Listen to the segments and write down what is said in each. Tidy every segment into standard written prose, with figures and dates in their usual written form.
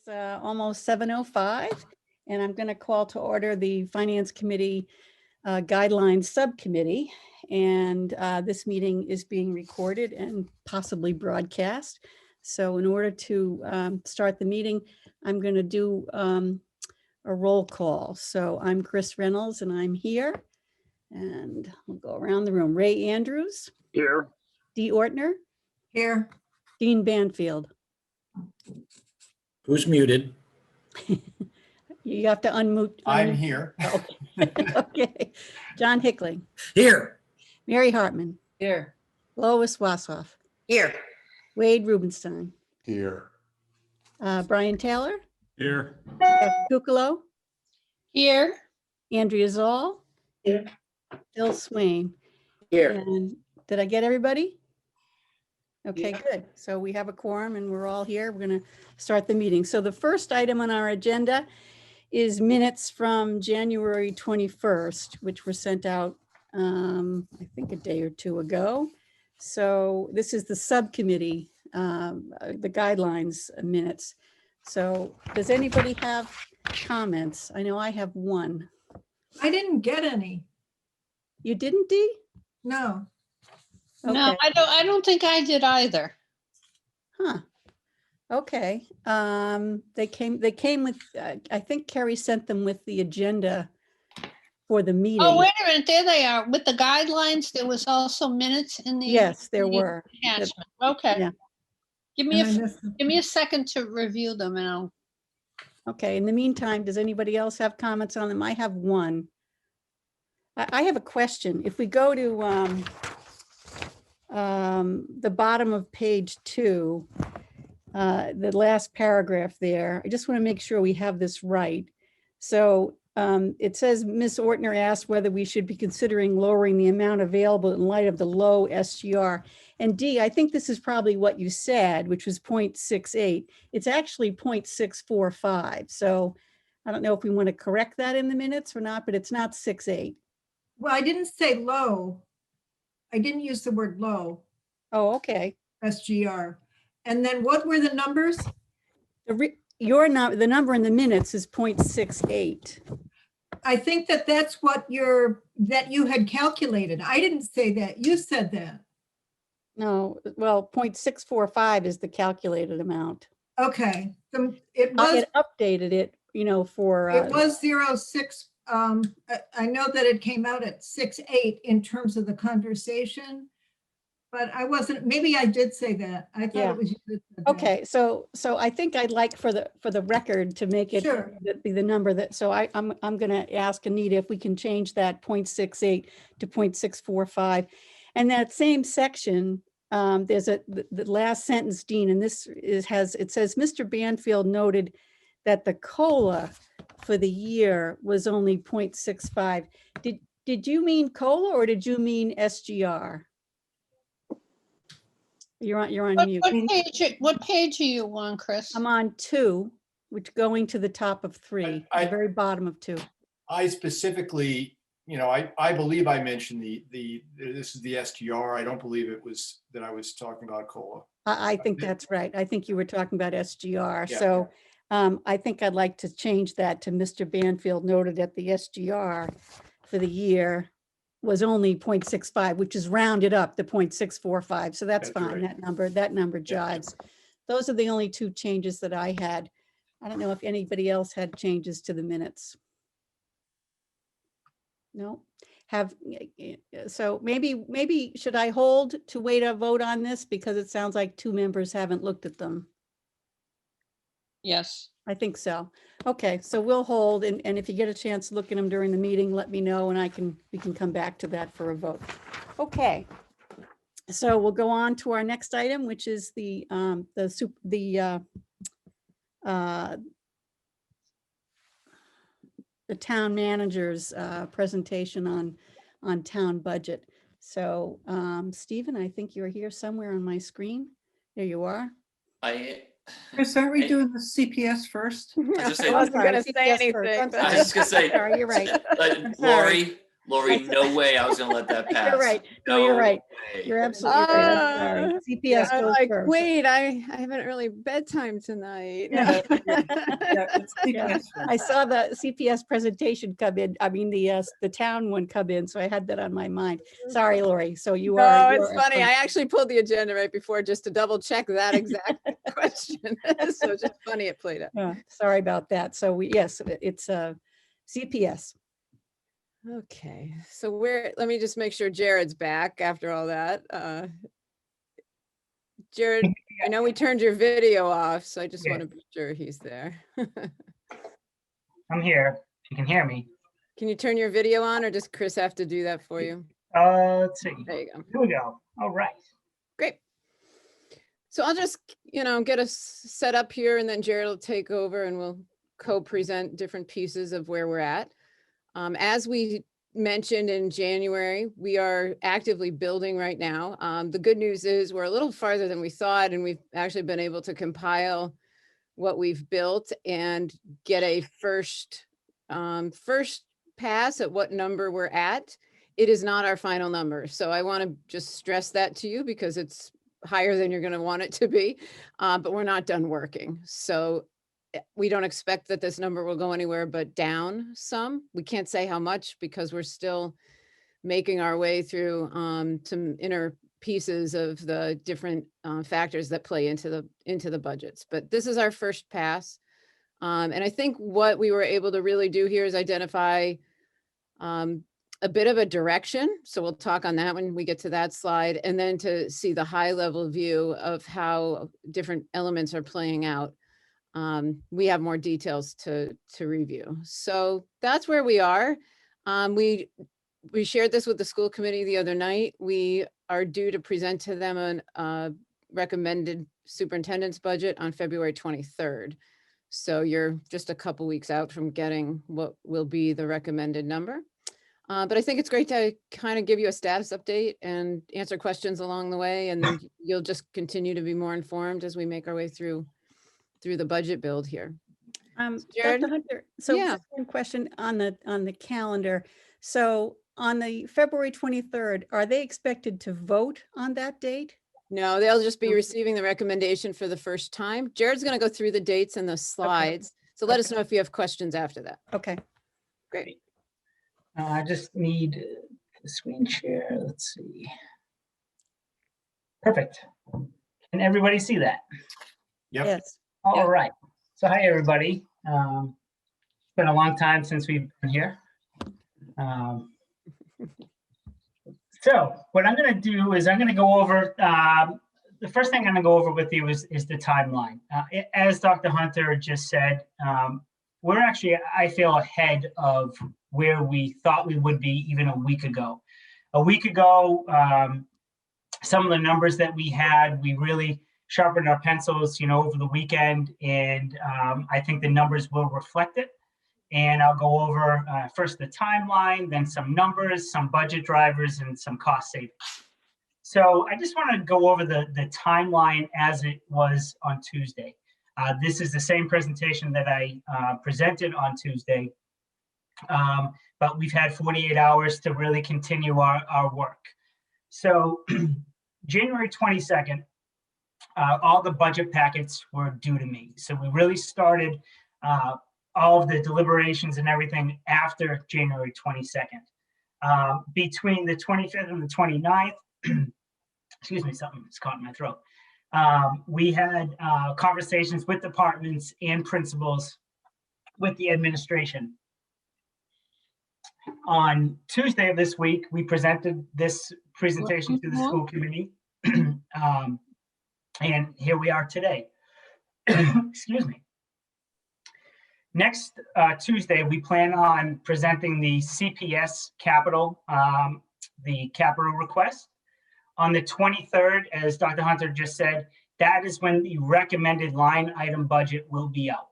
Almost 7:05, and I'm going to call to order the Finance Committee Guidelines Subcommittee. And this meeting is being recorded and possibly broadcast. So in order to start the meeting, I'm going to do a roll call. So I'm Chris Reynolds and I'm here. And we'll go around the room. Ray Andrews. Here. Dee Ortner. Here. Dean Banfield. Who's muted? You have to unmute. I'm here. Okay. John Hickling. Here. Mary Hartman. Here. Lois Wassoff. Here. Wade Rubenstein. Here. Brian Taylor. Here. Kukalo. Here. Andrea Zoll. Here. Bill Swain. Here. And did I get everybody? Okay, Yeah. good. So we have a quorum and we're all here. We're going to start the meeting. So the first item on our agenda is minutes from January 21st, which were sent out, I think a day or two ago. So this is the subcommittee, the guidelines minutes. So does anybody have comments? I know I have one. I didn't get any. You didn't, Dee? No. No, Okay. I don't think I did either. Huh. Okay. They came with, I think Carrie sent them with the agenda for the meeting. Oh, wait a minute, there they are. With the guidelines, there was also minutes in the. Yes, there the were. Attachment, okay. Yeah. Give me And I missed them. give me a second to review them and I'll, Okay, in the meantime, does anybody else have comments on them? I have one. I have a question. If we go to the bottom of page 2, the last paragraph there, I just want to make sure we have this right. So it says, Ms. Ortner asked whether we should be considering lowering the amount available in light of the low SGR. And Dee, I think this is probably what you said, which was 0.68. It's actually 0.645. So I don't know if we want to correct that in the minutes or not, but it's not 6.8. Well, I didn't say low. I didn't use the word low, Oh, okay. SGR. And then what were the numbers? The number in the minutes is 0.68. I think that that's what that you had calculated. I didn't say that. You said that. No, well, 0.645 is the calculated amount. Okay. It was, It updated it, for. it was 0.6. I know that it came out at 6.8 in terms of the conversation, but I wasn't, maybe I did say that. I thought Yeah. it was you that said that. Okay, so I think I'd like for the record to make it Sure. be the number that, so I'm going to ask Anita if we can change that 0.68 to 0.645. And that same section, there's the last sentence, Dean, and this it says, Mr. Banfield noted that the COLA for the year was only 0.65. Did you mean COLA or did you mean SGR? You're on mute. what page are you on, Chris? I'm on 2, which going to the top of 3, the very bottom of 2. I specifically, I believe I mentioned this is the SGR. I don't believe it was that I was talking about COLA. I think that's right. I think you were talking about SGR. Yeah. So I think I'd like to change that to Mr. Banfield noted that the SGR for the year was only 0.65, which is rounded up to 0.645. So that's fine. right. That number Yeah. jives. Those are the only 2 changes that I had. I don't know if anybody else had changes to the minutes. No, so maybe should I hold to wait a vote on this because it sounds like 2 members haven't looked at them. Yes. I think so. Okay, so we'll hold, and if you get a chance to look at them during the meeting, let me know and we can come back to that for a vote. Okay. So we'll go on to our next item, which is the town manager's presentation on town budget. So Stephen, I think you're here somewhere on my screen. There you are. Chris, aren't we doing the CPS first? I was just saying- I wasn't I gonna was say anything. I was just gonna say, Sorry, you're right. Lori, Lori, no way I was gonna let that pass. You're right. No, you're right. way. You're absolutely right. I'm sorry. CPS I'm goes like, first. wait, I haven't early bedtime tonight. Yeah, it's Yeah, CPS. I saw the CPS presentation come in. I mean, the town one come in, so I had that on my mind. Sorry, Lori. So you No, are. it's funny. I actually pulled the agenda right before just to double check that exact question. So it's just funny it played out. Yeah, sorry about that. So yes, it's CPS. Okay, so let me just make sure Jared's back after all that. Jared, I know we turned your video off, so I just want to be sure he's there. I'm here. If you can hear me. Can you turn your video on or does Chris have to do that for you? Let's see. There you go. Here we go. All right. Great. So I'll just, get us set up here and then Jared will take over and we'll co-present different pieces of where we're at. As we mentioned in January, we are actively building right now. The good news is we're a little farther than we thought, and we've actually been able to compile what we've built and get a first pass at what number we're at. It is not our final number. So I want to just stress that to you because it's higher than you're going to want it to be, but we're not done working. So we don't expect that this number will go anywhere but down some. We can't say how much because we're still making our way through some inner pieces of the different factors that play into the budgets. But this is our first pass. And I think what we were able to really do here is identify a bit of a direction. So we'll talk on that when we get to that slide, and then to see the high level view of how different elements are playing out. We have more details to review. So that's where we are. We shared this with the school committee the other night. We are due to present to them a recommended superintendent's budget on February 23rd. So you're just a couple weeks out from getting what will be the recommended number. But I think it's great to kind of give you a status update and answer questions along the way. And then you'll just continue to be more informed as we make our way through the budget build here. Jared? Dr. Hunter, so Yeah. just one question on the calendar. So on the February 23rd, are they expected to vote on that date? No, they'll just be Okay. receiving the recommendation for the first time. Jared's going to go through the dates and the slides. So let us know if you have questions after that. Okay. Great. I just need the screen share. Let's see. Perfect. Can everybody see that? Yep. Yes. All right. So hi, everybody. It's been a long time since we've been here. So what I'm going to do is I'm going to go over, the first thing I'm going to go over with you is the timeline. As Dr. Hunter just said, we're actually, I feel, ahead of where we thought we would be even a week ago. A week ago, some of the numbers that we had, we really sharpened our pencils, over the weekend, and I think the numbers will reflect it. And I'll go over first the timeline, then some numbers, some budget drivers, and some cost savings. So I just want to go over the timeline as it was on Tuesday. This is the same presentation that I presented on Tuesday, but we've had 48 hours to really continue our work. So January 22nd, all the budget packets were due to me. So we really started all of the deliberations and everything after January 22nd. Between the 25th and the 29th, excuse me, something's caught in my throat. We had conversations with departments and principals with the administration. On Tuesday of this week, we presented this presentation to the school committee. And here we are today. Excuse me. Next Tuesday, we plan on presenting the CPS capital, the capital request. On the 23rd, as Dr. Hunter just said, that is when the recommended line item budget will be out.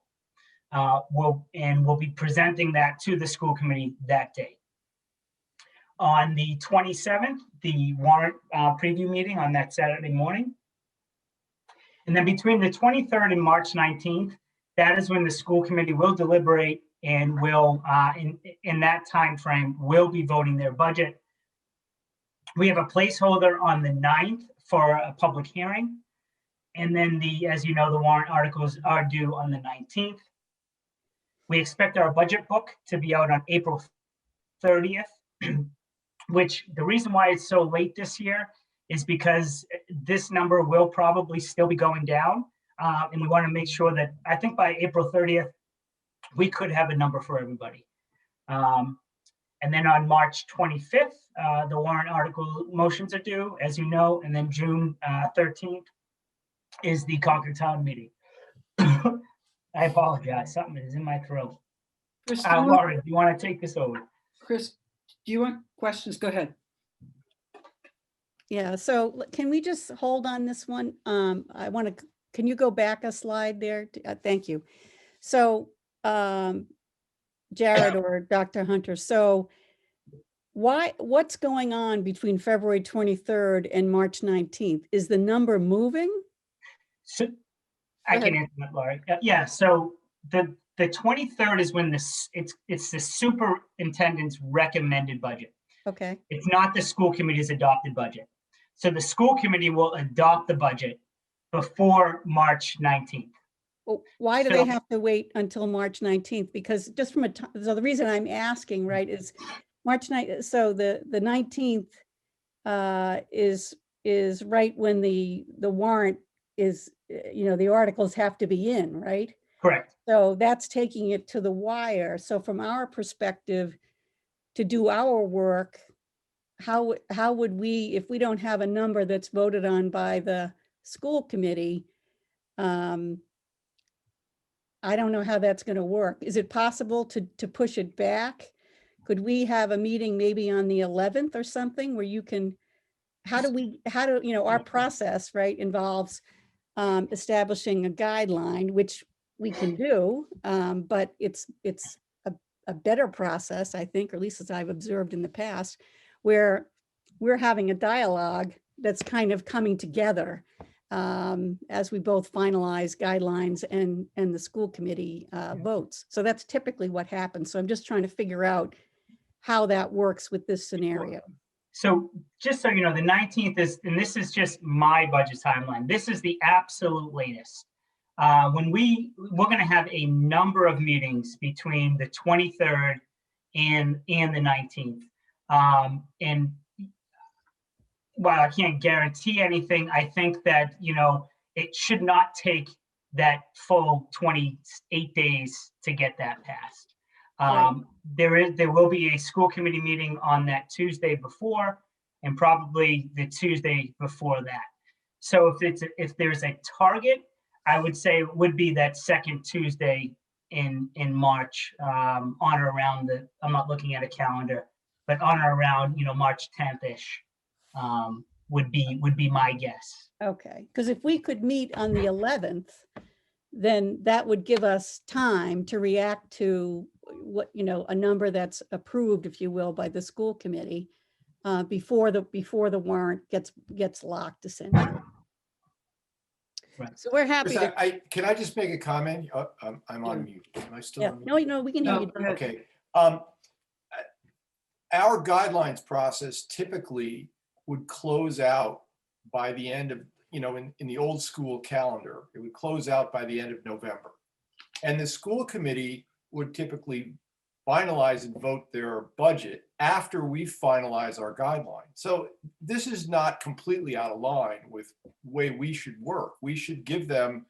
We'll be presenting that to the school committee that day. On the 27th, the warrant preview meeting on that Saturday morning. And then between the 23rd and March 19th, that is when the school committee will deliberate and will, in that time frame, will be voting their budget. We have a placeholder on the 9th for a public hearing. And then as you know, the warrant articles are due on the 19th. We expect our budget book to be out on April 30th, which the reason why it's so late this year is because this number will probably still be going down. And we want to make sure that, I think by April 30th, we could have a number for everybody. And then on March 25th, the warrant article motions are due, as you know, and then June 13th is the Concord Town meeting. I apologize, something is in my throat. Chris, Lauren, do you want to take this over? Chris, do you want questions? Go ahead. Yeah, so can we just hold on this one? I want to, can you go back a slide there? Thank you. So, Jared or Dr. Hunter, so what's going on between February 23rd and March 19th? Is the number moving? So I can answer that, Laurie. Yeah, so the 23rd is when it's the superintendent's recommended budget. Okay. It's not the school committee's adopted budget. So the school committee will adopt the budget before March 19th. Well, why do So- they have to wait until March 19th? Because just from so the reason I'm asking, right, is March 9th. So the 19th is right when the warrant is, the articles have to be in, right? Correct. So that's taking it to the wire. So from our perspective, to do our work, how would we, if we don't have a number that's voted on by the school committee, I don't know how that's going to work. Is it possible to push it back? Could we have a meeting maybe on the 11th or something where you can, our process, right, involves establishing a guideline, which we can do, but it's a better process, I think, or at least as I've observed in the past, where we're having a dialogue that's kind of coming together as we both finalize guidelines and the school committee votes. So that's typically what happens. So I'm just trying to figure out how that works with this scenario. So just so you know, the 19th is, and this is just my budget timeline. This is the absolute latest. When we're going to have a number of meetings between the 23rd and the 19th. And while I can't guarantee anything, I think that, it should not take that full 28 days to get that passed. Right. There will be a school committee meeting on that Tuesday before, and probably the Tuesday before that. So if there's a target, I would say it would be that second Tuesday in March, on or around I'm not looking at a calendar, but on or around, March 10th-ish, would be my guess. Okay, because if we could meet on the 11th, then that would give us time to react to what, a number that's approved, if you will, by the school committee before the warrant gets locked, essentially. Right. So we're happy Chris, to, can I just make a comment? I'm on mute. Am I still Yeah, on mute? no, we can hear No, you. go ahead. Okay. Our guidelines process typically would close out by the end of, in the old school calendar, it would close out by the end of November. And the school committee would typically finalize and vote their budget after we finalize our guideline. So this is not completely out of line with the way we should work. We should give them,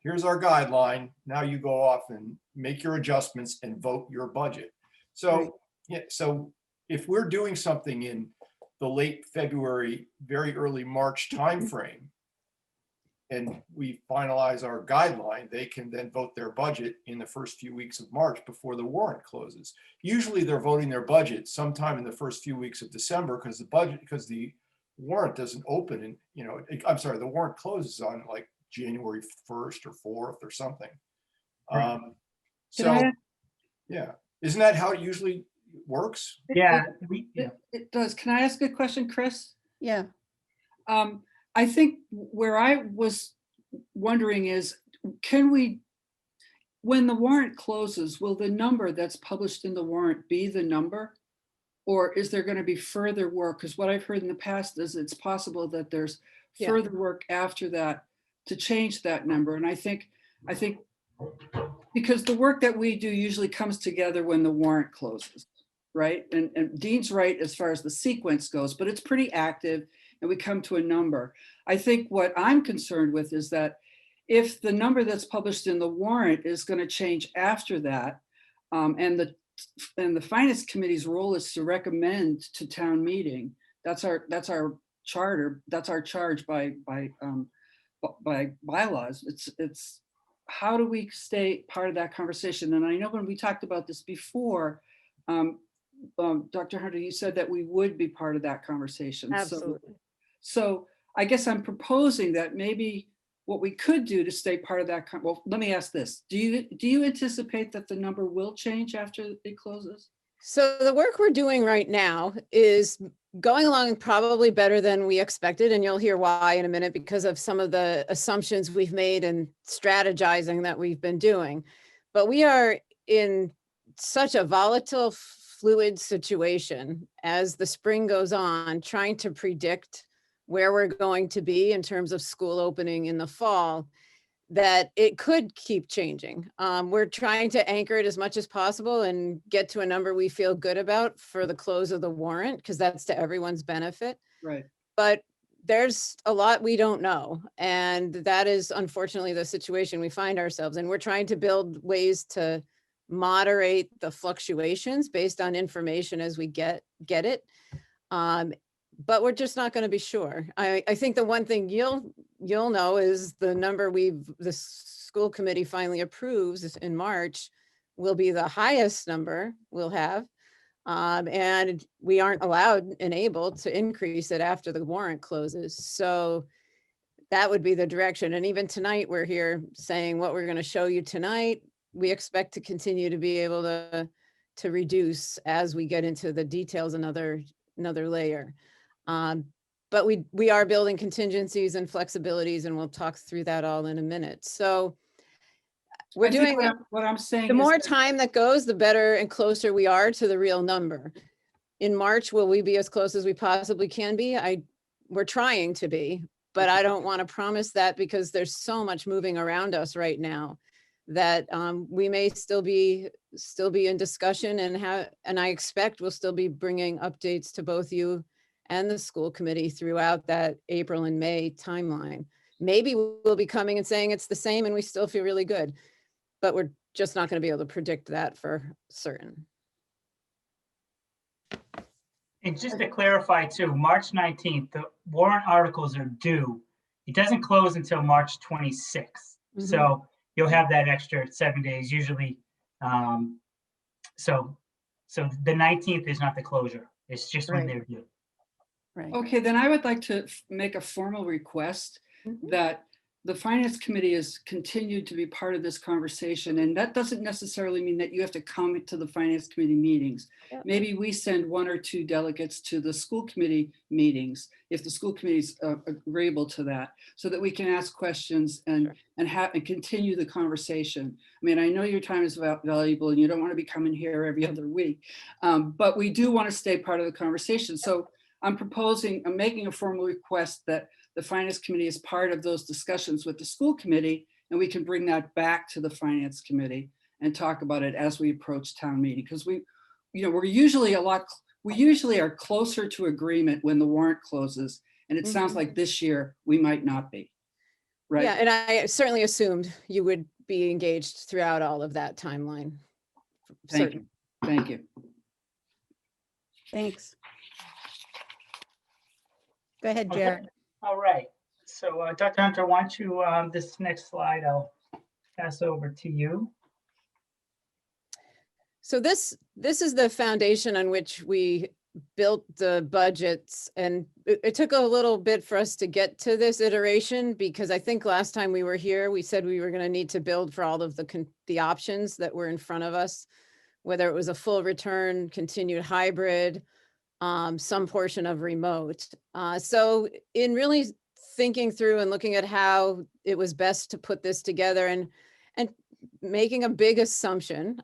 here's our guideline. Now you go off and make your adjustments and vote your budget. So, Right. yeah, so if we're doing something in the late February, very early March timeframe, and we finalize our guideline, they can then vote their budget in the first few weeks of March before the warrant closes. Usually they're voting their budget sometime in the first few weeks of December because the warrant doesn't open the warrant closes on like January 1st or 4th or something. Right. Yeah, isn't that how it usually works? Yeah. It does. Can I ask a question, Chris? Yeah, I think where I was wondering is, can we, when the warrant closes, will the number that's published in the warrant be the number? Or is there going to be further work? Because what I've heard in the past is it's possible that there's Yeah. further work after that to change that number. And I think because the work that we do usually comes together when the warrant closes, right? And Dean's right as far as the sequence goes, but it's pretty active and we come to a number. I think what I'm concerned with is that if the number that's published in the warrant is going to change after that, and the finance committee's role is to recommend to town meeting. That's our charter. That's our charge by bylaws. It's how do we stay part of that conversation? And I know when we talked about this before, Dr. Hunter, you said that we would be part of that conversation. Absolutely. So I guess I'm proposing that maybe what we could do to stay part of that, well, let me ask this. Do you anticipate that the number will change after it closes? So the work we're doing right now is going along probably better than we expected. And you'll hear why in a minute because of some of the assumptions we've made and strategizing that we've been doing. But we are in such a volatile, fluid situation as the spring goes on, trying to predict where we're going to be in terms of school opening in the fall, that it could keep changing. We're trying to anchor it as much as possible and get to a number we feel good about for the close of the warrant, because that's to everyone's benefit. Right. But there's a lot we don't know. And that is unfortunately the situation we find ourselves in. We're trying to build ways to moderate the fluctuations based on information as we get it. But we're just not going to be sure. I think the one thing you'll know is the number the school committee finally approves in March will be the highest number we'll have. And we aren't allowed and able to increase it after the warrant closes. So that would be the direction. And even tonight, we're here saying what we're going to show you tonight. We expect to continue to be able to reduce as we get into the details, another layer. But we are building contingencies and flexibilities, and we'll talk through that all in a minute. So we're I think doing what I'm saying the is more that- time that goes, the better and closer we are to the real number. In March, will we be as close as we possibly can be? We're trying to be, but I don't want to promise that because there's so much moving around us right now that we may still be in discussion and I expect we'll still be bringing updates to both you and the school committee throughout that April and May timeline. Maybe we'll be coming and saying it's the same and we still feel really good, but we're just not going to be able to predict that for certain. And just to clarify too, March 19th, the warrant articles are due. It doesn't close until March 26th. So you'll have that extra 7 days usually. So the 19th is not the closure. It's just when they're due. Right. Okay, then I would like to make a formal request that the finance committee has continued to be part of this conversation. And that doesn't necessarily mean that you have to come to the finance committee meetings. Yep. Maybe we send 1 or 2 delegates to the school committee meetings, if the school committee is agreeable to that, so that we can ask questions and continue the conversation. I mean, I know your time is valuable and you don't want to be coming here every other week, but we do want to stay part of the conversation. So I'm making a formal request that the finance committee is part of those discussions with the school committee, and we can bring that back to the finance committee and talk about it as we approach town meeting. Because we usually are closer to agreement when the warrant closes, and it sounds like this year we might not be. Right? Yeah, and I certainly assumed you would be engaged throughout all of that timeline. Thank you. Thank you. Thanks. Go ahead, Okay. Jared. All right. So Dr. Hunter, why don't you, this next slide, I'll pass over to you. So this is the foundation on which we built the budgets, and it took a little bit for us to get to this iteration because I think last time we were here, we said we were going to need to build for all of the options that were in front of us, whether it was a full return, continued hybrid, some portion of remote. So in really thinking through and looking at how it was best to put this together and making a big assumption,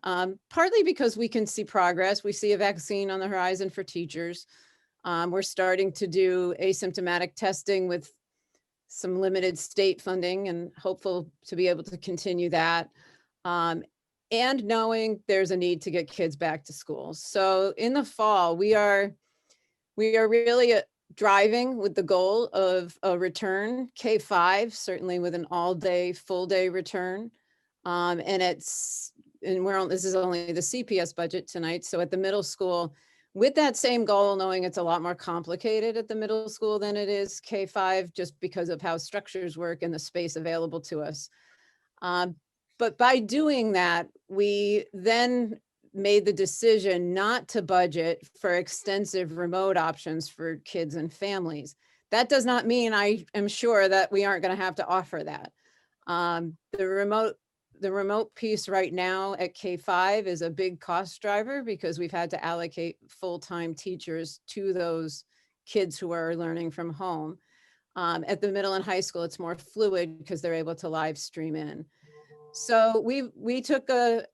partly because we can see progress. We see a vaccine on the horizon for teachers. We're starting to do asymptomatic testing with some limited state funding and hopeful to be able to continue that. And knowing there's a need to get kids back to school. So in the fall, we are really driving with the goal of a return, K-5, certainly with an all-day, full-day return. This is only the CPS budget tonight. So at the middle school, with that same goal, knowing it's a lot more complicated at the middle school than it is K-5, just because of how structures work and the space available to us. But by doing that, we then made the decision not to budget for extensive remote options for kids and families. That does not mean I am sure that we aren't going to have to offer that. The remote piece right now at K-5 is a big cost driver because we've had to allocate full-time teachers to those kids who are learning from home. At the middle and high school, it's more fluid because they're able to live stream in. So we took a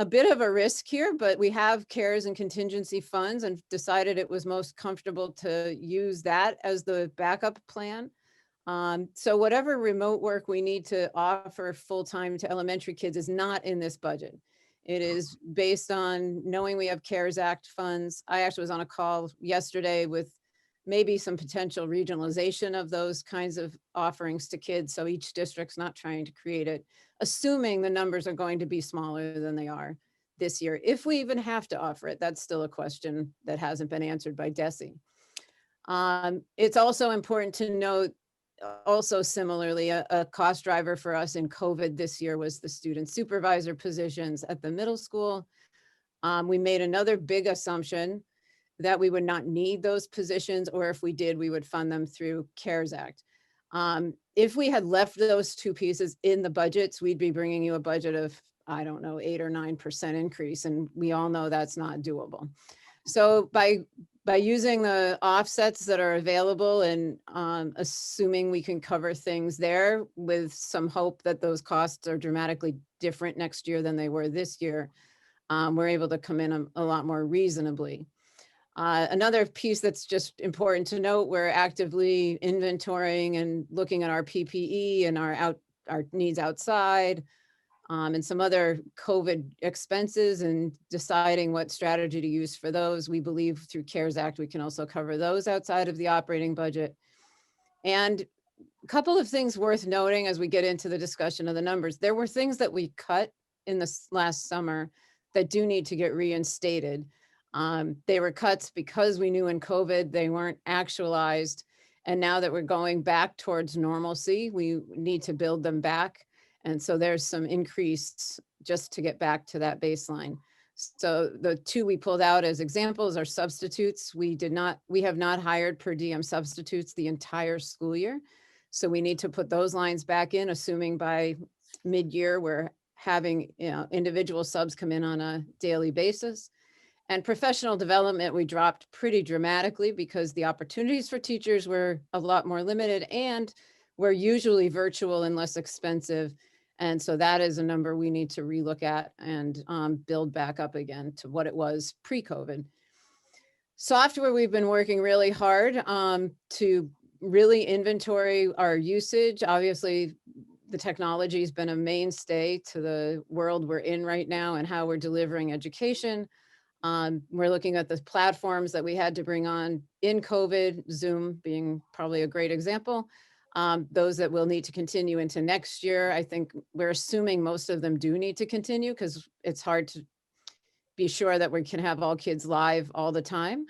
bit of a risk here, but we have CARES and contingency funds and decided it was most comfortable to use that as the backup plan. So whatever remote work we need to offer full-time to elementary kids is not in this budget. It is based on knowing we have CARES Act funds. I actually was on a call yesterday with maybe some potential regionalization of those kinds of offerings to kids. So each district's not trying to create it, assuming the numbers are going to be smaller than they are this year. If we even have to offer it, that's still a question that hasn't been answered by DESE. It's also important to note, also similarly, a cost driver for us in COVID this year was the student supervisor positions at the middle school. We made another big assumption that we would not need those positions, or if we did, we would fund them through CARES Act. If we had left those two pieces in the budgets, we'd be bringing you a budget of, I don't know, 8 or 9% increase. And we all know that's not doable. So by using the offsets that are available and assuming we can cover things there with some hope that those costs are dramatically different next year than they were this year, we're able to come in a lot more reasonably. Another piece that's just important to note, we're actively inventorying and looking at our PPE and our needs outside, and some other COVID expenses and deciding what strategy to use for those. We believe through CARES Act, we can also cover those outside of the operating budget. And a couple of things worth noting as we get into the discussion of the numbers. There were things that we cut in this last summer that do need to get reinstated. They were cuts because we knew in COVID they weren't actualized. And now that we're going back towards normalcy, we need to build them back. And so there's some increase just to get back to that baseline. So the two we pulled out as examples are substitutes. We have not hired per diem substitutes the entire school year. So we need to put those lines back in, assuming by mid-year we're having individual subs come in on a daily basis. And professional development, we dropped pretty dramatically because the opportunities for teachers were a lot more limited and were usually virtual and less expensive. And so that is a number we need to relook at and build back up again to what it was pre-COVID. Software, we've been working really hard to really inventory our usage. Obviously, the technology has been a mainstay to the world we're in right now and how we're delivering education. We're looking at the platforms that we had to bring on in COVID, Zoom being probably a great example. Those that will need to continue into next year. I think we're assuming most of them do need to continue because it's hard to be sure that we can have all kids live all the time.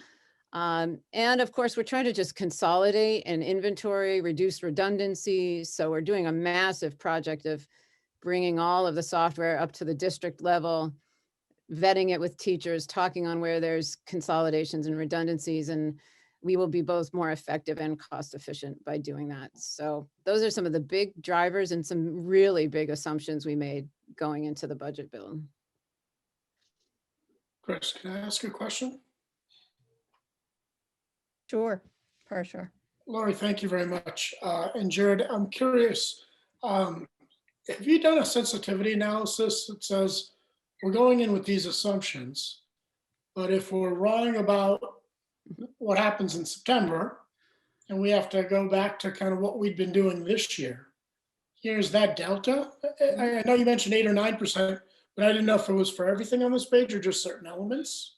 And of course, we're trying to just consolidate and inventory, reduce redundancies. So we're doing a massive project of bringing all of the software up to the district level, vetting it with teachers, talking on where there's consolidations and redundancies, and we will be both more effective and cost efficient by doing that. So those are some of the big drivers and some really big assumptions we made going into the budget bill. Chris, can I ask a question? Sure, for sure. Laurie, thank you very much. And Jared, I'm curious, have you done a sensitivity analysis that says we're going in with these assumptions, but if we're wrong about what happens in September and we have to go back to kind of what we'd been doing this year, here's that delta? I know you mentioned 8 or 9%, but I didn't know if it was for everything on this page or just certain elements.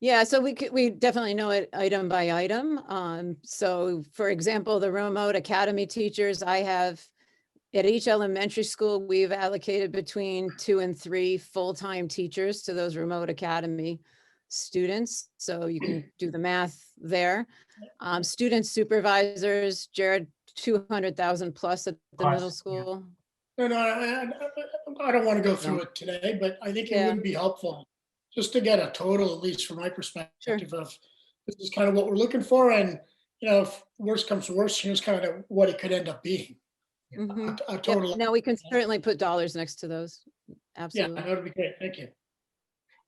Yeah, so we definitely know it item by item. So for example, the remote academy teachers, I have at each elementary school, we've allocated between 2 and 3 full-time teachers to those remote academy students. So you can do the math there. Student supervisors, Jared, 200,000 plus at the Plus, middle yeah. school. No, I don't want to go through it today, but I think it Yeah. would be helpful just to get a total, at least from my perspective, of this is kind of what we're looking for. And, if worse comes to worse, here's kind of what it could end up being. Mhm. A Yep. total. Now we can certainly put dollars next to those. Yeah, Absolutely. that would be great. Thank you.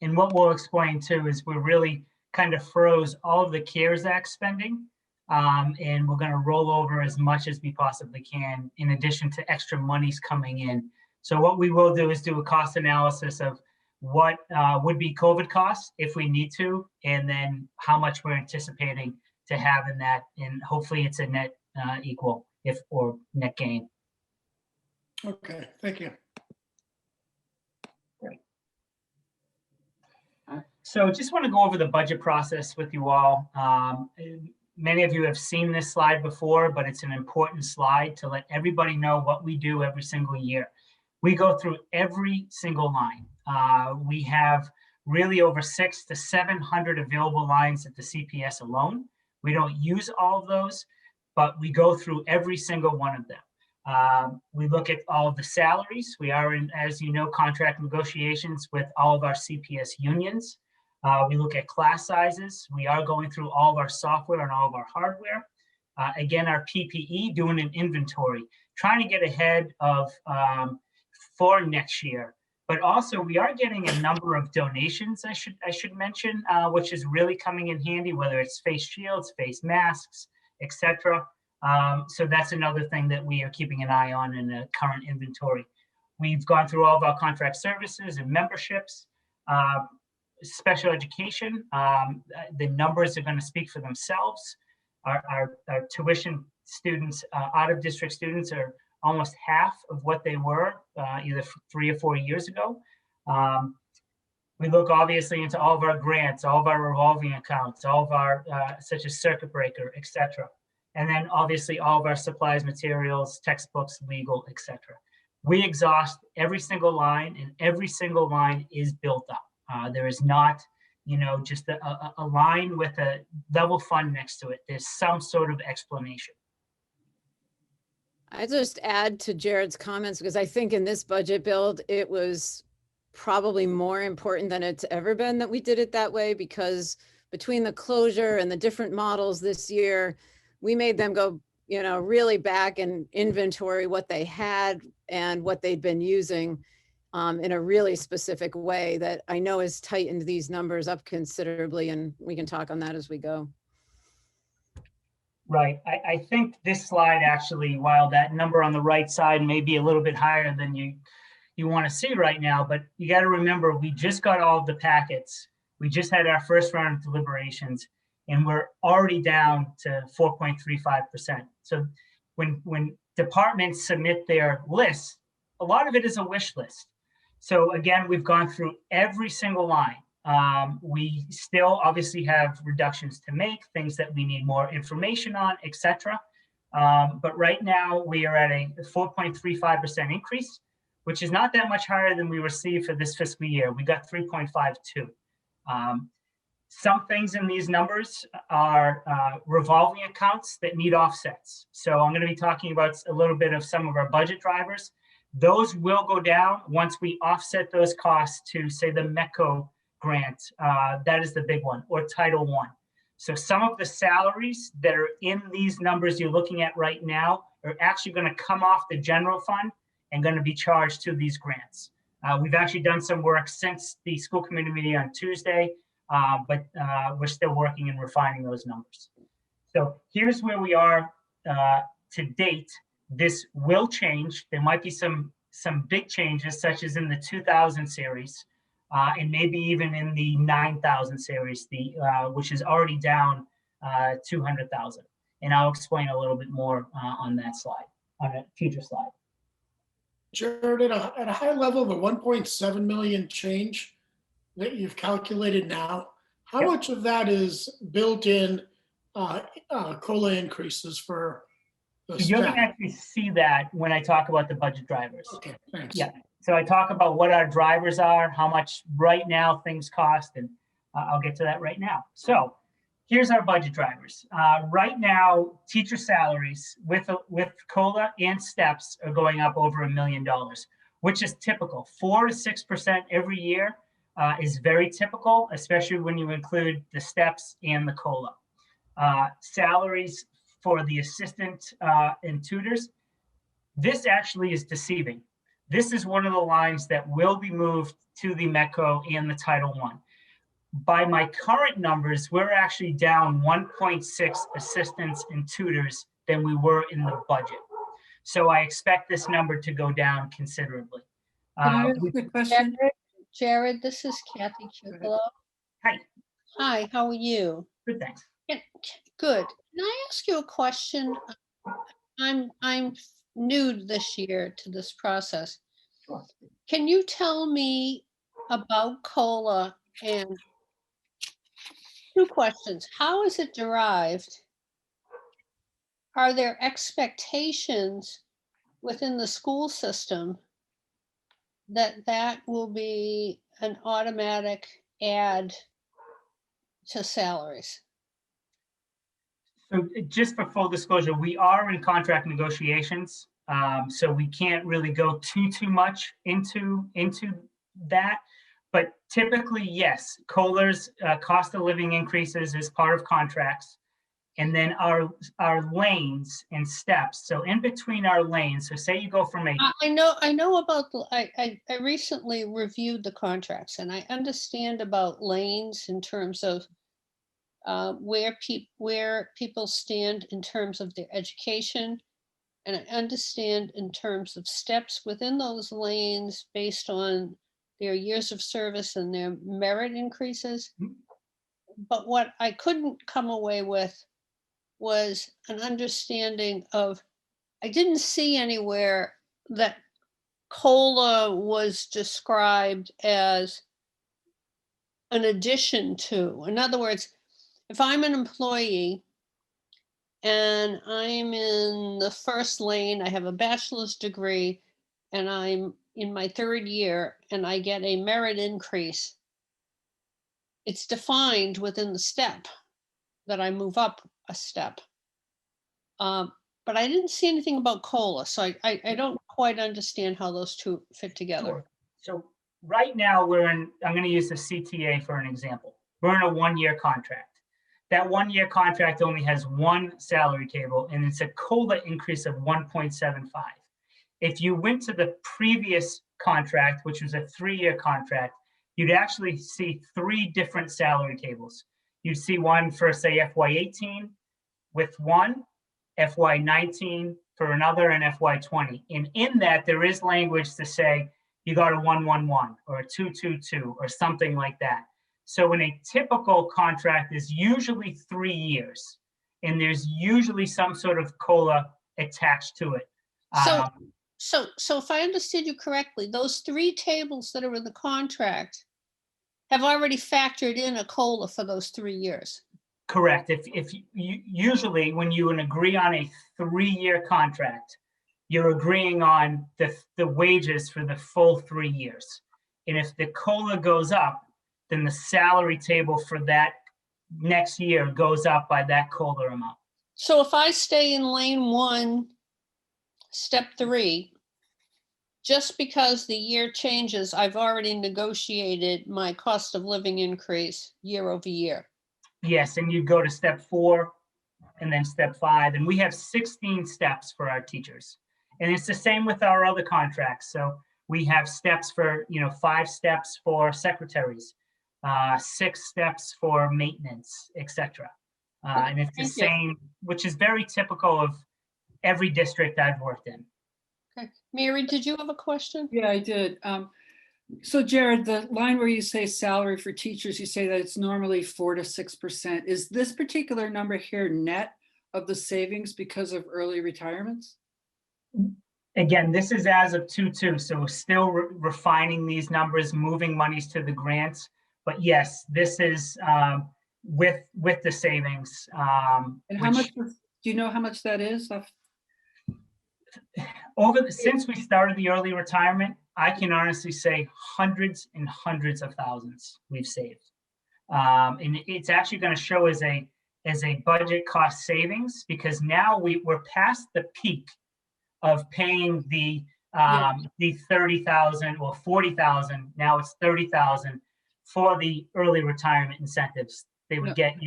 And what we'll explain too is we really kind of froze all of the CARES Act spending. And we're going to roll over as much as we possibly can in addition to extra monies coming in. So what we will do is do a cost analysis of what would be COVID costs if we need to, and then how much we're anticipating to have in that. And hopefully it's a net equal or net gain. Okay, thank you. So just want to go over the budget process with you all. Many of you have seen this slide before, but it's an important slide to let everybody know what we do every single year. We go through every single line. We have really over 600 to 700 available lines at the CPS alone. We don't use all of those, but we go through every single one of them. We look at all of the salaries. We are in, as you know, contract negotiations with all of our CPS unions. We look at class sizes. We are going through all of our software and all of our hardware. Again, our PPE, doing an inventory, trying to get ahead of for next year. But also we are getting a number of donations, I should mention, which is really coming in handy, whether it's face shields, face masks, etc. So that's another thing that we are keeping an eye on in the current inventory. We've gone through all of our contract services and memberships. Special education, the numbers are going to speak for themselves. Our tuition students, out of district students, are almost half of what they were either 3 or 4 years ago. We look obviously into all of our grants, all of our revolving accounts, all of our such as circuit breaker, etc. And then obviously all of our supplies, materials, textbooks, legal, etc. We exhaust every single line, and every single line is built up. There is not, just a line with a level fund next to it. There's some sort of explanation. I just add to Jared's comments because I think in this budget build, it was probably more important than it's ever been that we did it that way, because between the closure and the different models this year, we made them go, really back and inventory what they had and what they'd been using in a really specific way that I know has tightened these numbers up considerably, and we can talk on that as we go. Right. I think this slide actually, while that number on the right side may be a little bit higher than you want to see right now, but you got to remember, we just got all of the packets. We just had our first round of deliberations, and we're already down to 4.35%. So when departments submit their lists, a lot of it is a wish list. So again, we've gone through every single line. We still obviously have reductions to make, things that we need more information on, etc. But right now we are at a 4.35% increase, which is not that much higher than we received for this fiscal year. We got 3.52. Some things in these numbers are revolving accounts that need offsets. So I'm going to be talking about a little bit of some of our budget drivers. Those will go down once we offset those costs to, say, the MECO grant. That is the big one, or Title I. So some of the salaries that are in these numbers you're looking at right now are actually going to come off the general fund and going to be charged to these grants. We've actually done some work since the school committee meeting on Tuesday, but we're still working and refining those numbers. So here's where we are to date. This will change. There might be some some big changes, such as in the 2000 series, and maybe even in the 9000 series, which is already down 200,000. And I'll explain a little bit more on that slide, on a future slide. Jared, at a high level, the 1.7 million change that you've calculated now, how Yep. much of that is built in COLA increases for the So you're going to staff? actually see that when I talk about the budget drivers. Okay, thanks. Yeah. So I talk about what our drivers are, how much right now things cost, and I'll get to that right now. So here's our budget drivers. Right now, teacher salaries with COLA and steps are going up over $1 million, which is typical. 4 to 6% every year is very typical, especially when you include the steps and the COLA. Salaries for the assistant and tutors, this actually is deceiving. This is one of the lines that will be moved to the METCO and the Title I. By my current numbers, we're actually down 1.6 assistants and tutors than we were in the budget. So I expect this number to go down considerably. Can I ask a question? Jared, this is Kathy Chukolo. Hi. Hi, how are you? Good, thanks. Good. Can I ask you a question? I'm new this year to this process. Sure. Can you tell me about COLA? And 2 questions. How is it derived? Are there expectations within the school system that will be an automatic add to salaries? So just for full disclosure, we are in contract negotiations. So we can't really go too much into that. But typically, yes, COLA's cost of living increases is part of contracts. And then our lanes and steps. So in between our lanes, so say you go from a I know about I recently reviewed the contracts, and I understand about lanes in terms of where people stand in terms of their education, and I understand in terms of steps within those lanes based on their years of service and their merit increases. But what I couldn't come away with was an understanding of, I didn't see anywhere that COLA was described as an addition to. In other words, if I'm an employee and I'm in the first lane, I have a bachelor's degree, and I'm in my 3rd year and I get a merit increase, it's defined within the step that I move up a step. But I didn't see anything about COLA, so I don't quite understand how those 2 fit together. Sure. So right now I'm going to use the CTA for an example. We're in a 1-year contract. That 1-year contract only has 1 salary table, and it's a COLA increase of 1.75. If you went to the previous contract, which was a 3-year contract, you'd actually see 3 different salary tables. You'd see one for, say, FY18 with 1, FY19 for another, and FY20. And in that, there is language to say you got a 111 or a 222 or something like that. So in a typical contract is usually 3 years, and there's usually some sort of COLA attached to it. So if I understood you correctly, those 3 tables that are in the contract have already factored in a COLA for those 3 years. Correct. If you usually when you agree on a 3-year contract, you're agreeing on the wages for the full 3 years. And if the COLA goes up, then the salary table for that next year goes up by that COLA amount. So if I stay in lane 1, step 3, just because the year changes, I've already negotiated my cost of living increase year over year. Yes, and you go to step 4 and then step 5, and we have 16 steps for our teachers. And it's the same with our other contracts. So we have steps for, 5 steps for secretaries, 6 steps for maintenance, etc. And it's the same, which is very typical of every district I've worked in. Okay. Mary, did you have a question? Yeah, I did. So Jared, the line where you say salary for teachers, you say that it's normally 4 to 6%. Is this particular number here net of the savings because of early retirements? Again, this is as of 2/2, so we're still refining these numbers, moving monies to the grants. But yes, this is with the savings. And how much, do you know how much that is? Since we started the early retirement, I can honestly say hundreds and hundreds of thousands we've saved. And it's actually going to show as a budget cost savings, because now we're past the peak of paying the 30,000 or 40,000. Now it's 30,000 for the early retirement incentives. They would get,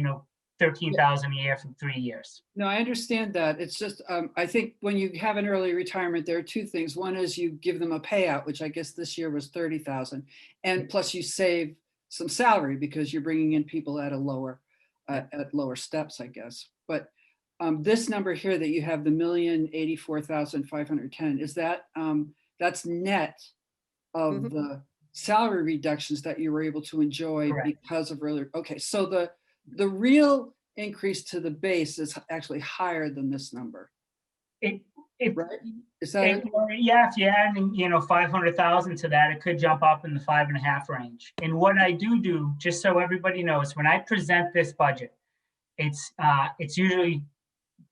13,000 a year for 3 years. No, I understand that. It's just, I think when you have an early retirement, there are two things. One is you give them a payout, which I guess this year was 30,000. And plus you save some salary because you're bringing in people at a lower, at lower steps, I guess. But this number here that you have, the 1,084,510, is that, that's net of the salary reductions that you were able to enjoy because of earlier. Okay, so the real increase to the base is actually higher than this number. Right? Is that yeah, if you add 500,000 to that, it could jump up in the 5.5 range. And what I do, just so everybody knows, when I present this budget, it's usually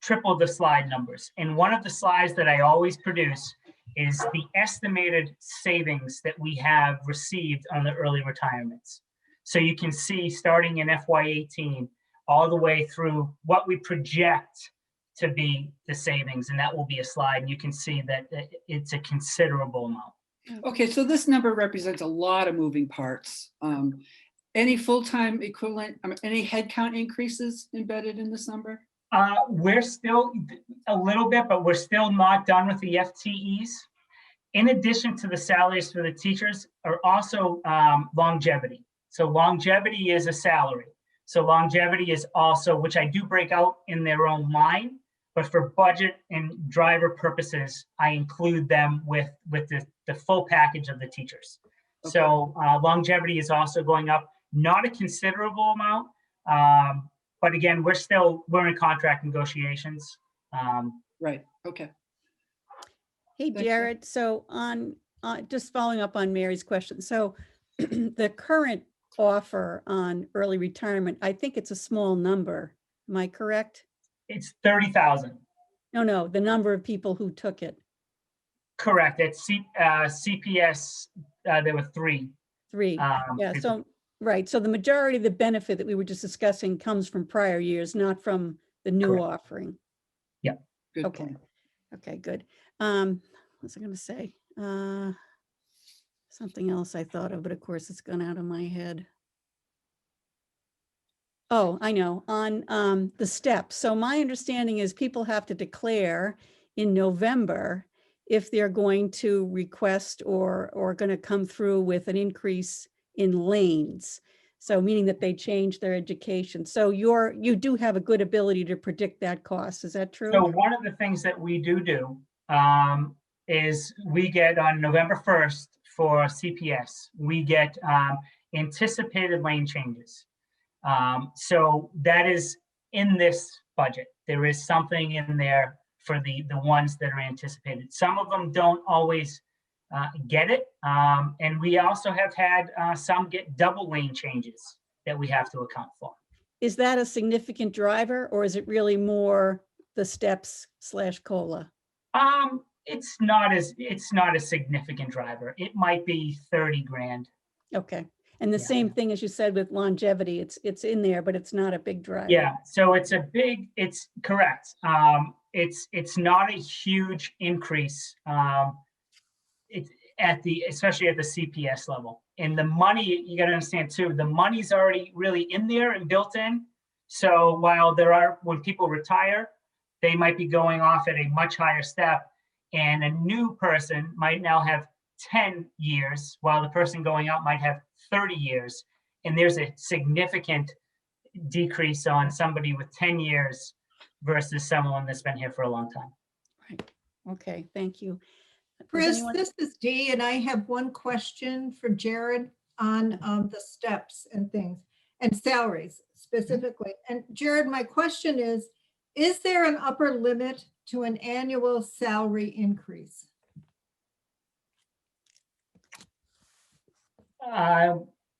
triple the slide numbers. And one of the slides that I always produce is the estimated savings that we have received on the early retirements. So you can see starting in FY18 all the way through what we project to be the savings, and that will be a slide. And you can see that it's a considerable amount. Okay, so this number represents a lot of moving parts. Any full-time equivalent, any headcount increases embedded in this number? We're still a little bit, but we're still not done with the FTEs. In addition to the salaries for the teachers are also longevity. So longevity is a salary. So longevity is also, which I do break out in their own line, but for budget and driver purposes, I include them with the full package of the teachers. Okay. So longevity is also going up, not a considerable amount, but again, we're in contract negotiations. Right, okay. Hey, Jared, so on just following up on Mary's question. So the current offer on early retirement, I think it's a small number. Am I correct? It's 30,000. No, the number of people who took it. Correct. At CPS, there were 3. 3. Yeah. So right. So the majority of the benefit that we were just discussing comes from prior years, not from the new offering. Yeah. Good okay. Point. Okay. Good. What was I going to say? Something else I thought of, but of course it's gone out of my head. Oh, I know, on the steps. So my understanding is people have to declare in November if they're going to request or going to come through with an increase in lanes. So meaning that they change their education. So you do have a good ability to predict that cost. Is that true? So one of the things that we do is we get on November 1st for CPS, we get anticipated lane changes. So that is in this budget. There is something in there for the ones that are anticipated. Some of them don't always get it. And we also have had some get double lane changes that we have to account for. Is that a significant driver, or is it really more the steps / COLA? It's not a significant driver. It might be 30 grand. Okay. And the same thing as you said with longevity, it's in there, but it's not a big driver. Yeah, so it's correct. It's not a huge increase. It's especially at the CPS level. And the money, you got to understand too, the money's already really in there and built in. So while when people retire, they might be going off at a much higher step, and a new person might now have 10 years, while the person going out might have 30 years. And there's a significant decrease on somebody with 10 years versus someone that's been here for a long time. Right. Okay, thank you. Chris, anyone- this is Dee, and I have one question for Jared on the steps and things and salaries specifically. And Jared, my question is there an upper limit to an annual salary increase?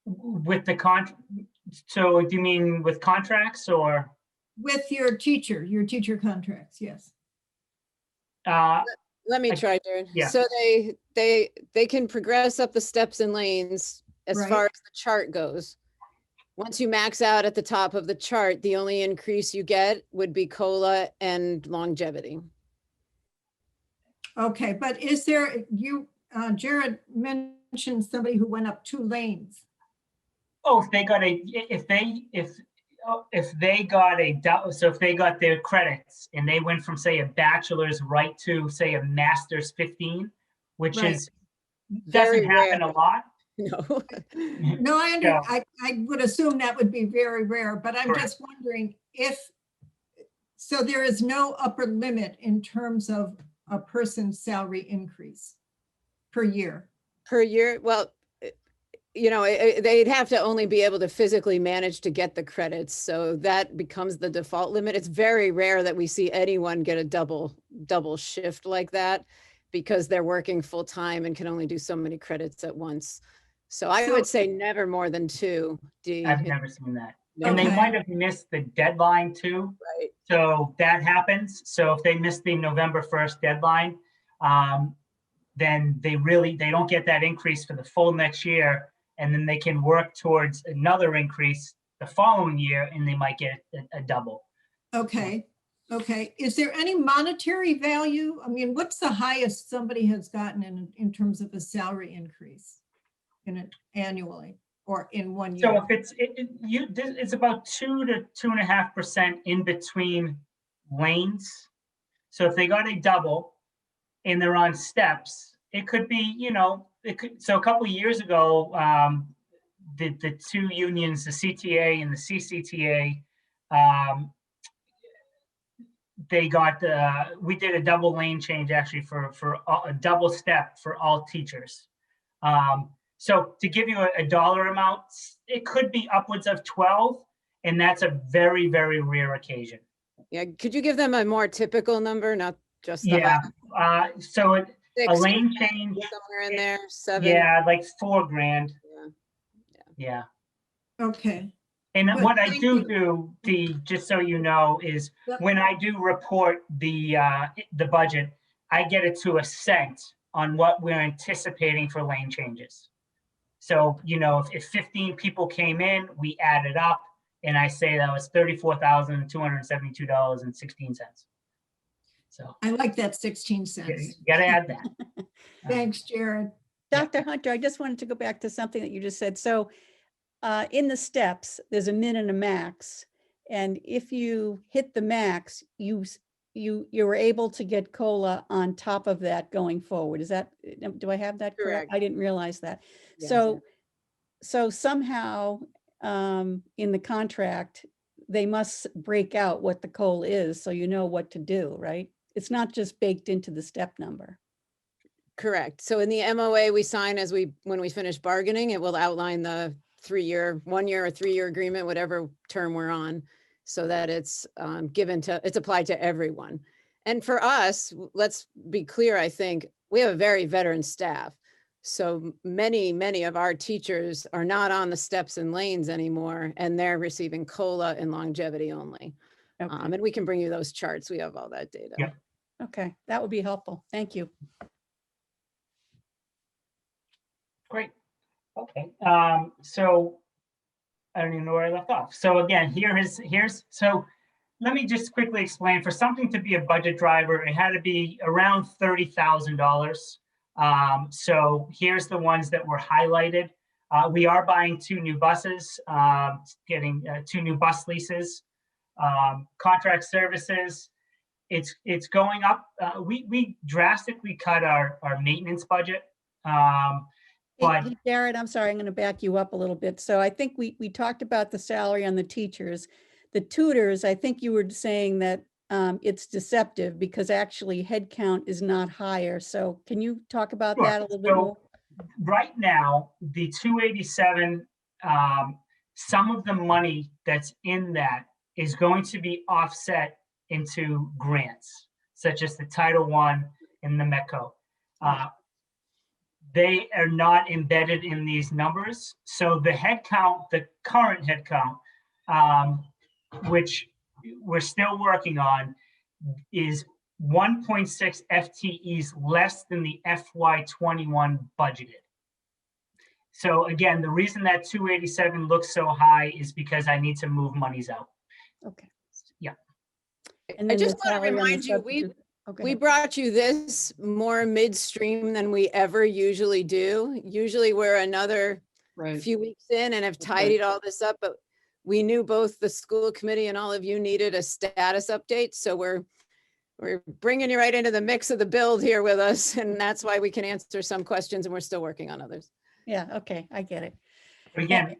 With the so do you mean with contracts or? With your teacher contracts, yes. Let me I- try, Jared. yeah. So they can progress up the steps and lanes as Right. far as the chart goes. Once you max out at the top of the chart, the only increase you get would be COLA and longevity. Okay, but is there, Jared mentioned somebody who went up 2 lanes. Oh, if they got so if they got their credits and they went from say a bachelor's right to say a master's 15, which Right. is Very doesn't happen rare. a lot. No. No, Yeah. I would assume that would be very rare, but I'm Correct. just wondering so there is no upper limit in terms of a person's salary increase per year. Per year, well, they'd have to only be able to physically manage to get the credits. So that becomes the default limit. It's very rare that we see anyone get a double shift like that because they're working full time and can only do so many credits at once. So I would say never more than 2, D. I've never seen that. And they Okay. might have missed the deadline too. Right. So that happens. So if they miss the November 1st deadline, then they don't get that increase for the full next year. And then they can work towards another increase the following year and they might get a double. Okay, okay. Is there any monetary value? I mean, what's the highest somebody has gotten in terms of a salary increase annually or in 1 year? So if it's about 2 to 2.5% in between lanes. So if they got a double and they're on steps, it could be, so a couple of years ago, the 2 unions, the CTA and the CCTA, we did a double lane change actually for a double step for all teachers. So to give you a dollar amount, it could be upwards of 12, and that's a very, very rare occasion. Yeah, could you give them a more typical number, not just the Yeah, so a 6, lane change, somewhere in there, 7? yeah, like $4,000, Yeah. yeah. Okay, And Good, what I thank do, just so you know, is Yep. when I do report the budget, I get it to a cent on what we're anticipating for lane changes. So, if 15 people came in, we add it up, and I say that was $34,272.16. So I like that 16 you cents. gotta add that. Thanks, Jared. Dr. Hunter, I just wanted to go back to something that you just said. So in the steps, there's a min and a max. And if you hit the max, you were able to get COLA on top of that going forward. Do I have that correct? Correct. I didn't realize that. Yes. So somehow in the contract, they must break out what the COLA is so you know what to do, right? It's not just baked into the step number. Correct. So in the MOA we sign when we finish bargaining, it will outline the 3-year, 1-year or 3-year agreement, whatever term we're on, so that it's it's applied to everyone. And for us, let's be clear, I think we have a very veteran staff. So many of our teachers are not on the steps and lanes anymore, and they're receiving COLA and longevity only. Okay. And we can bring you those charts. We have all that data. Yeah. Okay, that would be helpful. Thank you. Great. Okay. So I don't even know where I left off. So again, so let me just quickly explain. For something to be a budget driver, it had to be around $30,000. So here's the ones that were highlighted. We are buying 2 new buses, getting 2 new bus leases, contract services. It's going up. We drastically cut our maintenance budget. But Hey, Jared, I'm sorry, I'm going to back you up a little bit. So I think we talked about the salary on the teachers. The tutors, I think you were saying that it's deceptive because actually head count is not higher. So can you talk about Sure. that a little bit So, more? right now, the 287, some of the money that's in that is going to be offset into grants, such as the Title I and the METCO. They are not embedded in these numbers. So the head count, the current head count, which we're still working on, is 1.6 FTEs less than the FY21 budgeted. So again, the reason that 287 looks so high is because I need to move monies out. Okay. Yeah. And I then just the want to salary on the remind you, substitute- okay. we brought you this more midstream than we ever usually do. Usually we're another Right. few weeks in and have That's right. tidied all this up, but we knew both the school committee and all of you needed a status update. So we're bringing you right into the mix of the build here with us. And that's why we can answer some questions and we're still working on others. Yeah, okay, I get it. But again, go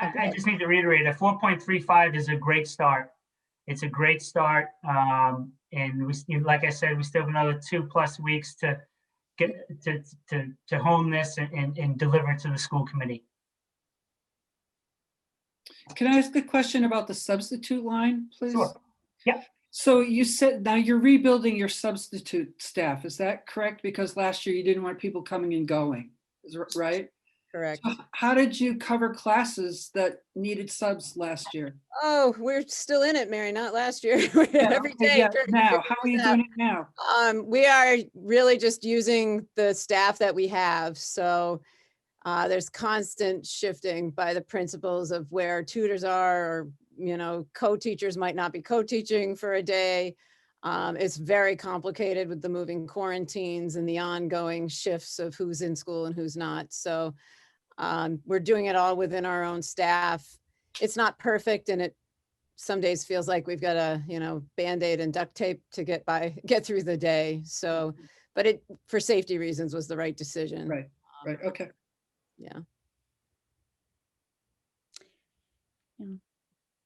I ahead. just need to reiterate that 4.35 is a great start. It's a great start. And like I said, we still have another 2+ weeks to get to hone this and deliver it to the school committee. Can I ask a question about the substitute line, please? Sure. Yeah. So you said now you're rebuilding your substitute staff. Is that correct? Because last year you didn't want people coming and going, right? Correct. So how did you cover classes that needed subs last year? Oh, we're still in it, Mary, not last year. Every okay, day. yeah, trying to now, figure how are you this out. doing it now? We are really just using the staff that we have. So there's constant shifting by the principals of where tutors are, or, you know, co-teachers might not be co-teaching for a day. It's very complicated with the moving quarantines and the ongoing shifts of who's in school and who's not. So we're doing it all within our own staff. It's not perfect, and it some days feels like we've got a, you know, Band-Aid and duct tape to get through the day. So, but it, for safety reasons, was the right decision. Right, right, okay. Yeah.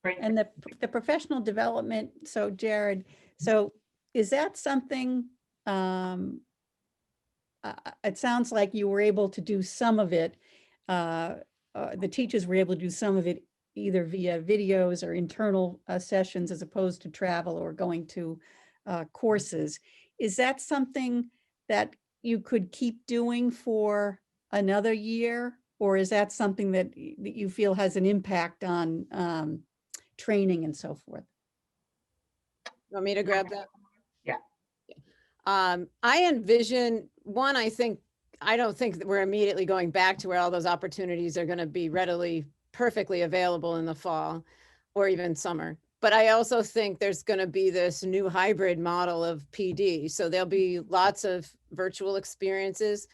Great. And the professional development, so Jared, so is that something, it sounds like you were able to do some of it, the teachers were able to do some of it either via videos or internal sessions as opposed to travel or going to courses. Is that something that you could keep doing for another year? Or is that something that you feel has an impact on training and so forth? Want me to grab that? Yeah. I envision, one, I don't think that we're immediately going back to where all those opportunities are going to be readily, perfectly available in the fall or even summer. But I also think there's going to be this new hybrid model of PD. So there'll be lots of virtual experiences,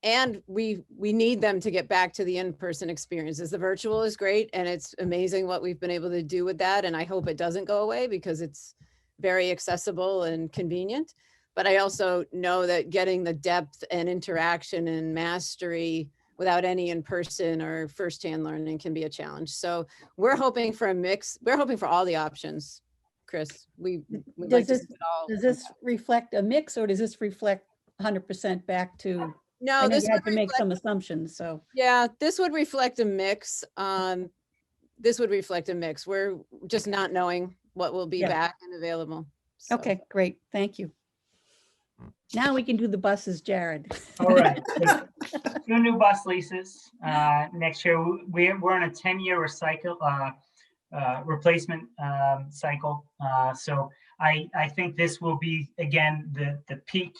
and we need them to get back to the in-person experiences. The virtual is great, and it's amazing what we've been able to do with that. And I hope it doesn't go away because it's very accessible and convenient. But I also know that getting the depth and interaction and mastery without any in-person or firsthand learning can be a challenge. So we're hoping for a mix. We're hoping for all the options, Chris. We'd like to see it all. Does this reflect a mix, or does this reflect 100% back to? No, I know this you had would to make reflect, some assumptions, so. yeah, this would reflect a mix. This would reflect a mix. We're just not knowing what will be Yeah. back and available. So. Okay, great, thank you. Now we can do the buses, Jared. All right. So 2 new bus leases next year. We're on a 10-year replacement cycle. So I think this will be, again, the peak,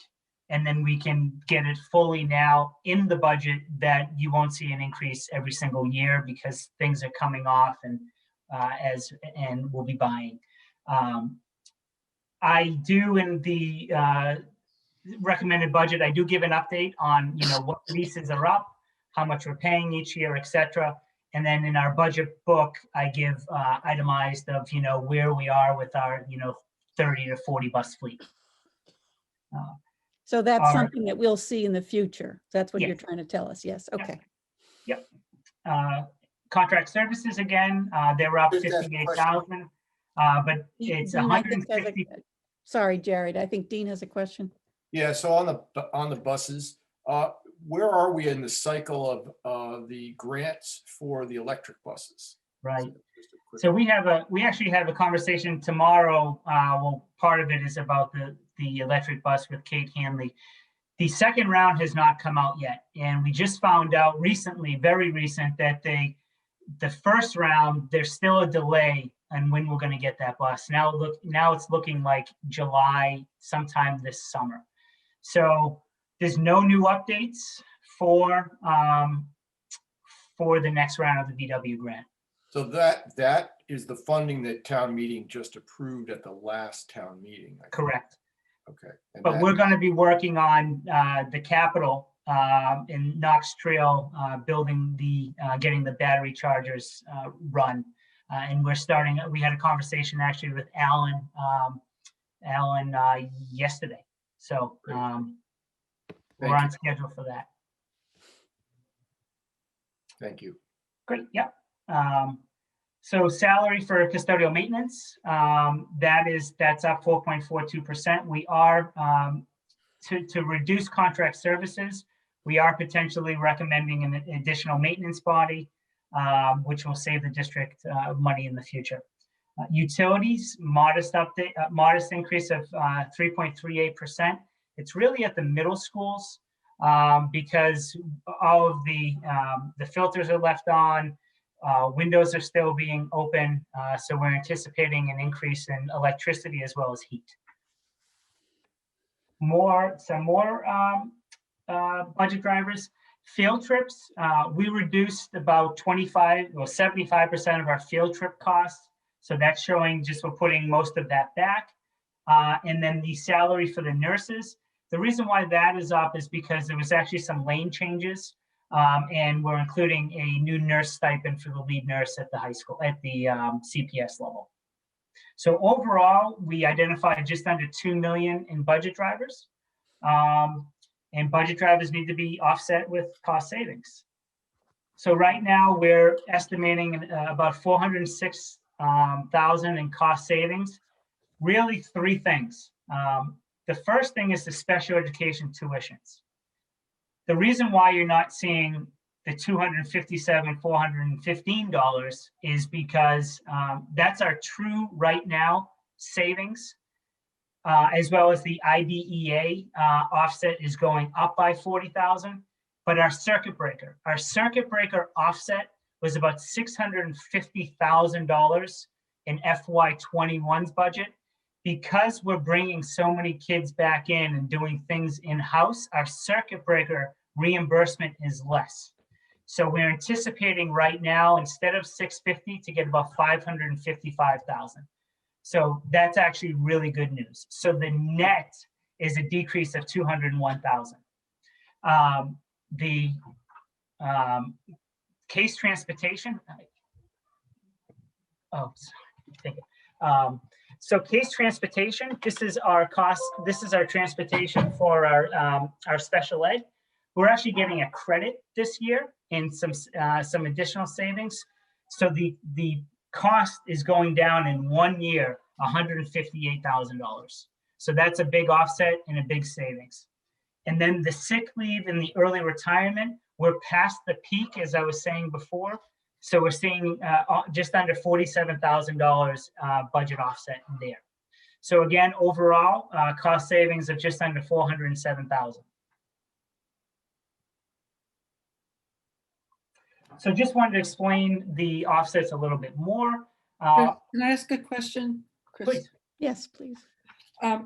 and then we can get it fully now in the budget that you won't see an increase every single year because things are coming off and we'll be buying. I do in the recommended budget, I do give an update on, you know, what leases are up, how much we're paying each year, et cetera. And then in our budget book, I give itemized of, you know, where we are with our, you know, 30 to 40 bus fleet. So that's Our- something that we'll see in the future. That's what you're Yes. trying to tell us, yes, okay. Yep. Contract services, again, they're up Just ask a 58,000, but it's Dean, I think there's 150. Sorry, Jared. I think Dean has a question. Yeah, so on the buses, where are we in the cycle of the grants for the electric buses? Right. Just a quick- So we actually have a conversation tomorrow. Well, part of it is about the electric bus with Kate Hanley. The second round has not come out yet. And we just found out recently, very recent, that the first round, there's still a delay on when we're going to get that bus. Now it's looking like July, sometime this summer. So there's no new updates for the next round of the VW grant. So that is the funding that town meeting just approved at the last town meeting. I think. Correct. Okay. And But that- we're going to be working on the capital in Knox Trail, building getting the battery chargers run. And we had a conversation actually with Alan yesterday. So Great. we're Thank on you. schedule for that. Thank you. Great, yep. So salary for custodial maintenance, that's up 4.42%. We are, to reduce contract services, we are potentially recommending an additional maintenance body, which will save the district money in the future. Utilities, modest increase of 3.38%. It's really at the middle schools because all of the filters are left on, windows are still being open, so we're anticipating an increase in electricity as well as heat. Some more budget drivers. Field trips, we reduced about 75% of our field trip costs. So that's showing just we're putting most of that back. And then the salary for the nurses. The reason why that is up is because there was actually some lane changes. And we're including a new nurse stipend for the lead nurse at the high school, at the CPS level. So overall, we identified just under 2 million in budget drivers. And budget drivers need to be offset with cost savings. So right now we're estimating about 406,000 in cost savings. Really 3 things. The first thing is the special education tuitions. The reason why you're not seeing the $257,415 is because that's our true right now savings, as well as the IDEA offset is going up by 40,000. But our circuit breaker offset was about $650,000 in FY21's budget. Because we're bringing so many kids back in and doing things in-house, our circuit breaker reimbursement is less. So we're anticipating right now, instead of 650, to get about 555,000. So that's actually really good news. So the net is a decrease of 201,000. The case transportation. Oh, sorry. Take it. So case transportation, this is our cost. This is our transportation for our special ed. We're actually getting a credit this year in some additional savings. So the cost is going down in 1 year, $158,000. So that's a big offset and a big savings. And then the sick leave and the early retirement, we're past the peak, as I was saying before. So we're seeing just under $47,000 budget offset in there. So again, overall, cost savings of just under $407,000. So just wanted to explain the offsets a little bit more. Can I ask a question, Chris? Please. Yes, please.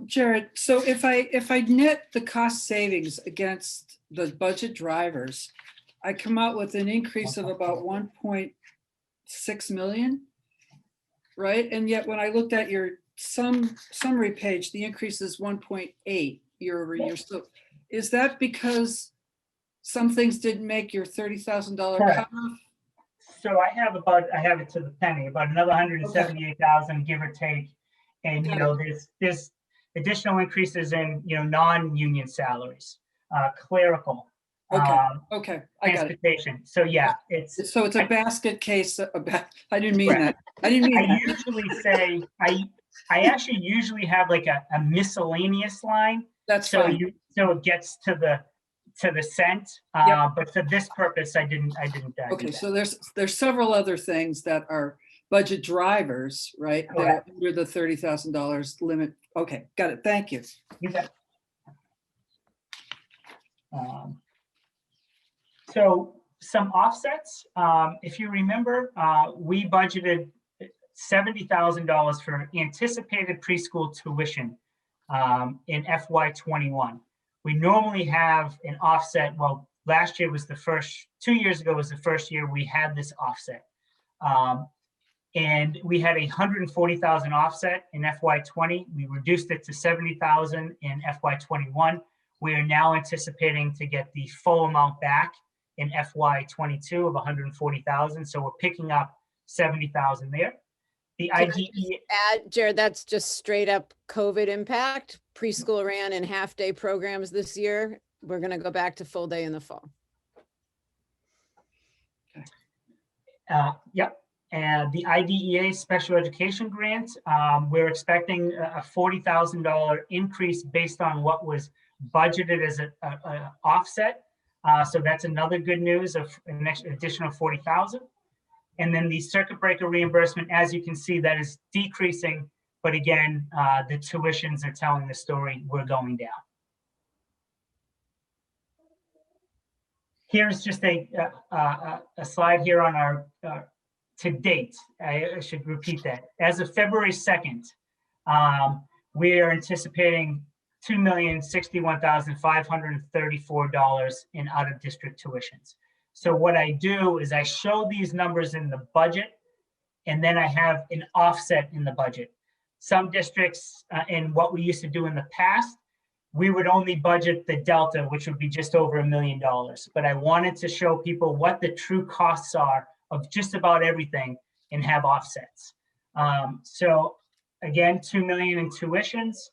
Jared, so if I net the cost savings against the budget drivers, I come out with an increase of about 1.6 million, right? And yet when I looked at your summary page, the increase is 1.8 year over year. So is that because some things didn't make your $30,000 cutoff? So I have it to the penny, about another 178,000, give or take. And there's additional increases in non-union salaries, clerical. Okay, I got it. Transportation. So yeah, it's a basket case. I didn't mean that. I didn't mean I that. usually say I actually usually have like a miscellaneous line. That's So fine. so it gets to the cent. Yep. But for this purpose, I didn't do Okay, that. so there's several other things that are budget drivers, right? That are Correct. under the $30,000 limit. Okay, got it. Thank you. You bet. So some offsets, if you remember, we budgeted $70,000 for anticipated preschool tuition in FY21. We normally have an offset. Well, last year was 2 years ago was the first year we had this offset. And we had a $140,000 offset in FY20. We reduced it to $70,000 in FY21. We are now anticipating to get the full amount back in FY22 of $140,000. So we're picking up $70,000 there. The Can I just IDE, add, Jared, that's just straight up COVID impact. Preschool ran in half-day programs this year. We're going to go back to full day in the fall. yep. And the IDEA special education grant, we're expecting a $40,000 increase based on what was budgeted as an offset. So that's another good news of an additional $40,000. And then the circuit breaker reimbursement, as you can see, that is decreasing. But again, the tuitions are telling the story, we're going down. Here's just a slide here on our to date. I should repeat that. As of February 2nd, we are anticipating $2,061,534 in out-of-district tuitions. So what I do is I show these numbers in the budget, and then I have an offset in the budget. Some districts, and what we used to do in the past, we would only budget the delta, which would be just over $1 million. But I wanted to show people what the true costs are of just about everything and have offsets. So again, $2 million in tuitions.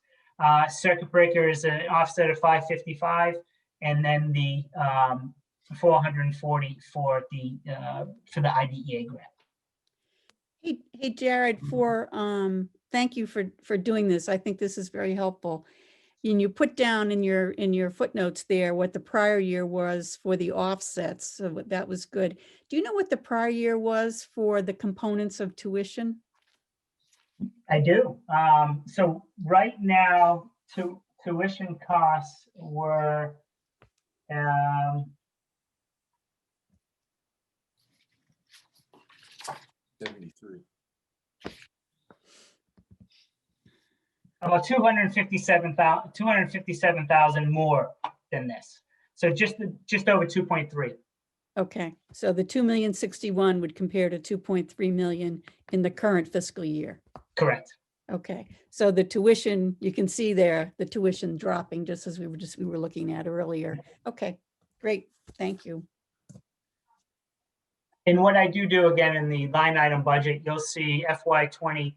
Circuit breaker is an offset of $555, and then the $440 for the IDEA grant. Hey, Jared, thank you for doing this. I think this is very helpful. And you put down in your footnotes there what the prior year was for the offsets. So that was good. Do you know what the prior year was for the components of tuition? I do. So right now, tuition costs were 73. About 257,000 more than this. So just over 2.3. Okay, so the 2,061,000 would compare to 2.3 million in the current fiscal year. Correct. Okay, so the tuition, you can see there, the tuition dropping just as we were looking at earlier. Okay, great, thank you. And what I do again in the line item budget, you'll see FY21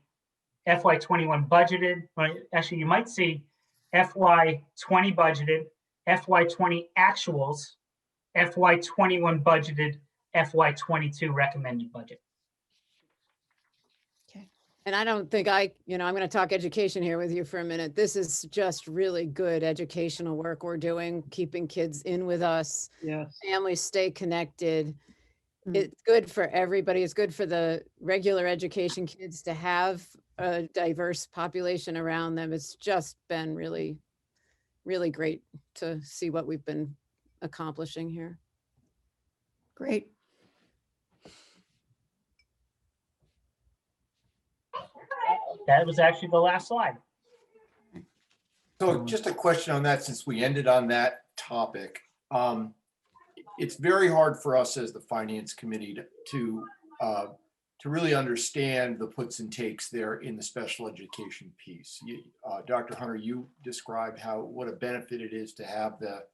budgeted. Well, actually, you might see FY20 budgeted, FY20 actuals, FY21 budgeted, FY22 recommended budget. Okay. And I don't think I'm going to talk education here with you for a minute. This is just really good educational work we're doing, keeping kids in with us. Yes. Families stay connected. It's good for everybody. It's good for the regular education kids to have a diverse population around them. It's just been really, really great to see what we've been accomplishing here. Great. That was actually the last slide. So just a question on that, since we ended on that topic. It's very hard for us as the finance committee to really understand the puts and takes there in the special education piece. Dr. Hunter, you described what a benefit it is to have the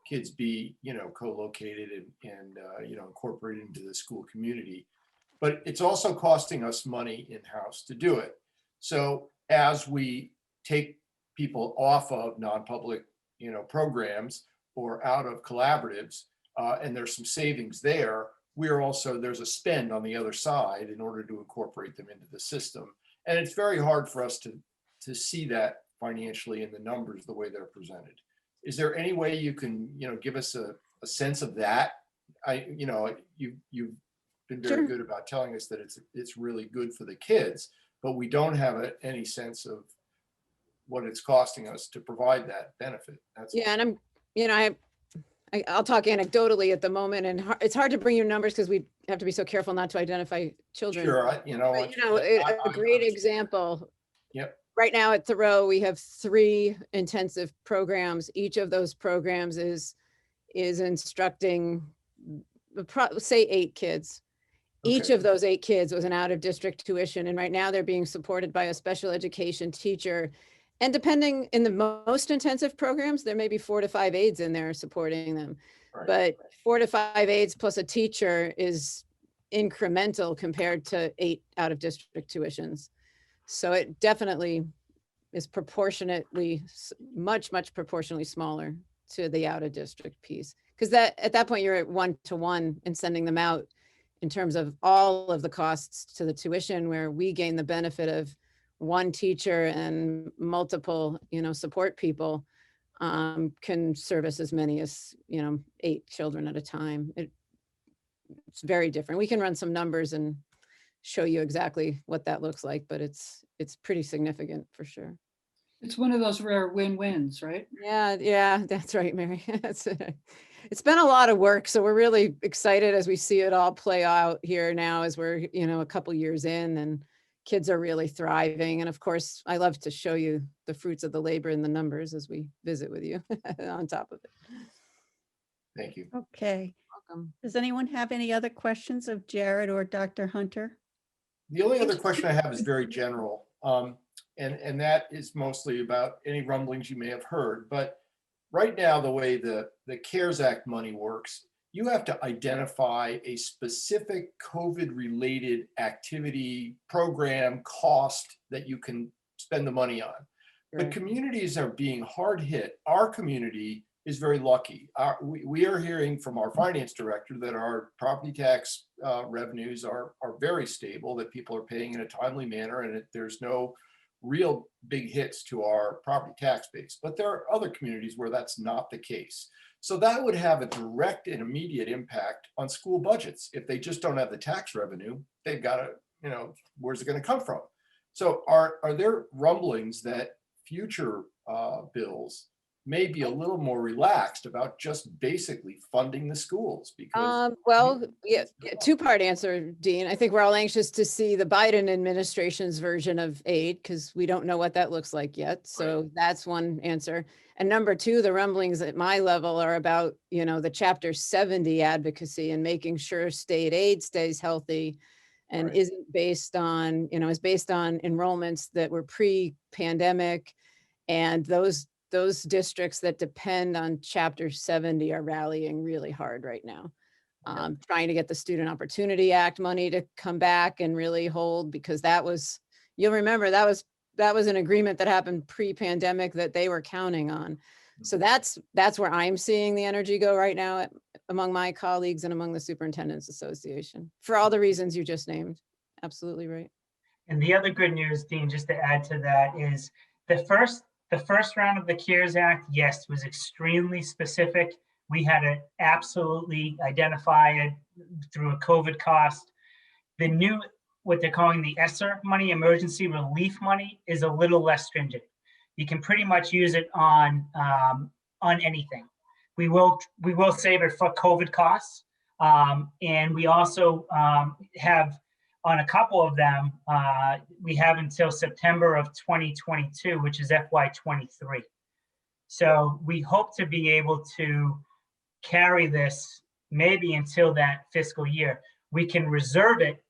kids be, co-located and incorporated into the school community. But it's also costing us money in-house to do it. So as we take people off of non-public, programs or out of collaboratives, and there's some savings there, there's a spend on the other side in order to incorporate them into the system. And it's very hard for us to see that financially in the numbers the way they're presented. Is there any way you can, give us a sense of that? You've been very Sure. good about telling us that it's really good for the kids, but we don't have any sense of what it's costing us to provide that benefit. That's Yeah, and I'll talk anecdotally at the moment, and it's hard to bring you numbers because we have to be so careful not to identify children. sure. But, a great example. Yep. Right now at Thoreau, we have 3 intensive programs. Each of those programs is instructing, say 8 kids. Each Okay. of those 8 kids was an out-of-district tuition, and right now they're being supported by a special education teacher. And depending in the most intensive programs, there may be 4 to 5 aides in there supporting them. Right. But 4 to 5 aides plus a teacher is incremental compared to 8 out-of-district tuitions. So it definitely is proportionately, much proportionally smaller to the out-of-district piece. Because at that point, you're at 1-to-1 and sending them out in terms of all of the costs to the tuition, where we gain the benefit of 1 teacher and multiple, support people can service as many as, 8 children at a time. It's very different. We can run some numbers and show you exactly what that looks like, but it's pretty significant for sure. It's one of those rare win-wins, right? Yeah, that's right, Mary. It's been a lot of work, so we're really excited as we see it all play out here now as we're, a couple years in, and kids are really thriving. And of course, I love to show you the fruits of the labor and the numbers as we visit with you on top of it. Thank you. Okay. Welcome. Does anyone have any other questions of Jared or Dr. Hunter? The only other question I have is very general, and that is mostly about any rumblings you may have heard. But right now, the way the CARES Act money works, you have to identify a specific COVID-related activity, program, cost that you can spend the money on. But Right. communities are being hard hit. Our community is very lucky. We are hearing from our finance director that our property tax revenues are very stable, that people are paying in a timely manner, and there's no real big hits to our property tax base. But there are other communities where that's not the case. So that would have a direct and immediate impact on school budgets. If they just don't have the tax revenue, they've got to, where's it going to come from? So are there rumblings that future bills may be a little more relaxed about just basically funding the schools? Because Well, yeah, 2-part answer, Dean. I think we're all anxious to see the Biden administration's version of aid because we don't know what that looks like yet. So that's one answer. And number 2, the rumblings at my level are about, the Chapter 70 advocacy and making sure state aid stays healthy and Right. isn't based on, is based on enrollments that were pre-pandemic. And those districts that depend on Chapter 70 are rallying really hard right now. Trying to get the Student Opportunity Act money to come back and really hold, because you'll remember that was an agreement that happened pre-pandemic that they were counting on. So that's where I'm seeing the energy go right now among my colleagues and among the Superintendents Association, for all the reasons you just named. Absolutely right. And the other good news, Dean, just to add to that, is the first round of the CARES Act, yes, was extremely specific. We had to absolutely identify it through a COVID cost. The new, what they're calling the ESSER money, emergency relief money, is a little less stringent. You can pretty much use it on anything. We will save it for COVID costs, and we also have on a couple of them, we have until September of 2022, which is FY23. So we hope to be able to carry this maybe until that fiscal year. We can reserve it,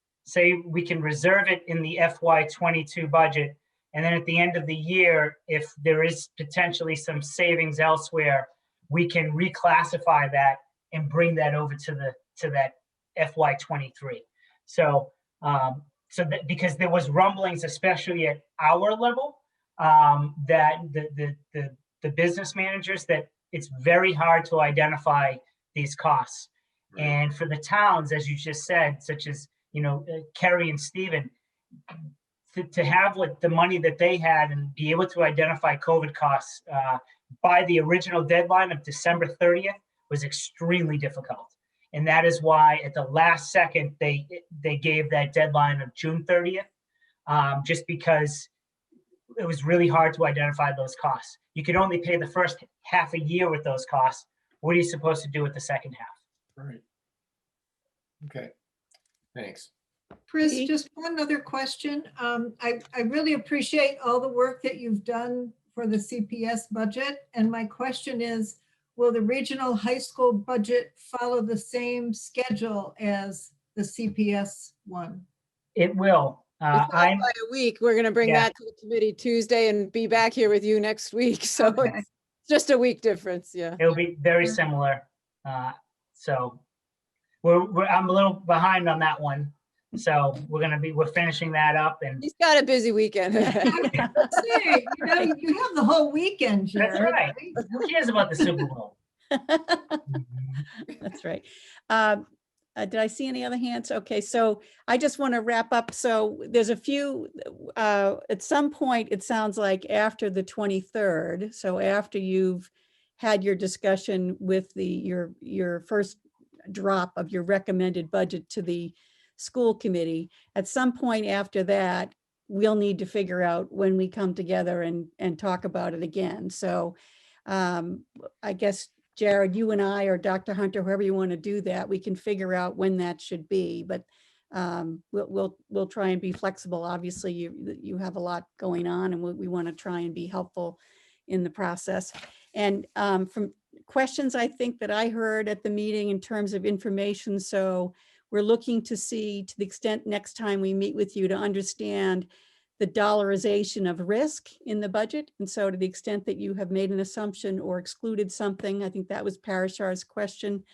we can reserve it in the FY22 budget. And then at the end of the year, if there is potentially some savings elsewhere, we can reclassify that and bring that over to that FY23. So because there was rumblings, especially at our level, that the business managers, that it's very hard to identify these costs. Right. And for the towns, as you just said, such as, Kerry and Stephen, to have what the money that they had and be able to identify COVID costs by the original deadline of December 30th was extremely difficult. And that is why at the last second, they gave that deadline of June 30th, just because it was really hard to identify those costs. You could only pay the first half a year with those costs. What are you supposed to do with the second half? Right. Okay, thanks. Chris, Pete? just one other question. I really appreciate all the work that you've done for the CPS budget. And my question is, will the regional high school budget follow the same schedule as the CPS one? It will. It's off by a week. We're gonna bring Yeah. that to the committee Tuesday and be back here with you next week. So Okay. it's just a week difference, yeah. It'll be very similar. So I'm a little behind on that one. So we're finishing that up, and He's got a busy weekend. Let's see, you have the whole weekend, that's Jared. right. Who cares about the Super Bowl? That's right. Did I see any other hands? Okay, so I just want to wrap up. So there's a few, at some point, it sounds like after the 23rd, so after you've had your discussion with your first drop of your recommended budget to the school committee, at some point after that, we'll need to figure out when we come together and talk about it again. So I guess, Jared, you and I, or Dr. Hunter, whoever you want to do that, we can figure out when that should be, but we'll try and be flexible. Obviously, you have a lot going on, and we want to try and be helpful in the process. And from questions I think that I heard at the meeting in terms of information, so we're looking to see, to the extent next time we meet with you, to understand the dollarization of risk in the budget. And so to the extent that you have made an assumption or excluded something, I think that was Parishar's question.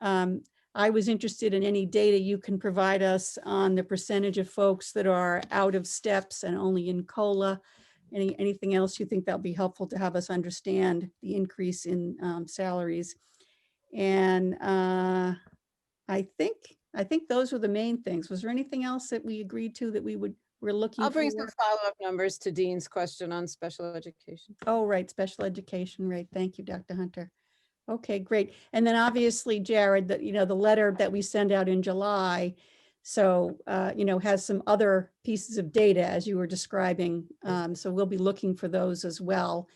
I was interested in any data you can provide us on the percentage of folks that are out of steps and only in COLA. Anything else you think that'll be helpful to have us understand the increase in salaries? And I think those were the main things. Was there anything else that we agreed to that we're looking for? I'll bring some follow-up numbers to Dean's question on special education. Oh, right, special education, right. Thank you, Dr. Hunter. Okay, great. And then obviously, Jared, that, the letter that we send out in July, so, has some other pieces of data as you were describing. So we'll be looking for those as well.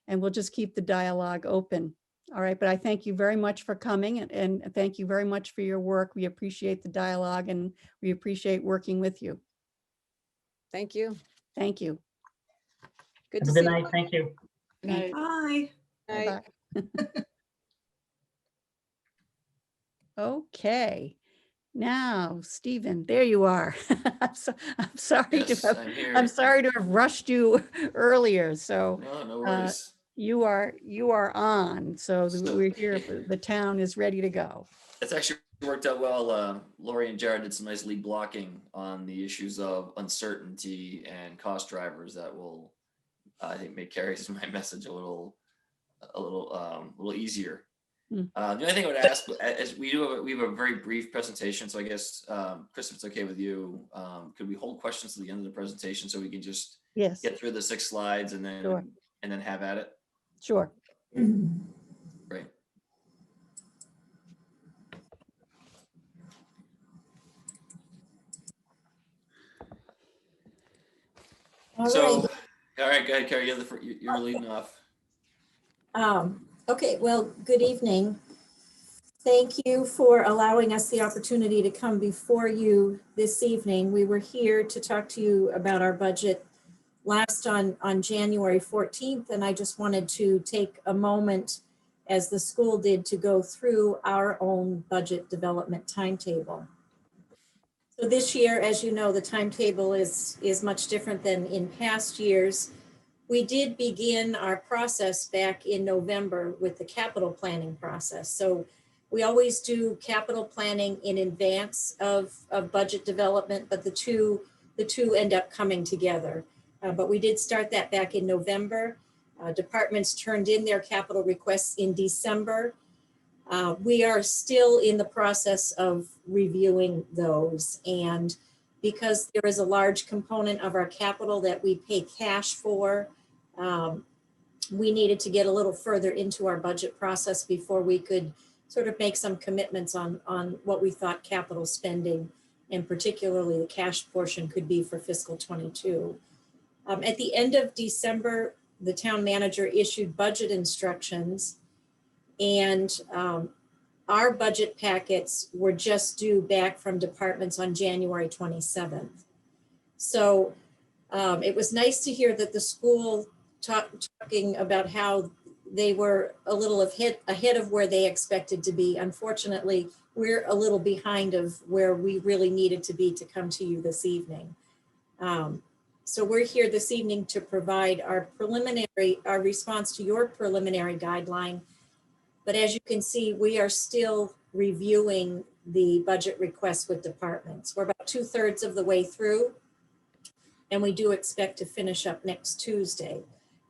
And we'll just keep the dialogue open. All right, but I thank you very much for coming, and thank you very much for your work. We appreciate the dialogue, and we appreciate working with you. Thank you. Thank you. Good Have to a see good you. night. Thank you. Night. Bye. Night. Bye-bye. Okay, now, Stephen, there you are. I'm sorry Yes, to have, I'm here. I'm sorry to have rushed you earlier. So No worries. you are on. So So- we're here. The town is ready to go. It's actually worked out well. Lori and Jared did some nice lead blocking on the issues of uncertainty and cost drivers that will, I think, make Carrie's my message a little easier. The only thing I would ask is we have a very brief presentation, so I guess Chris, if it's okay with you, could we hold questions to the end of the presentation so we can just Yes, get through the 6 slides and then Sure. have at it? sure. Great. All So, right. all right, go ahead, Carrie. You're leading off. Okay, well, good evening. Thank you for allowing us the opportunity to come before you this evening. We were here to talk to you about our budget last on January 14th, and I just wanted to take a moment, as the school did, to go through our own budget development timetable. So this year, as you know, the timetable is much different than in past years. We did begin our process back in November with the capital planning process. So we always do capital planning in advance of budget development, but the two end up coming together. But we did start that back in November. Departments turned in their capital requests in December. We are still in the process of reviewing those. And because there is a large component of our capital that we pay cash for, we needed to get a little further into our budget process before we could sort of make some commitments on what we thought capital spending, and particularly the cash portion, could be for fiscal 22. At the end of December, the town manager issued budget instructions, and our budget packets were just due back from departments on January 27th. So it was nice to hear that the school talking about how they were a little ahead of where they expected to be. Unfortunately, we're a little behind of where we really needed to be to come to you this evening. So we're here this evening to provide our response to your preliminary guideline. But as you can see, we are still reviewing the budget requests with departments. We're about 2/3 of the way through, and we do expect to finish up next Tuesday.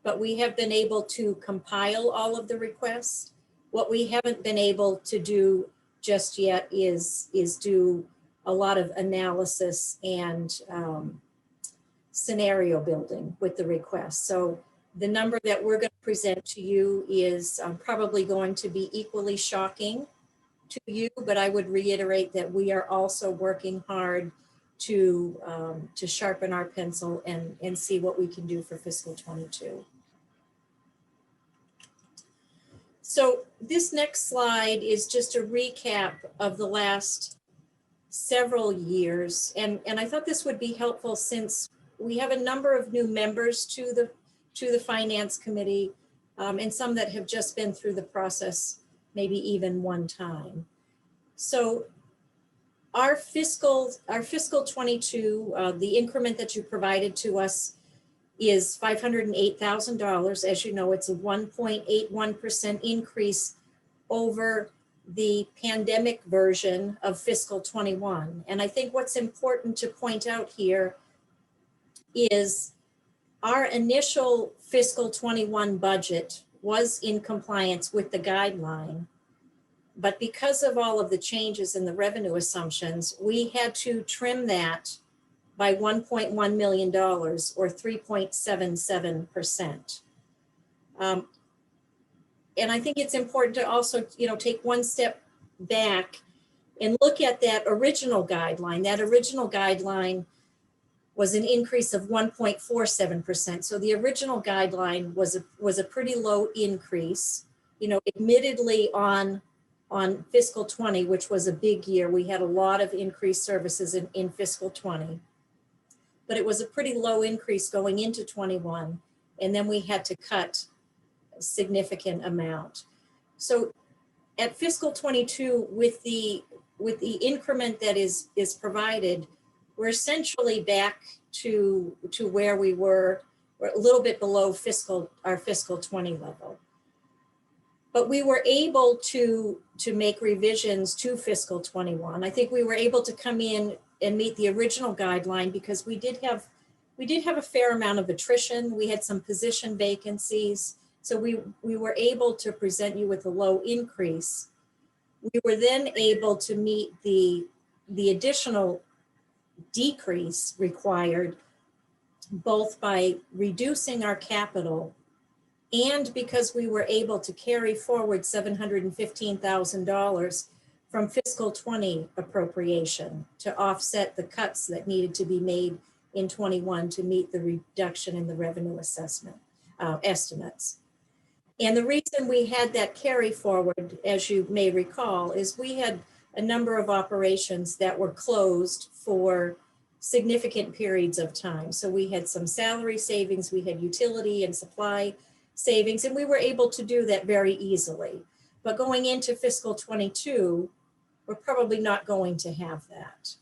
But we have been able to compile all of the requests. What we haven't been able to do just yet is do a lot of analysis and scenario building with the request. So the number that we're going to present to you is probably going to be equally shocking to you, but I would reiterate that we are also working hard to sharpen our pencil and see what we can do for fiscal 22. So this next slide is just a recap of the last several years. And I thought this would be helpful since we have a number of new members to the Finance Committee, and some that have just been through the process, maybe even one time. So our fiscal 22, the increment that you provided to us is $508,000. As you know, it's a 1.81% increase over the pandemic version of fiscal 21. And I think what's important to point out here is our initial fiscal 21 budget was in compliance with the guideline, but because of all of the changes in the revenue assumptions, we had to trim that by $1.1 million or 3.77%. And I think it's important to also, take one step back and look at that original guideline. That original guideline was an increase of 1.47%. So the original guideline was a pretty low increase. Admittedly on fiscal 20, which was a big year, we had a lot of increased services in fiscal 20. But it was a pretty low increase going into 21, and then we had to cut a significant amount. So at fiscal 22, with the increment that is provided, we're essentially back to where we were. We're a little bit below our fiscal 20 level. But we were able to make revisions to fiscal 21. I think we were able to come in and meet the original guideline because we did have a fair amount of attrition. We had some position vacancies. So we were able to present you with a low increase. We were then able to meet the additional decrease required both by reducing our capital and because we were able to carry forward $715,000 from fiscal 20 appropriation to offset the cuts that needed to be made in 21 to meet the reduction in the revenue assessment estimates. And the reason we had that carry forward, as you may recall, is we had a number of operations that were closed for significant periods of time. So we had some salary savings, we had utility and supply savings, and we were able to do that very easily. But going into fiscal 22, we're probably not going to have that.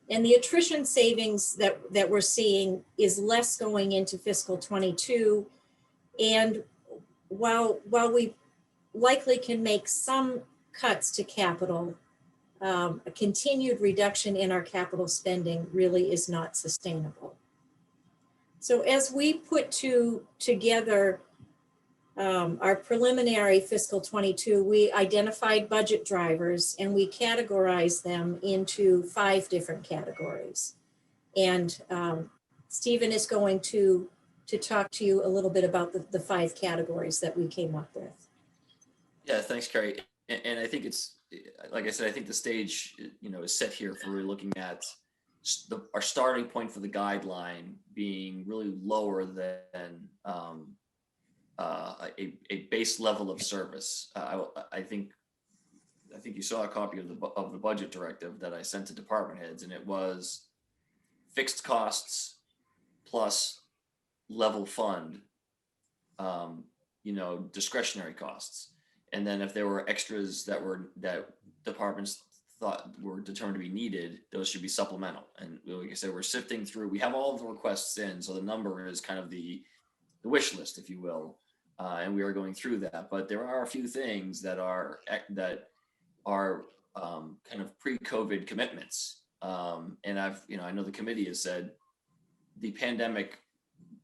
And the attrition savings that we're seeing is less going into fiscal 22. And while we likely can make some cuts to capital, a continued reduction in our capital spending really is not sustainable. So as we put together our preliminary fiscal 22, we identified budget drivers and we categorized them into 5 different categories. And Stephen is going to talk to you a little bit about the 5 categories that we came up with. Yeah, thanks, Carrie. And I think it's, like I said, I think the stage, is set here for really looking at our starting point for the guideline being really lower than a base level of service. I think you saw a copy of the budget directive that I sent to department heads, and it was fixed costs plus level fund, discretionary costs. And then if there were extras that departments thought were determined to be needed, those should be supplemental. And like I said, we're sifting through, we have all of the requests in, so the number is kind of the wish list, if you will. And we are going through that, but there are a few things that are kind of pre-COVID commitments. And I know the committee has said the pandemic,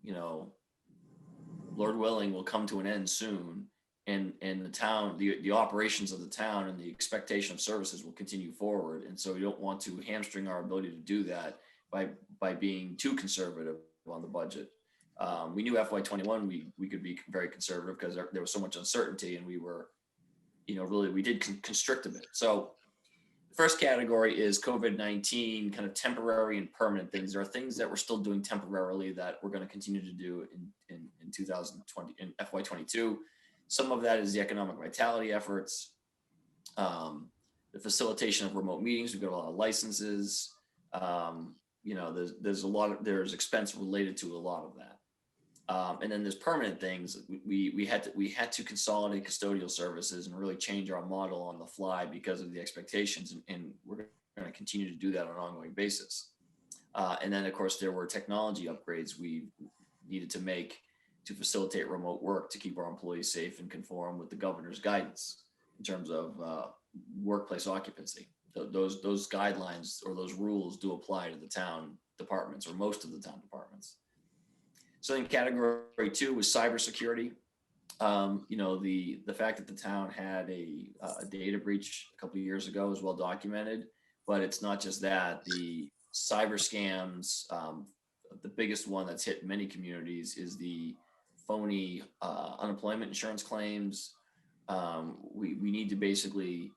Lord willing, will come to an end soon. And the town, the operations of the town and the expectation of services will continue forward. And so we don't want to hamstring our ability to do that by being too conservative on the budget. We knew FY21 we could be very conservative because there was so much uncertainty, and we were, we did constrict a bit. So the first category is COVID-19, kind of temporary and permanent things. There are things that we're still doing temporarily that we're going to continue to do in 2020, in FY22. Some of that is the economic vitality efforts, the facilitation of remote meetings. We've got a lot of licenses. There's expense related to a lot of that. And then there's permanent things. We had to consolidate custodial services and really change our model on the fly because of the expectations, and we're going to continue to do that on an ongoing basis. And then of course there were technology upgrades we needed to make to facilitate remote work to keep our employees safe and conform with the governor's guidance in terms of workplace occupancy. Those guidelines or those rules do apply to the town departments, or most of the town departments. So in category 2 was cybersecurity. The fact that the town had a data breach a couple of years ago is well documented, but it's not just that. The cyber scams, the biggest one that's hit many communities is the phony unemployment insurance claims. We need to basically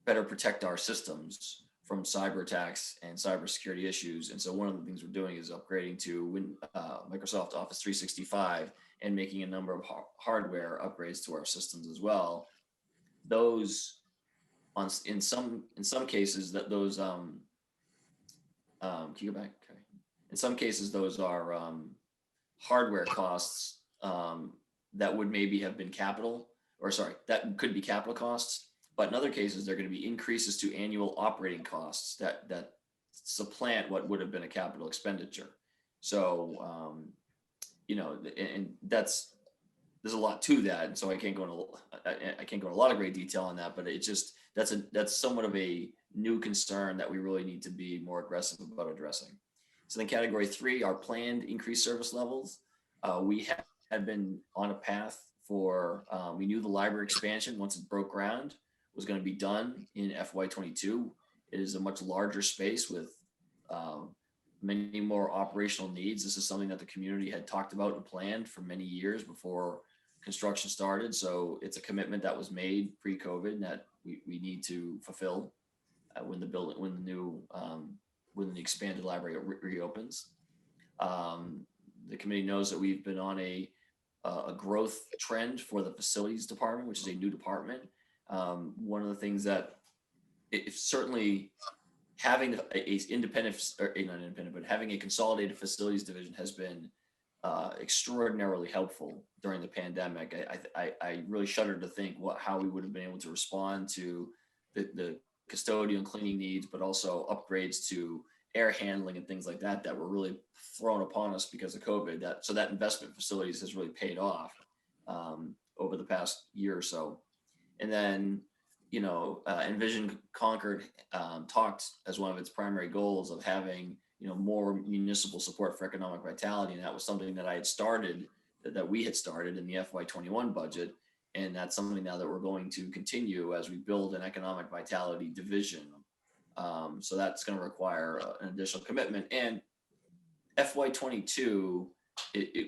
better protect our systems from cyber attacks and cybersecurity issues. And so one of the things we're doing is upgrading to Microsoft Office 365 and making a number of hardware upgrades to our systems as well. Those in some cases that those can you go back? Okay. In some cases those are hardware costs that would maybe have been that could be capital costs. But in other cases, there are going to be increases to annual operating costs that supplant what would have been a capital expenditure. So, and there's a lot to that, and so I can't go into a lot of great detail on that. But it just that's somewhat of a new concern that we really need to be more aggressive about addressing. So then, category 3, our planned increased service levels. We had been on a path for. We knew the library expansion, once it broke ground, was going to be done in FY22. It is a much larger space with many more operational needs. This is something that the community had talked about and planned for many years before construction started. So it's a commitment that was made pre-COVID that we need to fulfill when the expanded library reopens. The committee knows that we've been on a growth trend for the facilities department, which is a new department. One of the things that certainly having having a consolidated facilities division has been extraordinarily helpful during the pandemic. I really shudder to think how we would have been able to respond to the custodial and cleaning needs, but also upgrades to air handling and things like that were really thrown upon us because of COVID. So that investment in facilities has really paid off over the past year or so. And then, Envision Concord talked as one of its primary goals of having, more municipal support for economic vitality. And that was something that I had started that we had started in the FY21 budget. And that's something now that we're going to continue as we build an economic vitality division. So that's going to require an additional commitment. And FY22,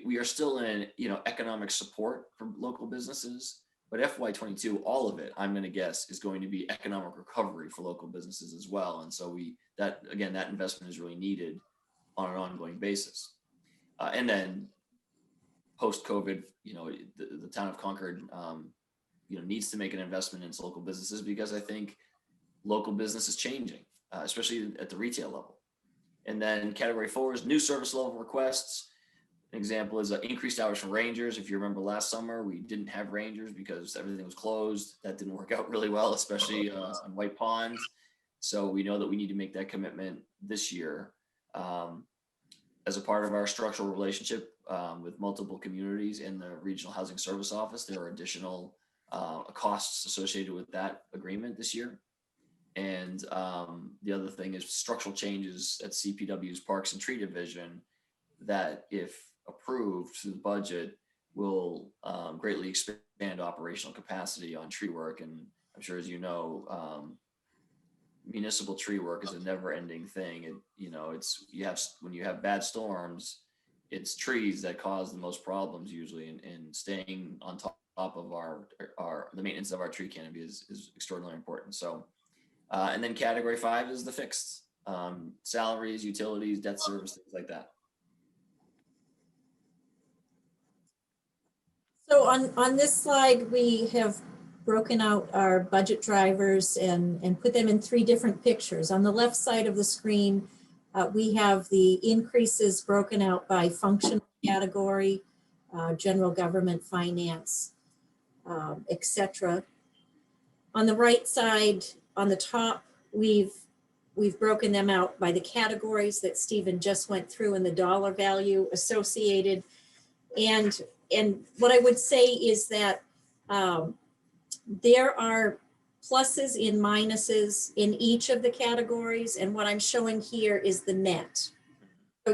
we are still in, economic support for local businesses, but FY22, all of it, I'm going to guess, is going to be economic recovery for local businesses as well. And so that investment is really needed on an ongoing basis. And then post-COVID, the town of Concord, needs to make an investment in its local businesses, because I think local business is changing, especially at the retail level. And then category 4 is new service level requests. An example is increased hours from rangers. If you remember last summer, we didn't have rangers because everything was closed. That didn't work out really well, especially on White Pond. So we know that we need to make that commitment this year. As a part of our structural relationship with multiple communities in the Regional Housing Service Office, there are additional costs associated with that agreement this year. And the other thing is structural changes at CPW's Parks and Tree Division that, if approved through the budget, will greatly expand operational capacity on tree work. And I'm sure, as you know, municipal tree work is a never-ending thing. When you have bad storms, it's trees that cause the most problems usually, and staying on top of the maintenance of our tree canopy is extraordinarily important. So, and then category 5 is the fixed salaries, utilities, debt service, things like that. So on this slide, we have broken out our budget drivers and put them in 3 different pictures. On the left side of the screen, we have the increases broken out by functional category, general government, finance, etc. On the right side, on the top, we've broken them out by the categories that Stephen just went through and the dollar value associated. And what I would say is that there are pluses and minuses in each of the categories. And what I'm showing here is the net. So,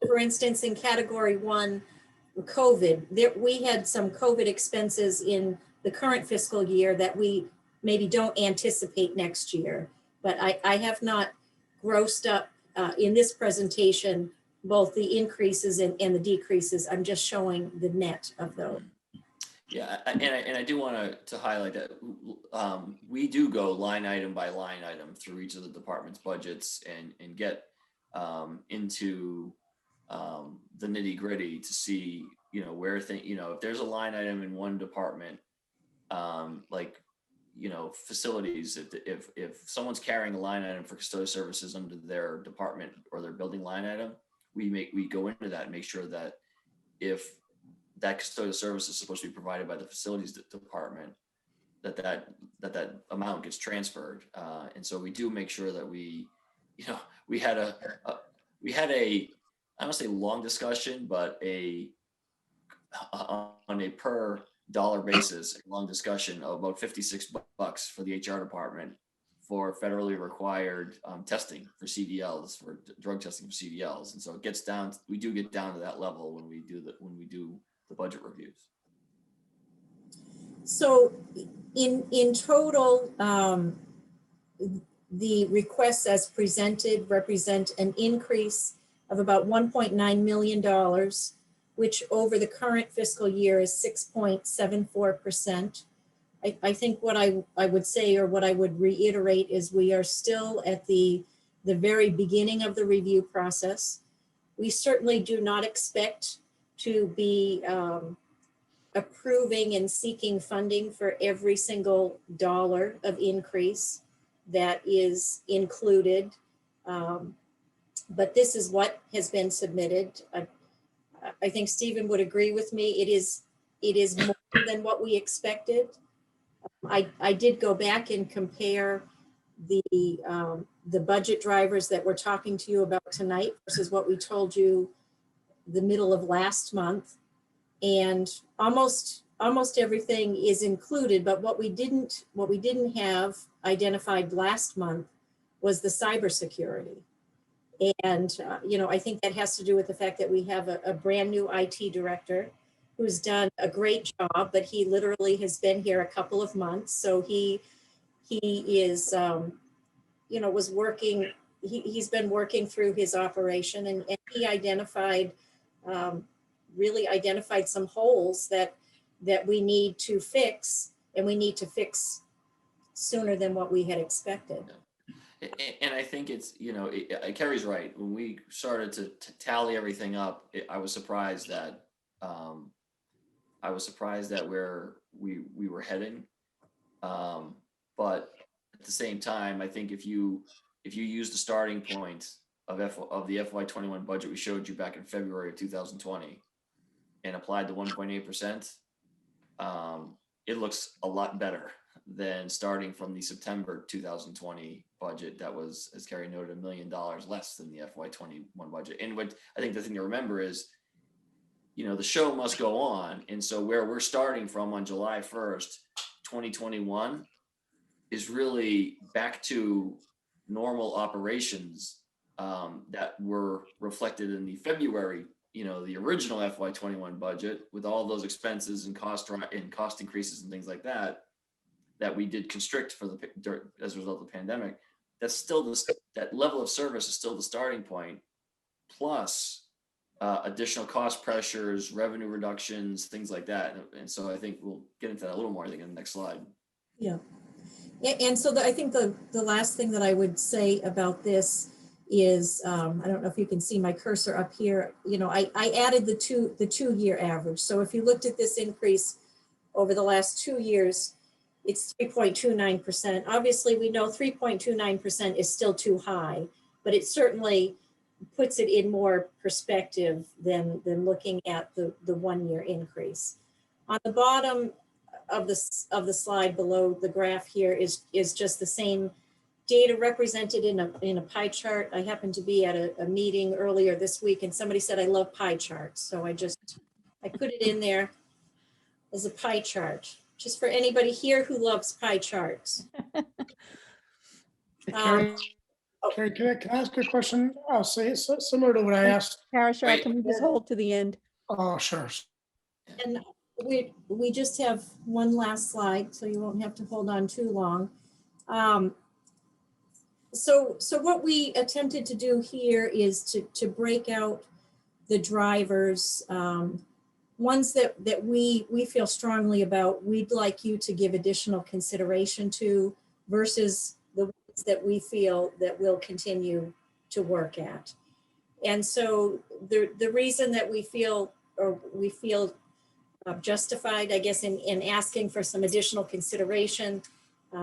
for instance, in category 1, COVID, we had some COVID expenses in the current fiscal year that we maybe don't anticipate next year. But I have not grossed up in this presentation both the increases and the decreases. I'm just showing the net of those. Yeah, and I do want to highlight that we do go line item by line item through each of the department's budgets and get into the nitty gritty to see, where if there's a line item in one department, like, facilities, if someone's carrying a line item for custodial services under their department or their building line item, we go into that and make sure that if that custodial service is supposed to be provided by the facilities department, that amount gets transferred. And so we do make sure that we had a I don't say long discussion, but on a per dollar basis, a long discussion of about $56 for the HR department for federally required testing for CDLs, for drug testing for CDLs. And so it gets down, we do get down to that level when we do the budget reviews. So in total, the requests as presented represent an increase of about $1.9 million, which over the current fiscal year is 6.74%. I think what I would say, or what I would reiterate, is we are still at the very beginning of the review process. We certainly do not expect to be approving and seeking funding for every single dollar of increase that is included. But this is what has been submitted. I think Stephen would agree with me. It is more than what we expected. I did go back and compare the budget drivers that we're talking to you about tonight versus what we told you the middle of last month, and almost everything is included. But what we didn't have identified last month was the cybersecurity. And I think that has to do with the fact that we have a brand new IT director. who's done a great job, but he literally has been here a couple of months. So he is, was working, he's been working through his operation, and he identified, really identified some holes that we need to fix, and we need to fix sooner than what we had expected. And I think it's, Kerry's right. When we started to tally everything up, I was surprised that where we were heading. But at the same time, I think if you use the starting point of the FY21 budget we showed you back in February of 2020 and applied the 1.8%, it looks a lot better than starting from the September 2020 budget that was, as Kerry noted, $1 million less than the FY21 budget. And what I think the thing to remember is, the show must go on. And so where we're starting from on July 1st, 2021 is really back to normal operations that were reflected in the February, the original FY21 budget, with all those expenses and cost increases and things like that we did constrict as a result of the pandemic. That's still that level of service is still the starting point, plus additional cost pressures, revenue reductions, things like that. And so I think we'll get into that a little more, I think, in the next slide. Yeah. And so I think the last thing that I would say about this is, I don't know if you can see my cursor up here, I added the 2-year average. So if you looked at this increase over the last 2 years, it's 3.29%. Obviously, we know 3.29% is still too high, but it certainly puts it in more perspective than looking at the 1-year increase. On the bottom of the slide below the graph here is just the same data represented in a pie chart. I happened to be at a meeting earlier this week, and somebody said I love pie charts, so I put it in there as a pie chart, just for anybody here who loves pie charts. Carrie, can I ask a question? I'll say it's similar to what I asked. Parashar, can we just hold to the end? Oh, sure. And we just have one last slide, so you won't have to hold on too long. So what we attempted to do here is to break out the drivers, ones that we feel strongly about, we'd like you to give additional consideration to, versus the ones that we feel that we'll continue to work at. And so the reason that we feel justified, I guess, in asking for some additional consideration,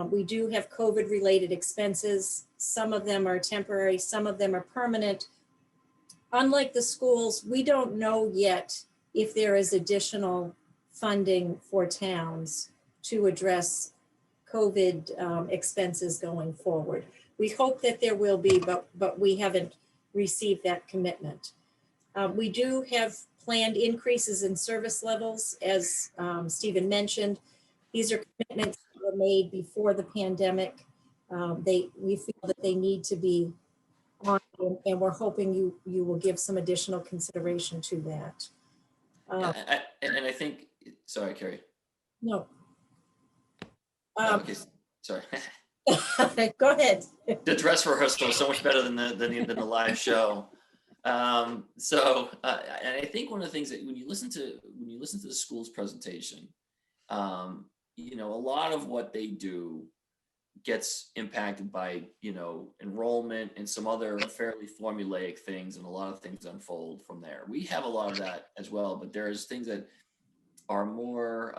we do have COVID-related expenses. Some of them are temporary, some of them are permanent. Unlike the schools, we don't know yet if there is additional funding for towns to address COVID expenses going forward. We hope that there will be, but we haven't received that commitment. We do have planned increases in service levels, as Stephen mentioned. These are commitments that were made before the pandemic. We feel that they need to be on, and we're hoping you will give some additional consideration to that. And I think, sorry, Carrie. No. Okay, sorry. Go ahead. The dress rehearsal is so much better than the live show. And I think one of the things that when you listen to the school's presentation, a lot of what they do gets impacted by enrollment and some other fairly formulaic things, and a lot of things unfold from there. We have a lot of that as well, but there's things that are more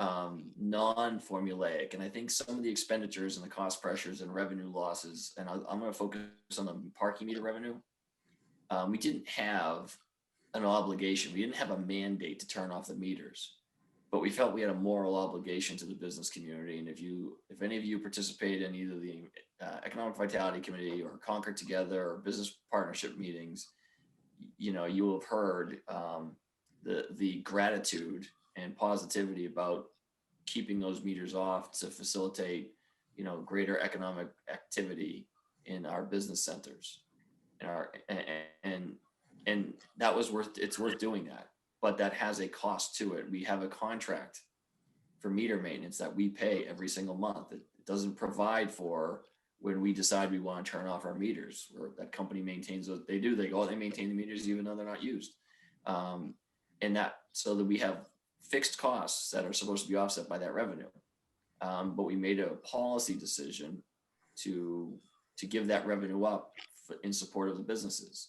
non-formulaic, and I think some of the expenditures and the cost pressures and revenue losses, and I'm going to focus on the parking meter revenue. We didn't have an obligation. We didn't have a mandate to turn off the meters, but we felt we had a moral obligation to the business community. And if any of you participate in either the Economic Vitality Committee or Concord Together or business partnership meetings, you will have heard the gratitude and positivity about keeping those meters off to facilitate, greater economic activity in our business centers. And that was it's worth doing that. but that has a cost to it. We have a contract for meter maintenance that we pay every single month. It doesn't provide for when we decide we want to turn off our meters, where that company maintains what they do. They maintain the meters even though they're not used. And that, so that we have fixed costs that are supposed to be offset by that revenue. But we made a policy decision to give that revenue up in support of the businesses.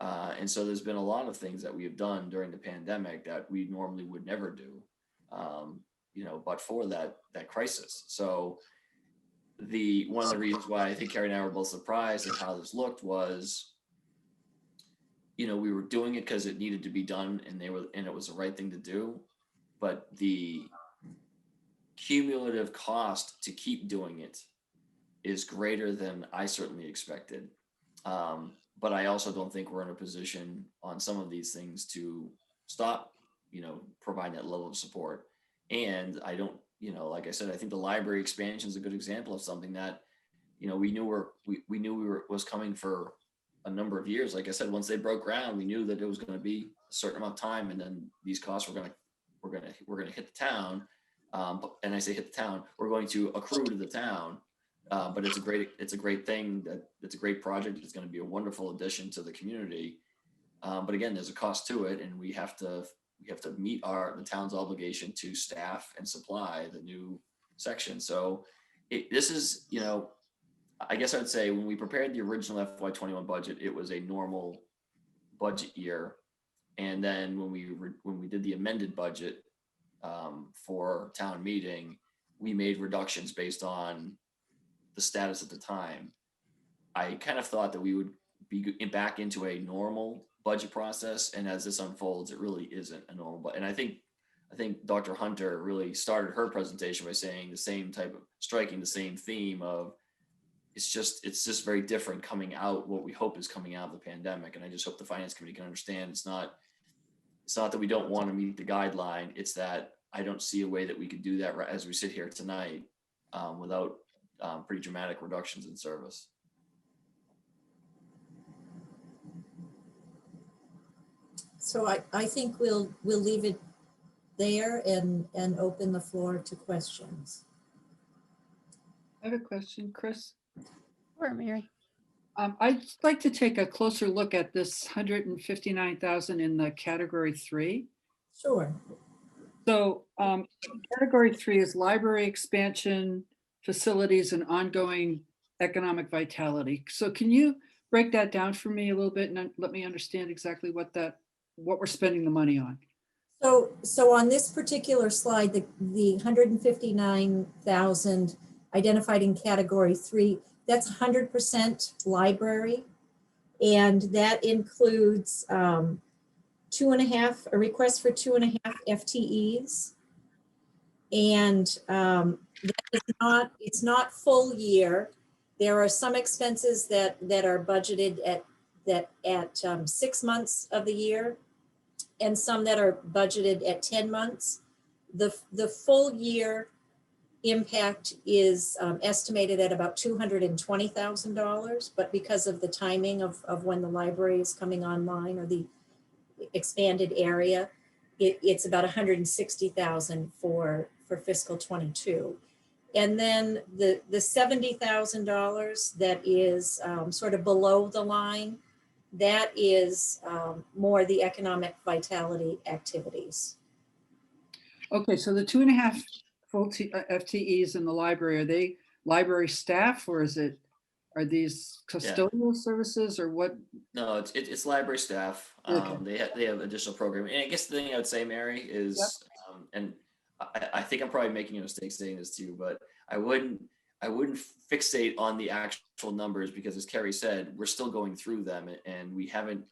And so there's been a lot of things that we have done during the pandemic that we normally would never do, but for that crisis. So one of the reasons why I think Carrie and I were both surprised at how this looked was, we were doing it because it needed to be done, and it was the right thing to do. But the cumulative cost to keep doing it is greater than I certainly expected. But I also don't think we're in a position on some of these things to stop, providing that level of support. And I don't, like I said, I think the library expansion is a good example of something that, we knew was coming for a number of years. Like I said, once they broke ground, we knew that it was going to be a certain amount of time, and then these costs were going to hit the town. And I say hit the town, we're going to accrue to the town. But it's a great thing, that it's a great project. It's going to be a wonderful addition to the community. But again, there's a cost to it, and we have to meet the town's obligation to staff and supply the new section. So this is, I guess I would say when we prepared the original FY21 budget, it was a normal budget year. And then when we did the amended budget for town meeting, we made reductions based on the status at the time. I kind of thought that we would be back into a normal budget process, and as this unfolds, it really isn't a normal. And I think Dr. Hunter really started her presentation by saying striking the same theme of it's just very different coming out, what we hope is coming out of the pandemic. And I just hope the finance committee can understand it's not that we don't want to meet the guideline. It's that I don't see a way that we could do that as we sit here tonight without pretty dramatic reductions in service. So I think we'll leave it there and open the floor to questions. I have a question, Chris. Sure, Mary. I'd like to take a closer look at this 159,000 in the category 3. Sure. So category 3 is library expansion, facilities, and ongoing economic vitality. So can you break that down for me a little bit and let me understand exactly what we're spending the money on? So on this particular slide, the 159,000 identified in category 3, that's 100% library. And that includes a request for 2.5 FTEs. And it's not full year. There are some expenses that are budgeted at 6 months of the year, and some that are budgeted at 10 months. The full year impact is estimated at about $220,000, but because of the timing of when the library is coming online or the expanded area, it's about $160,000 for fiscal 22. And then the $70,000 that is sort of below the line, that is more the economic vitality activities. Okay, so the 2.5 full FTEs in the library, are they library staff, or are these custodial services, or what? No, it's library staff. Okay. They have additional programming. And I guess the thing I would say, Mary, is, and I think I'm probably making a mistake saying this to you, but I wouldn't fixate on the actual numbers, because as Carrie said, we're still going through them, and we haven't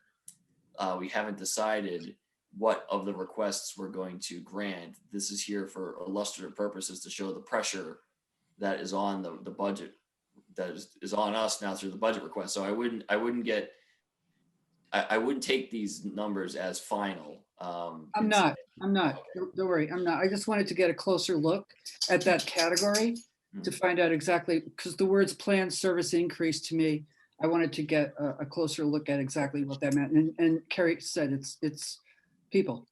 decided what of the requests we're going to grant. This is here for illustrative purposes to show the pressure that is on the budget, that is on us now through the budget request. So I wouldn't take these numbers as final. I'm not. Don't worry, I'm not. I just wanted to get a closer look at that category to find out exactly, because the words planned service increase, to me, I wanted to get a closer look at exactly what that meant. And Carrie said it's people.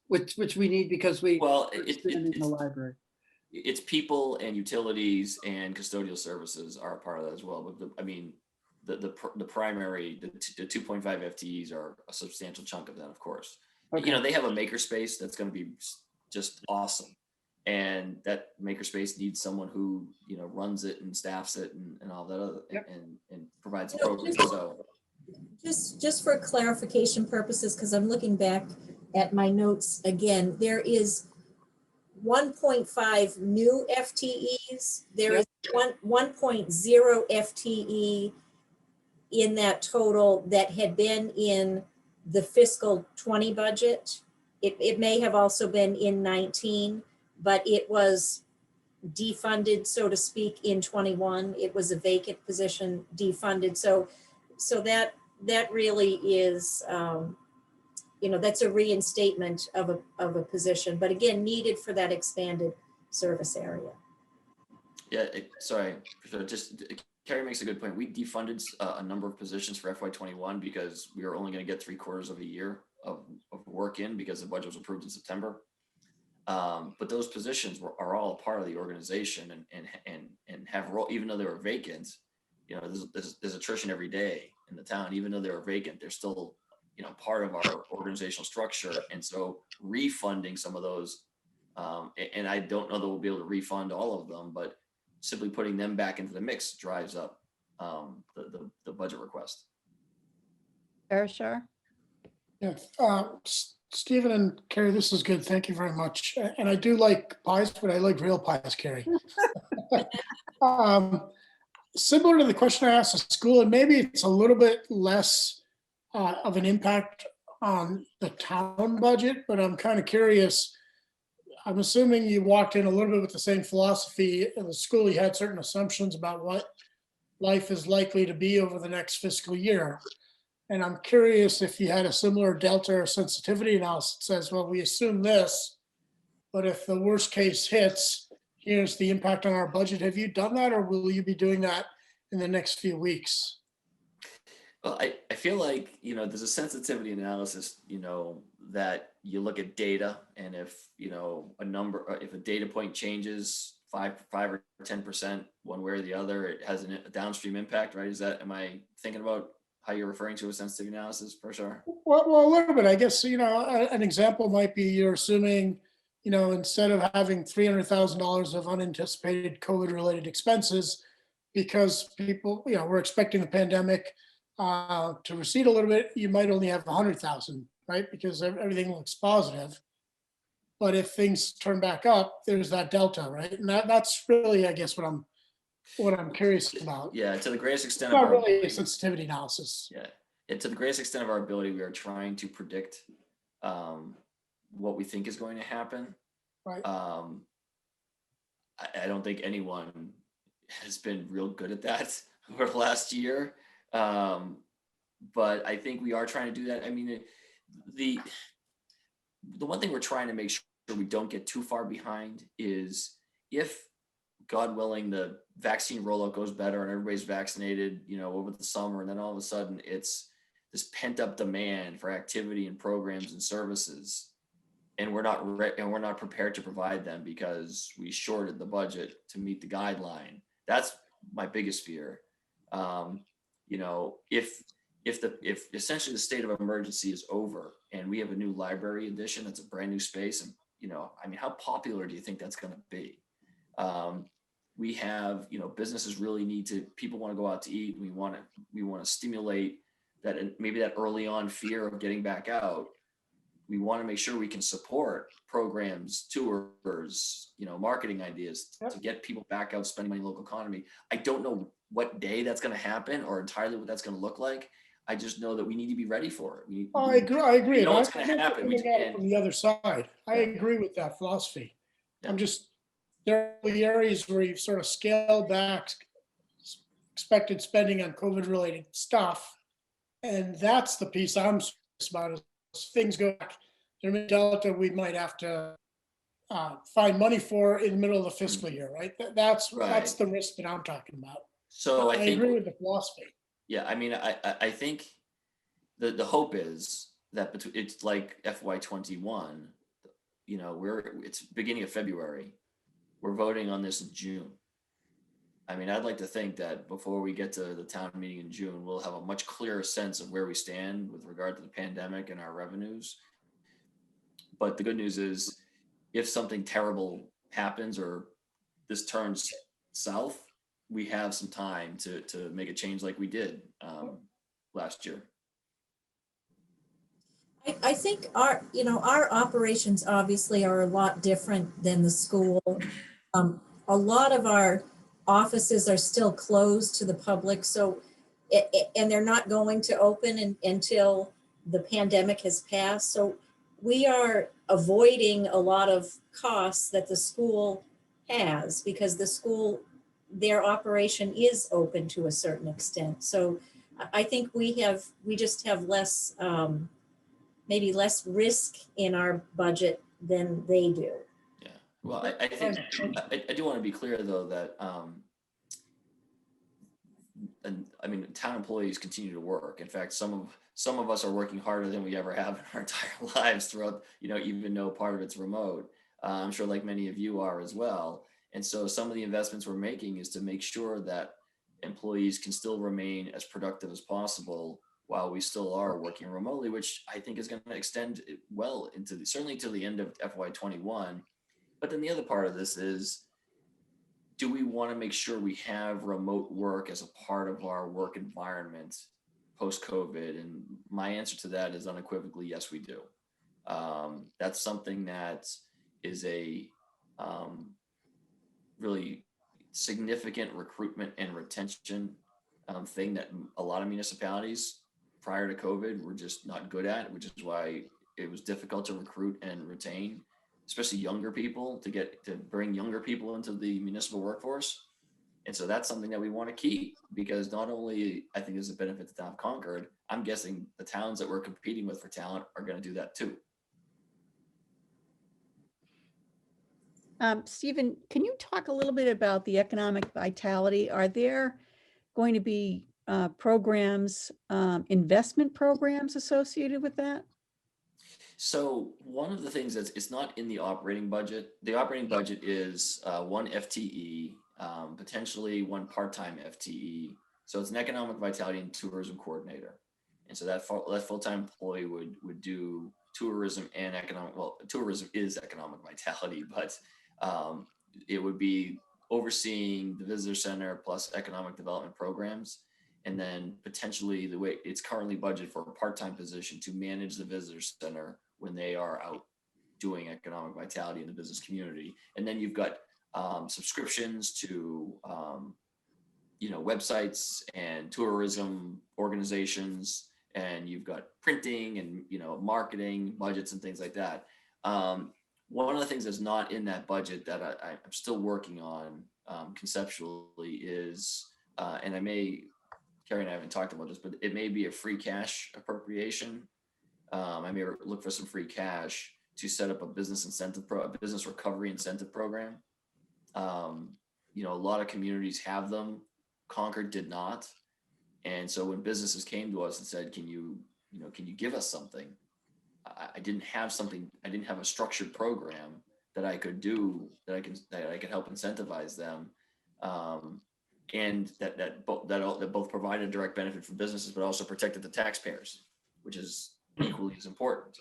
which we need because we Well, are expanding the library. it's people and utilities and custodial services are a part of that as well. But I mean, the primary, the 2.5 FTEs are a substantial chunk of that, of course. Okay. You know, they have a makerspace that's going to be just awesome. And that makerspace needs someone who, you know, runs it and staffs it and all that other, Yep. and provides the No, programs. So Just for clarification purposes, because I'm looking back at my notes again, there is 1.5 new FTEs. There is 1.0 FTE in that total that had been in the fiscal 20 budget. It may have also been in 19, but it was defunded, so to speak, in 21. It was a vacant position, defunded. So that really is, that's a reinstatement of a position, but again, needed for that expanded service area. yeah, sorry, just Carrie makes a good point. We defunded a number of positions for FY21 because we were only going to get 3/4 of a year of work in because the budget was approved in September. But those positions are all a part of the organization and have role, even though they were vacant. You know, there's attrition every day in the town. Even though they were vacant, they're still, you know, part of our organizational structure. And so refunding some of those, and I don't know that we'll be able to refund all of them, but simply putting them back into the mix drives up the budget request. Arashar? Yeah, Stephen and Carrie, this is good. Thank you very much. And I do like pies, but I like real pies, Carrie. Similar to the question I asked at school, and maybe it's a little bit less of an impact on the town budget, but I'm kind of curious. I'm assuming you walked in a little bit with the same philosophy. In the school, you had certain assumptions about what life is likely to be over the next fiscal year. And I'm curious if you had a similar delta or sensitivity analysis that says, well, we assume this, but if the worst case hits, here's the impact on our budget. Have you done that, or will you be doing that in the next few weeks? Well, I feel like, you know, there's a sensitivity analysis, you know, that you look at data, and if, you know, if a data point changes 5 or 10% one way or the other, it has a downstream impact, right? Am I thinking about how you're referring to a sensitivity analysis, for sure? Well, a little bit, I guess, you know, an example might be you're assuming, you know, instead of having $300,000 of unanticipated COVID-related expenses, because people, you know, we're expecting the pandemic to recede a little bit, you might only have 100,000, right? Because everything looks positive. But if things turn back up, there's that delta, right? And that's really, I guess, what I'm curious about. Yeah, to the greatest extent It's of not our really a ability. sensitivity analysis. Yeah, and to the greatest extent of our ability, we are trying to predict what we think is going to happen. Right. I don't think anyone has been real good at that over the last year. But I think we are trying to do that. I mean, the one thing we're trying to make sure we don't get too far behind is if, God willing, the vaccine rollout goes better and everybody's vaccinated, you know, over the summer, and then all of a sudden it's this pent up demand for activity and programs and services, and we're not prepared to provide them because we shorted the budget to meet the guideline. That's my biggest fear. You know, if essentially the state of emergency is over and we have a new library addition that's a brand new space, and, you know, I mean, how popular do you think that's going to be? We have, you know, businesses really need to, people want to go out to eat. We want to stimulate that, and maybe that early on fear of getting back out. We want to make sure we can support programs, tours, you know, marketing ideas to get people back out spending money in the local economy. I don't know what day that's going to happen or entirely what that's going to look like. I just know that we need to be ready for it. I agree. We know what's going to happen. From the other side, I agree with that philosophy. Yeah. There are the areas where you've sort of scaled back expected spending on COVID-related stuff, and that's the piece I'm serious about. Is things go back, there may be delta we might have to find money for in the middle of the fiscal year, right? That's the risk that I'm talking about. So I think, agree with the philosophy. yeah, I mean, I think the hope is that it's like FY21, you know, it's beginning of February. We're voting on this in June. I mean, I'd like to think that before we get to the town meeting in June, we'll have a much clearer sense of where we stand with regard to the pandemic and our revenues. But the good news is, if something terrible happens or this turns south, we have some time to make a change like we did last year. I think our, our operations obviously are a lot different than the school. A lot of our offices are still closed to the public, so, and they're not going to open until the pandemic has passed. So we are avoiding a lot of costs that the school has, because the school, their operation is open to a certain extent. So I think we just have less, maybe less risk in our budget than they do. Yeah, well, I think, I do want to be clear though, that, and I mean, town employees continue to work. In fact, some of us are working harder than we ever have in our entire lives throughout, even though part of it's remote. I'm sure like many of you are as well. And so some of the investments we're making is to make sure that employees can still remain as productive as possible while we still are working remotely, which I think is going to extend well into certainly to the end of FY21. But then the other part of this is, do we want to make sure we have remote work as a part of our work environment post-COVID? And my answer to that is unequivocally, yes, we do. That's something that is a really significant recruitment and retention thing that a lot of municipalities prior to COVID were just not good at, which is why it was difficult to recruit and retain, especially younger people, to bring younger people into the municipal workforce. And so that's something that we want to keep, because not only I think is a benefit to the town of Concord, I'm guessing the towns that we're competing with for talent are going to do that too. Stephen, can you talk a little bit about the economic vitality? Are there going to be programs, investment programs associated with that? So one of the things it's not in the operating budget. The operating budget is one FTE, potentially one part-time FTE. So it's an economic vitality and tourism coordinator. And so that full-time employee would do tourism and economic, well, tourism is economic vitality, but it would be overseeing the visitor center plus economic development programs. And then potentially, the way it's currently budgeted for a part-time position to manage the visitor center when they are out doing economic vitality in the business community. And then you've got subscriptions to websites and tourism organizations, and you've got printing and marketing budgets and things like that. One of the things that's not in that budget that I'm still working on conceptually is, and Carrie and I haven't talked about this, but it may be a free cash appropriation. I may look for some free cash to set up a business recovery incentive program. A lot of communities have them. Concord did not. And so when businesses came to us and said, can you give us something? I didn't have a structured program that I could do, that I could help incentivize them. And that both provided a direct benefit for businesses, but also protected the taxpayers, which is equally as important.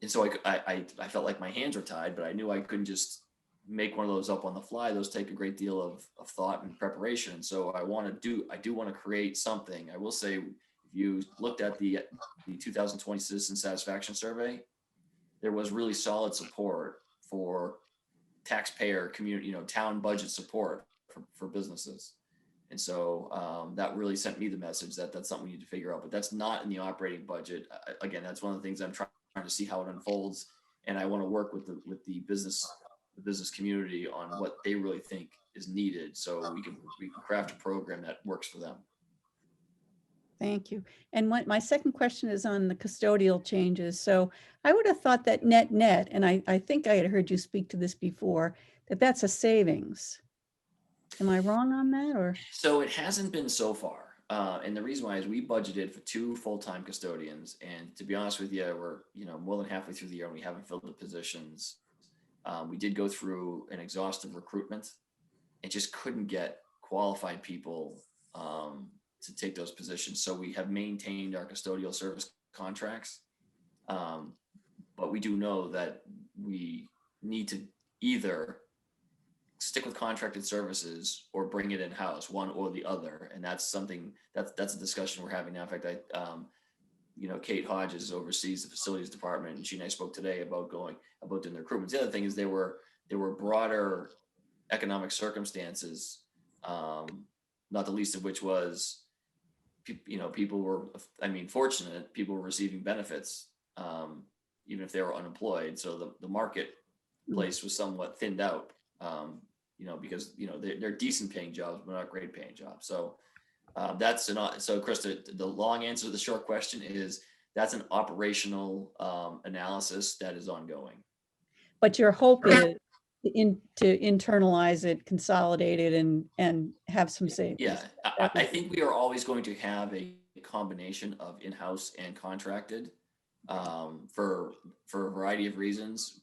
And so I felt like my hands were tied, but I knew I couldn't just make one of those up on the fly. Those take a great deal of thought and preparation. So I do want to create something. I will say, if you looked at the 2020 Citizen Satisfaction Survey, there was really solid support for taxpayer community, town budget support for businesses. And so that really sent me the message that that's something we need to figure out, but that's not in the operating budget. Again, that's one of the things I'm trying to see how it unfolds. And I want to work with the business community on what they really think is needed, so we can craft a program that works for them. Thank you. And my second question is on the custodial changes. So I would have thought that net, and I think I had heard you speak to this before, that's a savings. Am I wrong on that, or? So it hasn't been so far. And the reason why is we budgeted for 2 full-time custodians. And to be honest with you, we're, more than halfway through the year and we haven't filled the positions. We did go through an exhaustive recruitment and just couldn't get qualified people to take those positions. So we have maintained our custodial service contracts. But we do know that we need to either stick with contracted services or bring it in-house, one or the other. And that's something that's a discussion we're having now. In fact, Kate Hodges oversees the facilities department, and she and I spoke today about doing the recruitment. The other thing is there were broader economic circumstances, not the least of which was, people were, fortunate, people were receiving benefits, even if they were unemployed. So the marketplace was somewhat thinned out, because, they're decent paying jobs, but not great paying jobs. So so Krista, the long answer to the short question is that's an operational analysis that is ongoing. But your hope is to internalize it, consolidate it, and have some savings. Yeah, I think we are always going to have a combination of in-house and contracted for a variety of reasons.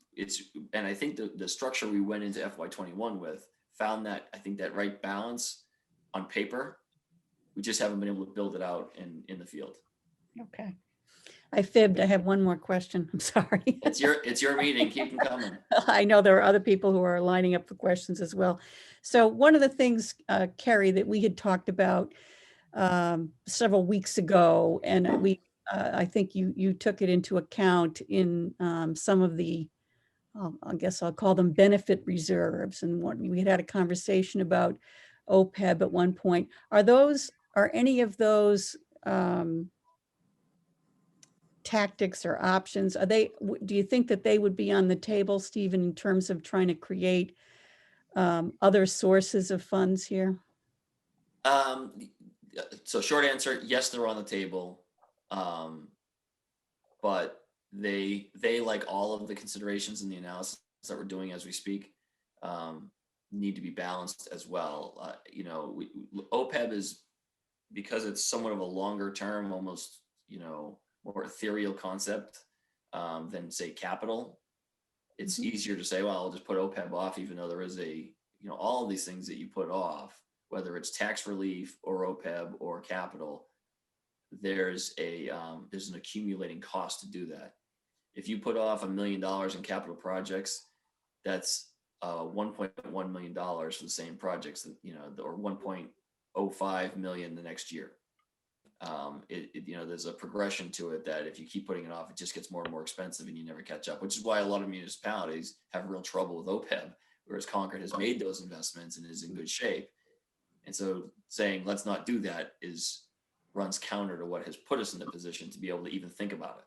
And I think the structure we went into FY21 with found that, I think, that right balance on paper. We just haven't been able to build it out in the field. Okay. I fibbed. I have one more question. I'm sorry. It's your meeting. Keep them coming. I know there are other people who are lining up for questions as well. So one of the things, Carrie, that we had talked about several weeks ago, and I think you took it into account in some of the, I guess I'll call them benefit reserves. And we had a conversation about OPEB at one point. Are any of those tactics or options, do you think that they would be on the table, Stephen, in terms of trying to create other sources of funds here? So short answer, yes, they're on the table. But they, like all of the considerations in the analysis that we're doing as we speak, need to be balanced as well. OPEB is, because it's somewhat of a longer term, almost, more ethereal concept than, say, capital. It's easier to say, well, I'll just put OPEB off, even though there is all of these things that you put off, whether it's tax relief or OPEB or capital, there's an accumulating cost to do that. If you put off $1 million in capital projects, that's $1.1 million for the same projects, or 1.05 million the next year. There's a progression to it that if you keep putting it off, it just gets more and more expensive and you never catch up, which is why a lot of municipalities have real trouble with OPEB, whereas Concord has made those investments and is in good shape. And so saying, let's not do that runs counter to what has put us in the position to be able to even think about it.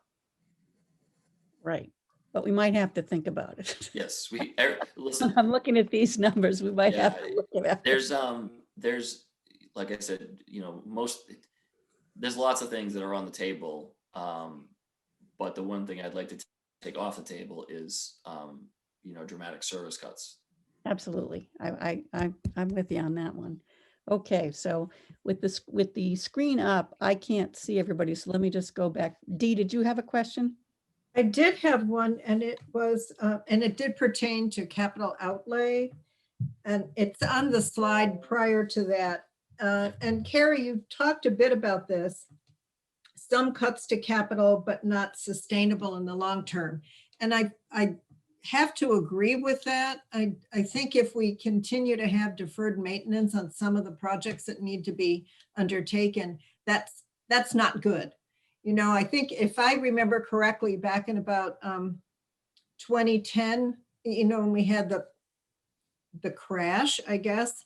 Right. But we might have to think about it. Yes, listen. I'm looking at these numbers. We might have to look at it. There's, like I said, there's lots of things that are on the table. But the one thing I'd like to take off the table is, dramatic service cuts. Absolutely. I'm with you on that one. Okay, so with the screen up, I can't see everybody. So let me just go back. Dee, did you have a question? I did have one, and it was, and it did pertain to capital outlay. And it's on the slide prior to that. And Carrie, you talked a bit about this. Some cuts to capital, but not sustainable in the long term. And I have to agree with that. I think if we continue to have deferred maintenance on some of the projects that need to be undertaken, that's not good. I think if I remember correctly, back in about 2010, when we had the crash, I guess,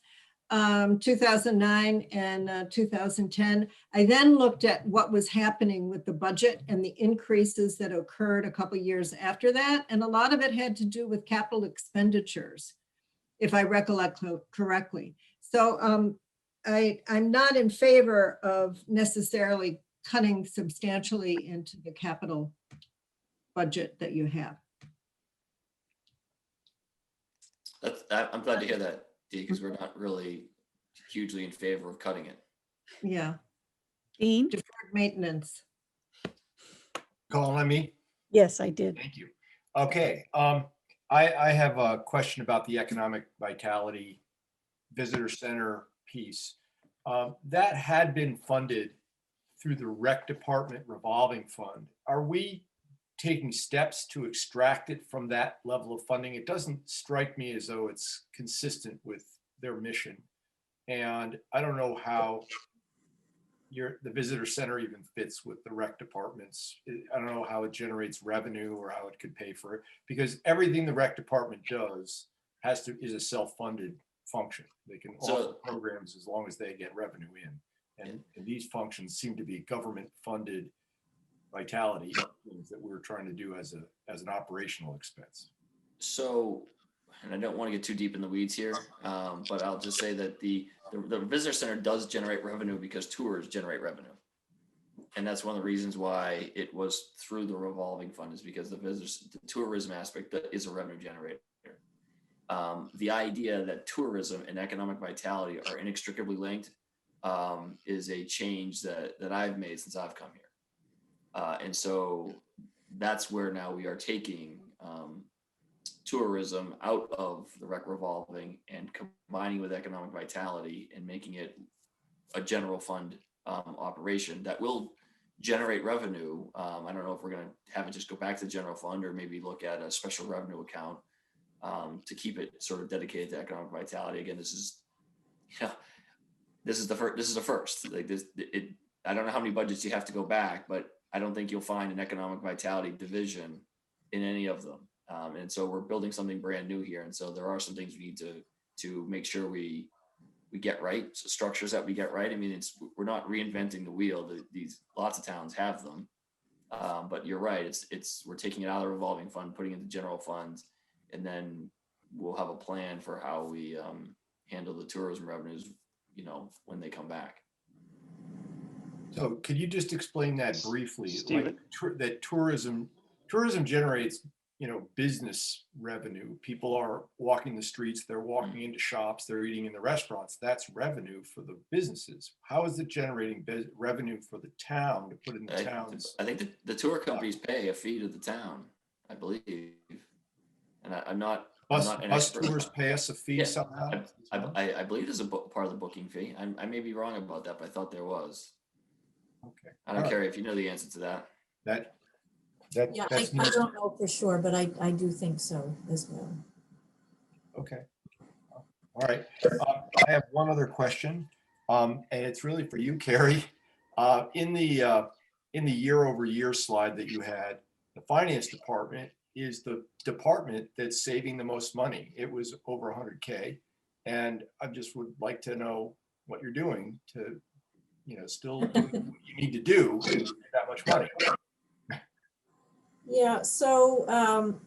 2009 and 2010, I then looked at what was happening with the budget and the increases that occurred a couple of years after that. And a lot of it had to do with capital expenditures, if I recollect correctly. So I'm not in favor of necessarily cutting substantially into the capital budget that you have. I'm glad to hear that, Dee, because we're not really hugely in favor of cutting it. Yeah. Dean? deferred maintenance. Calling on me? Yes, I did. Thank you. Okay, I have a question about the economic vitality visitor center piece. That had been funded through the rec department revolving fund. Are we taking steps to extract it from that level of funding? It doesn't strike me as though it's consistent with their mission. And I don't know how the visitor center even fits with the rec departments. I don't know how it generates revenue or how it could pay for it, because everything the rec department does is a self-funded function. They can offer programs as long as they get revenue in. And these functions seem to be government-funded vitality things that we're trying to do as an operational expense. So, and I don't want to get too deep in the weeds here, but I'll just say that the visitor center does generate revenue because tours generate revenue. And that's one of the reasons why it was through the revolving fund, is because the tourism aspect is a revenue generator. The idea that tourism and economic vitality are inextricably linked is a change that I've made since I've come here. And so that's where now we are taking tourism out of the rec revolving and combining with economic vitality and making it a general fund operation that will generate revenue. I don't know if we're going to have it just go back to the general fund or maybe look at a special revenue account to keep it sort of dedicated to economic vitality. Again, this is the first. Like this, I don't know how many budgets you have to go back, but I don't think you'll find an economic vitality division in any of them. And so we're building something brand new here. And so there are some things we need to make sure we get right. So structures that we get right. I mean, we're not reinventing the wheel. These lots of towns have them, but you're right. We're taking it out of the revolving fund, putting it in the general fund, and then we'll have a plan for how we handle the tourism revenues, when they come back. So could you just explain that briefly? Steven. Like that tourism generates, business revenue. People are walking the streets, they're walking into shops, they're eating in the restaurants. That's revenue for the businesses. How is it generating revenue for the town to put in the towns? I think the tour companies pay a fee to the town, I believe. And I'm not an Bus expert. tours pay us a fee Yeah, somehow? I believe there's a part of the booking fee. I may be wrong about that, but I thought there was. Okay. I don't care if you know the answer to that. Yeah, I don't know for sure, but I do think so as well. Okay. All right. I have one other question, and it's really for you, Carrie. In the year-over-year slide that you had, the finance department is the department that's saving the most money. It was over 100K, and I just would like to know what you're doing to, still do what you need to do to get that much money. Yeah, so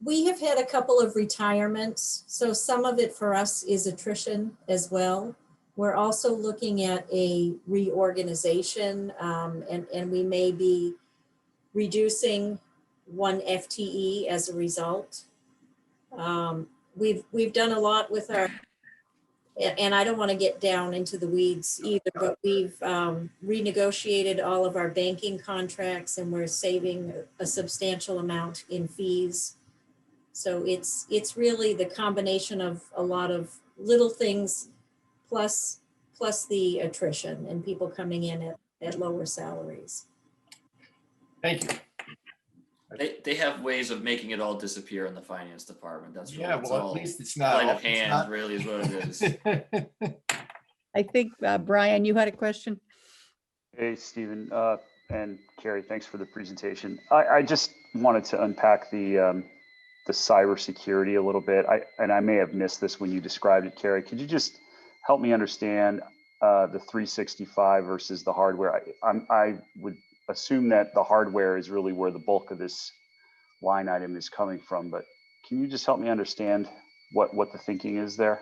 we have had a couple of retirements. So some of it for us is attrition as well. We're also looking at a reorganization, and we may be reducing one FTE as a result. We've done a lot with our, and I don't want to get down into the weeds either, but we've renegotiated all of our banking contracts and we're saving a substantial amount in fees. So it's really the combination of a lot of little things plus the attrition and people coming in at lower salaries. Thank you. They have ways of making it all disappear in the finance department. That's really, Yeah, well, at least it's not sleight of it's hand, not- really, is what it is. I think, Brian, you had a question? Hey, Stephen and Carrie, thanks for the presentation. I just wanted to unpack the cybersecurity a little bit. I may have missed this when you described it, Carrie. Could you just help me understand the 365 versus the hardware? I would assume that the hardware is really where the bulk of this line item is coming from, but can you just help me understand what the thinking is there?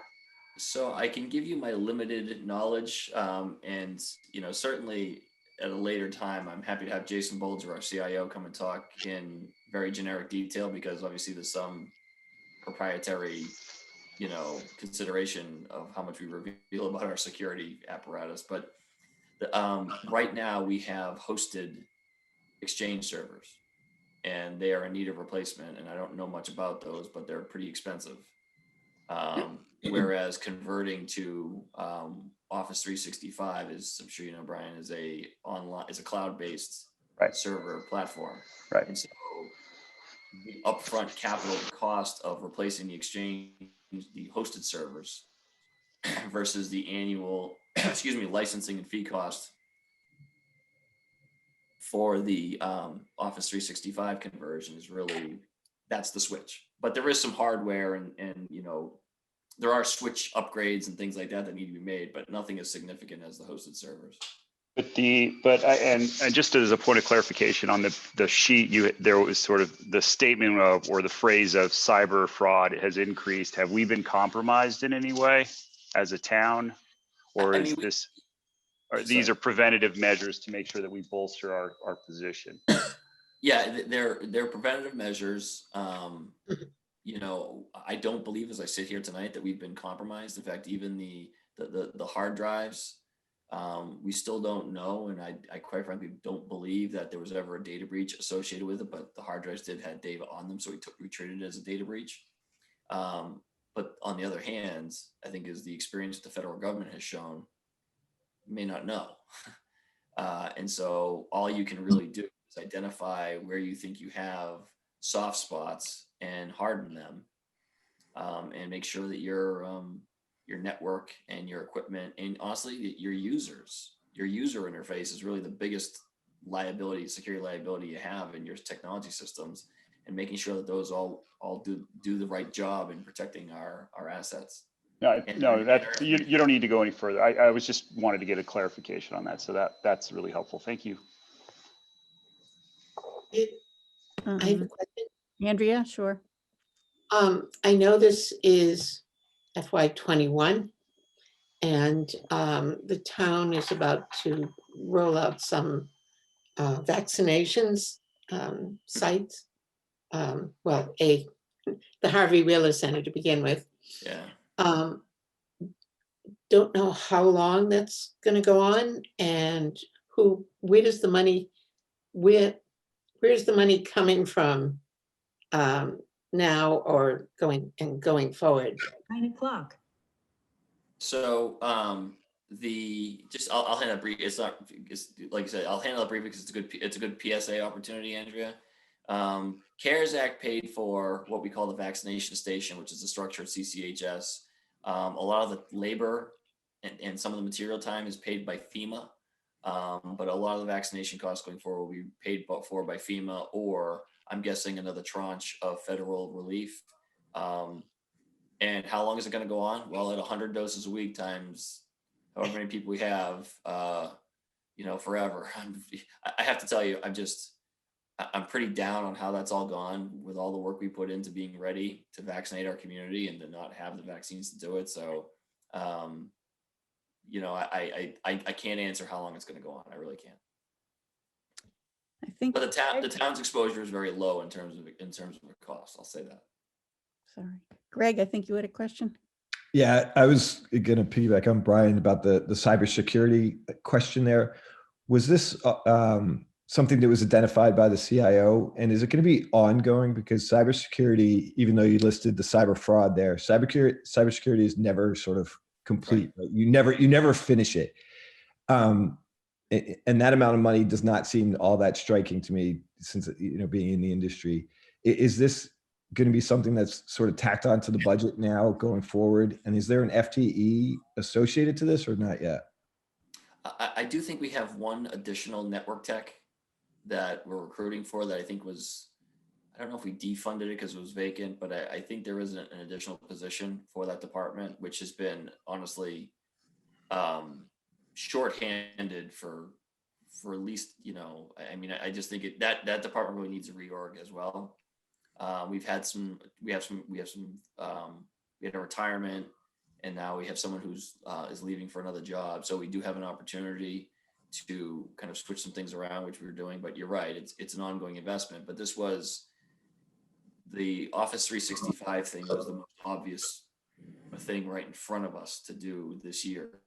So I can give you my limited knowledge, and certainly at a later time, I'm happy to have Jason Bolger, our CIO, come and talk in very generic detail, because obviously there's some proprietary, consideration of how much we reveal about our security apparatus. But Right now we have hosted Exchange servers, and they are in need of replacement. And I don't know much about those, but they're pretty expensive. Whereas converting to Office 365 is, I'm sure you know, Brian, is a cloud-based Right. server platform. Right. And so the upfront capital cost of replacing the Exchange, the hosted servers, versus the annual, licensing and fee cost for the Office 365 conversion is really, that's the switch. But there is some hardware and there are switch upgrades and things like that that need to be made, but nothing as significant as the hosted servers. And just as a point of clarification on the sheet, there was sort of the statement of, or the phrase of, cyber fraud has increased. Have we been compromised in any way as a town, or these are preventative measures to make sure that we bolster our position? Yeah, they're preventative measures. I don't believe, as I sit here tonight, that we've been compromised. In fact, even the hard drives, we still don't know, and I quite frankly don't believe that there was ever a data breach associated with it. But the hard drives did have data on them, so we treated it as a data breach. But on the other hand, I think as the experience the federal government has shown, you may not know. And so all you can really do is identify where you think you have soft spots and harden them, and make sure that your network and your equipment, and honestly your user interface is really the biggest security liability you have in your technology systems, and making sure that those all do the right job in protecting our assets. You don't need to go any further. I was just wanted to get a clarification on that. So that's really helpful. Thank you. I have a question. Andrea, sure. I know this is FY21, and the town is about to roll out some vaccinations sites. The Harvey Wheeler Center to begin with. Yeah. Don't know how long that's going to go on, and where's the money coming from now or going forward? 9:00. So I'll handle it brief. It's like I said, I'll handle it briefly because it's a good PSA opportunity, Andrea. CARES Act paid for what we call the vaccination station, which is the structure at CCHS. A lot of the labor and some of the material time is paid by FEMA, but a lot of the vaccination costs going forward will be paid for by FEMA, or I'm guessing another tranche of federal relief. And how long is it going to go on? Well, at 100 doses a week times however many people we have, forever. I have to tell you, I'm pretty down on how that's all gone with all the work we put into being ready to vaccinate our community and to not have the vaccines to do it. So, I can't answer how long it's going to go on. I really can't. I think. But the town's exposure is very low in terms of the cost. I'll say that. Sorry, Greg, I think you had a question. Yeah, I was going to piggyback on Brian about the cybersecurity question there. Was this something that was identified by the CIO, and is it going to be ongoing? Because cybersecurity, even though you listed the cyber fraud there, cybersecurity is never sort of complete. Right? You never finish it. And that amount of money does not seem all that striking to me, since being in the industry. Is this going to be something that's sort of tacked onto the budget now going forward? And is there an FTE associated to this or not yet? I do think we have one additional network tech that we're recruiting for that I think I don't know if we defunded it because it was vacant, but I think there is an additional position for that department, which has been honestly shorthanded for at least, I just think that department really needs a reorg as well. We had a retirement, and now we have someone who's is leaving for another job. So we do have an opportunity to kind of switch some things around, which we were doing. But you're right, it's an ongoing investment. But this was the Office 365 thing was the most obvious thing right in front of us to do this year.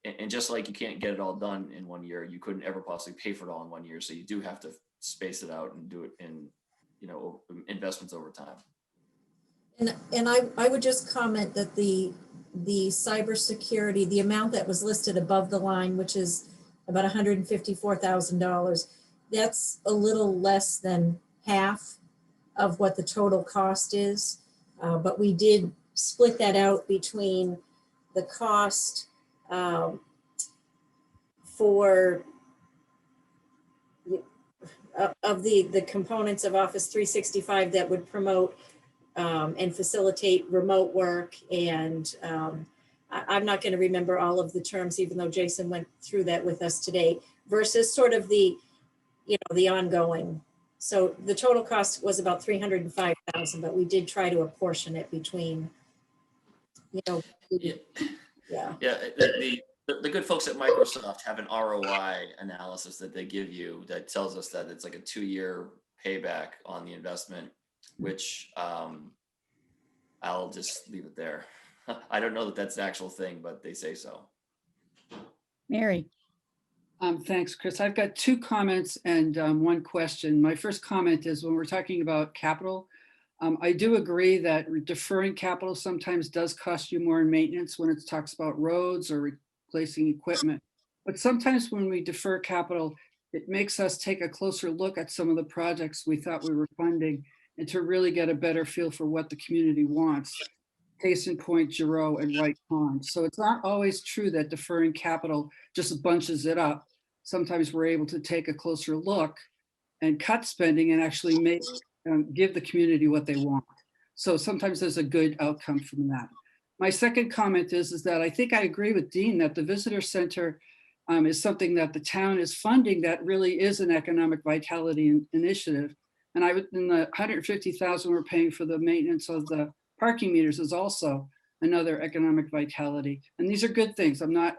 and just like you can't get it all done in 1 year, you couldn't ever possibly pay for it all in 1 year. So you do have to space it out and do it in, investments over time. And I would just comment that the cybersecurity, the amount that was listed above the line, which is about $154,000, that's a little less than half of what the total cost is. But we did split that out between the cost for of the components of Office 365 that would promote and facilitate remote work. And I'm not going to remember all of the terms, even though Jason went through that with us today, versus sort of the ongoing. So the total cost was about $305,000, but we did try to apportion it between, Yeah. yeah. The good folks at Microsoft have an ROI analysis that they give you that tells us that it's like a 2-year payback on the investment, which I'll just leave it there. I don't know that that's the actual thing, but they say so. Mary. Thanks, Chris. I've got 2 comments and 1 question. My first comment is when we're talking about capital, I do agree that deferring capital sometimes does cost you more in maintenance when it talks about roads or replacing equipment. But sometimes when we defer capital, it makes us take a closer look at some of the projects we thought we were funding and to really get a better feel for what the community wants. Case in point, Giroux and White Pond. So it's not always true that deferring capital just bunches it up. Sometimes we're able to take a closer look and cut spending and actually give the community what they want. So sometimes there's a good outcome from that. My second comment is that I think I agree with Dean that the visitor center is something that the town is funding that really is an economic vitality initiative. And in the $150,000 we're paying for the maintenance of the parking meters is also another economic vitality. And these are good things. I'm not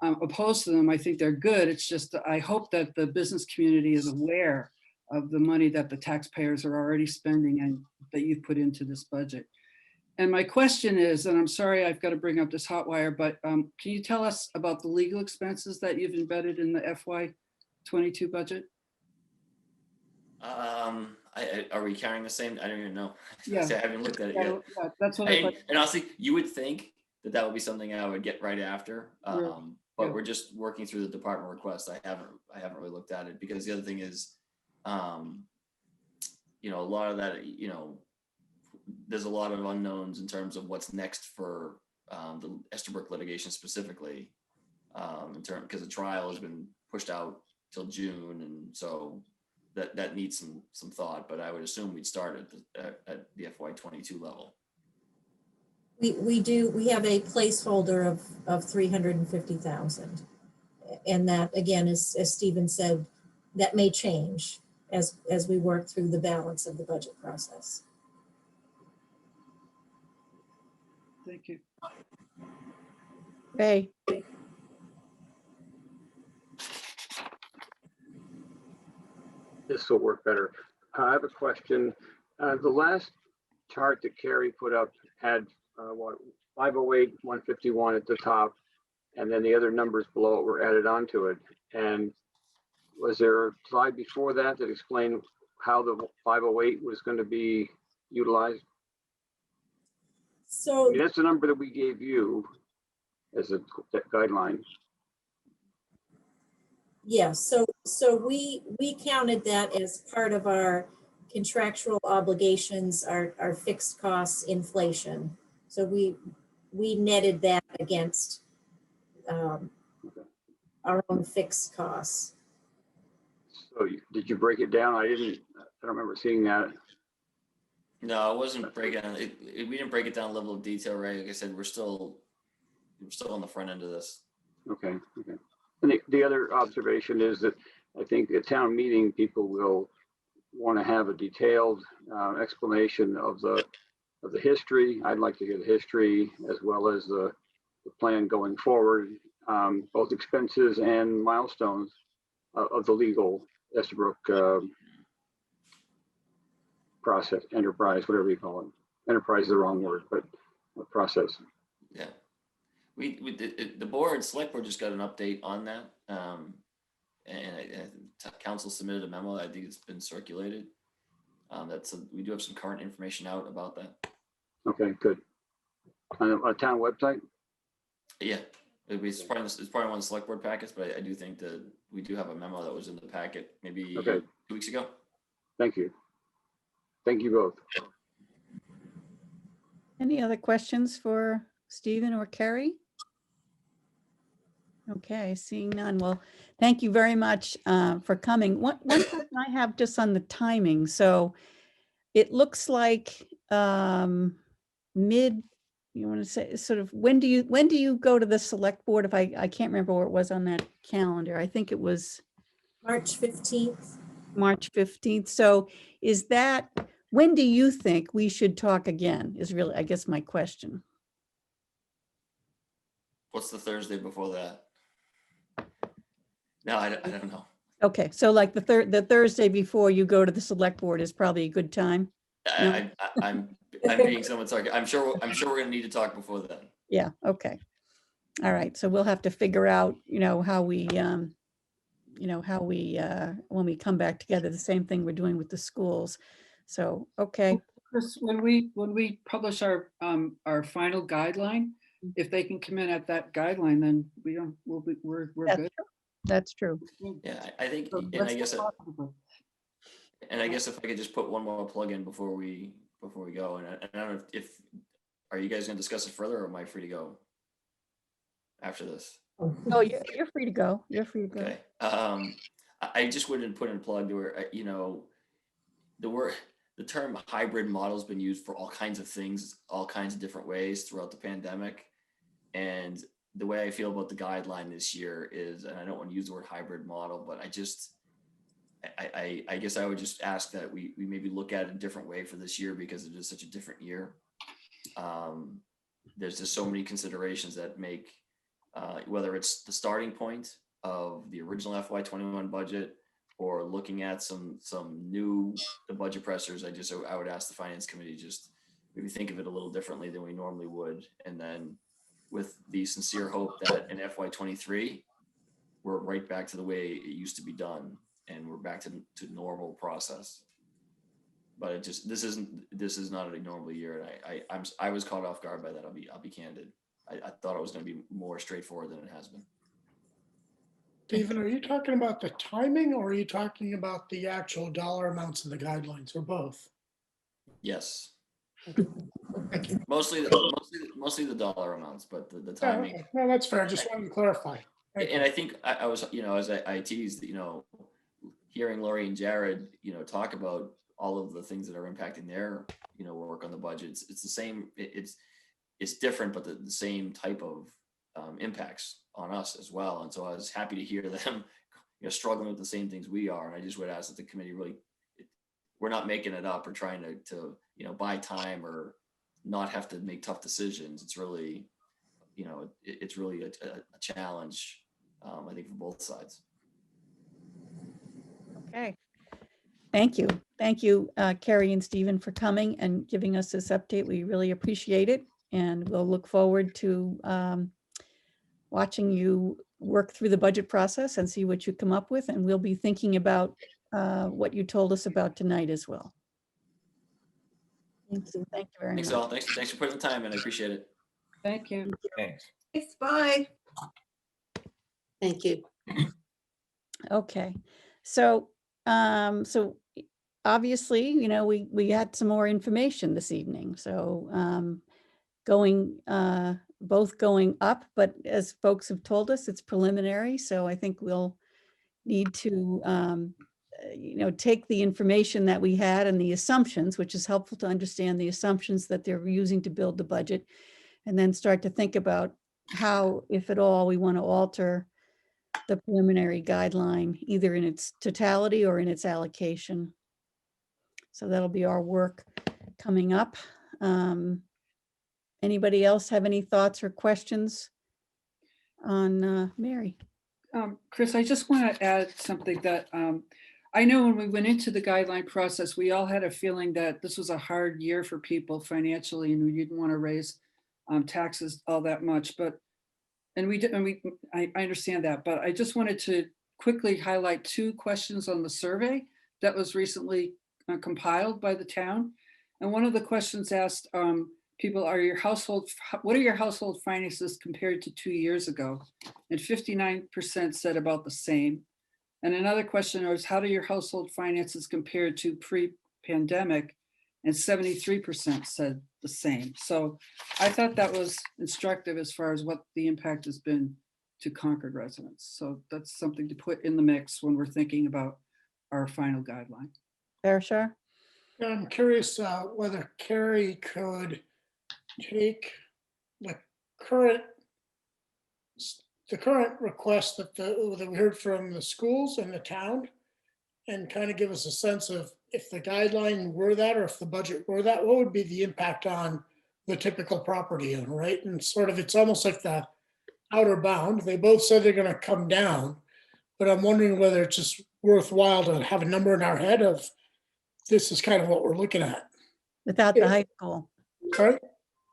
opposed to them. I think they're good. It's just, I hope that the business community is aware of the money that the taxpayers are already spending and that you've put into this budget. And my question is, and I'm sorry I've got to bring up this hot wire, but can you tell us about the legal expenses that you've embedded in the FY22 budget? Are we carrying the same? I don't even know. Yeah. I haven't looked at it yet. Yeah, that's what I thought. And honestly, you would think that would be something I would get right after. But we're just working through the department request. I haven't really looked at it because the other thing is, a lot of that, there's a lot of unknowns in terms of what's next for the Estabrook litigation specifically, because the trial has been pushed out till June, and so that needs some thought. But I would assume we'd start at the FY22 level. We have a placeholder of 350,000. And that, again, as Stephen said, that may change as we work through the balance of the budget process. Thank you. Ray. This will work better. I have a question. The last chart that Carrie put up had 508, 151 at the top, and then the other numbers below it were added onto it. And was there a slide before that explained how the 508 was going to be utilized? So I mean, that's the number that we gave you as a guideline. yeah, so we counted that as part of our contractual obligations, our fixed costs inflation. So we netted that against our own fixed costs. So did you break it down? I don't remember seeing that. No, it wasn't breaking down. We didn't break it down level of detail, right? Like I said, we're still on the front end of this. Okay. And the other observation is that I think at town meeting, people will want to have a detailed explanation of the history. I'd like to hear the history as well as the plan going forward, both expenses and milestones of the legal Estabrook process, enterprise, whatever you call it. Enterprise is the wrong word, but process. Yeah. the board, select board just got an update on that. Council submitted a memo. I think it's been circulated. We do have some current information out about that. Okay, good. On a town website? Yeah, it's probably one of the select board packets, but I do think that we do have a memo that was in the packet maybe Okay. 2 weeks ago. Thank you. Thank you both. Any other questions for Stephen or Kerry? Okay, seeing none. Well, thank you very much for coming. One question I have just on the timing. So it looks like mid, you want to say sort of, when do you go to the select board? If I can't remember where it was on that calendar. I think it was March 15th. March 15th. So is that, when do you think we should talk again is really, I guess, my question. What's the Thursday before that? No, I don't know. Okay, so like the Thursday before you go to the select board is probably a good time. No? I'm being somewhat sarcastic. I'm sure we're gonna need to talk before then. Yeah, okay. All right, so we'll have to figure out, how we, when we come back together, the same thing we're doing with the schools. So, okay, Chris, when we publish our final guideline, if they can come in at that guideline, then we're That's good. that's true. Yeah, I think, So and let's I guess, talk about if I could just put one more plug in before we go, and I don't know if are you guys gonna discuss it further, or am I free to go after this? Oh, you're free to go. You're free to go. Okay. I just wouldn't put in a plug where, the term hybrid model has been used for all kinds of things, all kinds of different ways throughout the pandemic. And the way I feel about the guideline this year is, and I don't want to use the word hybrid model, but I guess I would just ask that we maybe look at it a different way for this year, because it is such a different year. There's just so many considerations that make, whether it's the starting point of the original FY21 budget, or looking at some new budget pressures, I would ask the finance committee just maybe think of it a little differently than we normally would. And then with the sincere hope that in FY23, we're right back to the way it used to be done, and we're back to normal process. But this is not a normal year, and I was caught off guard by that. I'll be candid. I thought it was going to be more straightforward than it has been. Stephen, are you talking about the timing, or are you talking about the actual dollar amounts of the guidelines, or both? Yes. Thank you. Mostly the dollar amounts, but the timing. Okay. No, that's fair. Just wanted to clarify. And I think I was, as I teased, hearing Lori and Jared, talk about all of the things that are impacting their, work on the budgets. It's the same. It's different, but the same type of impacts on us as well. And so I was happy to hear them, struggling with the same things we are. And I just would ask that the committee really, we're not making it up or trying to buy time or not have to make tough decisions. It's really, it's really a challenge, I think, for both sides. Okay. Thank you. Thank you, Carrie and Stephen, for coming and giving us this update. We really appreciate it. And we'll look forward to watching you work through the budget process and see what you come up with. And we'll be thinking about what you told us about tonight as well. Thank you. Thank you very much. Thanks all. Thanks for putting the time in. I appreciate it. Thank you. Thanks. Thanks, bye. Thank you. Okay. So, so obviously, we had some more information this evening. So both going up, but as folks have told us, it's preliminary. So I think we'll need to, take the information that we had and the assumptions, which is helpful to understand the assumptions that they're using to build the budget, and then start to think about how, if at all, we want to alter the preliminary guideline, either in its totality or in its allocation. So that'll be our work coming up. Anybody else have any thoughts or questions on Mary? Chris, I just want to add something that I know when we went into the guideline process, we all had a feeling that this was a hard year for people financially, and we didn't want to raise taxes all that much. But I understand that, but I just wanted to quickly highlight 2 questions on the survey that was recently compiled by the town. And one of the questions asked people, what are your household finances compared to 2 years ago? And 59% said about the same. And another question was, how do your household finances compare to pre-pandemic? And 73% said the same. So I thought that was instructive as far as what the impact has been to Concord residents. So that's something to put in the mix when we're thinking about our final guideline. Parashar? I'm curious whether Carrie could take the current request that we heard from the schools and the town and kind of give us a sense of if the guideline were that, or if the budget were that, what would be the impact on the typical property owner, right? And sort of, it's almost like the outer bound. They both said they're going to come down, but I'm wondering whether it's just worthwhile to have a number in our head of this is kind of what we're looking at. Without the high school. Sorry?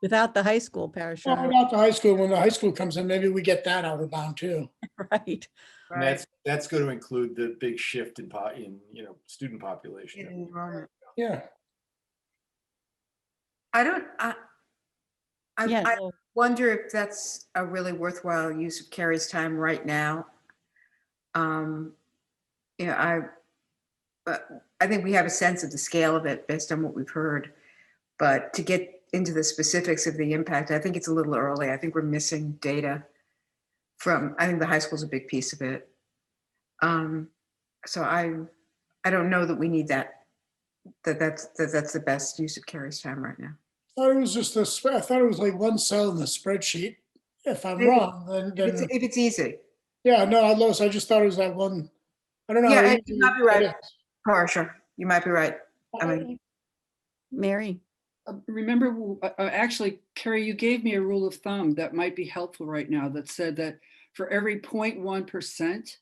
Without the high school, Well, Parashar. without the high school, when the high school comes in, maybe we get that outer bound too. Right. And that's going to include the big shift in student population. Enrollment. Yeah. I Yeah. wonder if that's a really worthwhile use of Carrie's time right now. I think we have a sense of the scale of it based on what we've heard, but to get into the specifics of the impact, I think it's a little early. I think we're missing data I think the high school is a big piece of it. So I don't know that we need that's the best use of Carrie's time right now. I thought it was just I thought it was like one cell in the spreadsheet. If I'm Maybe. wrong, then If it's easy. yeah, no, Lois, I just thought it was that one. I don't know. Yeah, how you easy might be it right. is. Parsha, you might be right. I mean, Mary? Remember, actually, Carrie, you gave me a rule of thumb that might be helpful right now that said that for every 0.1%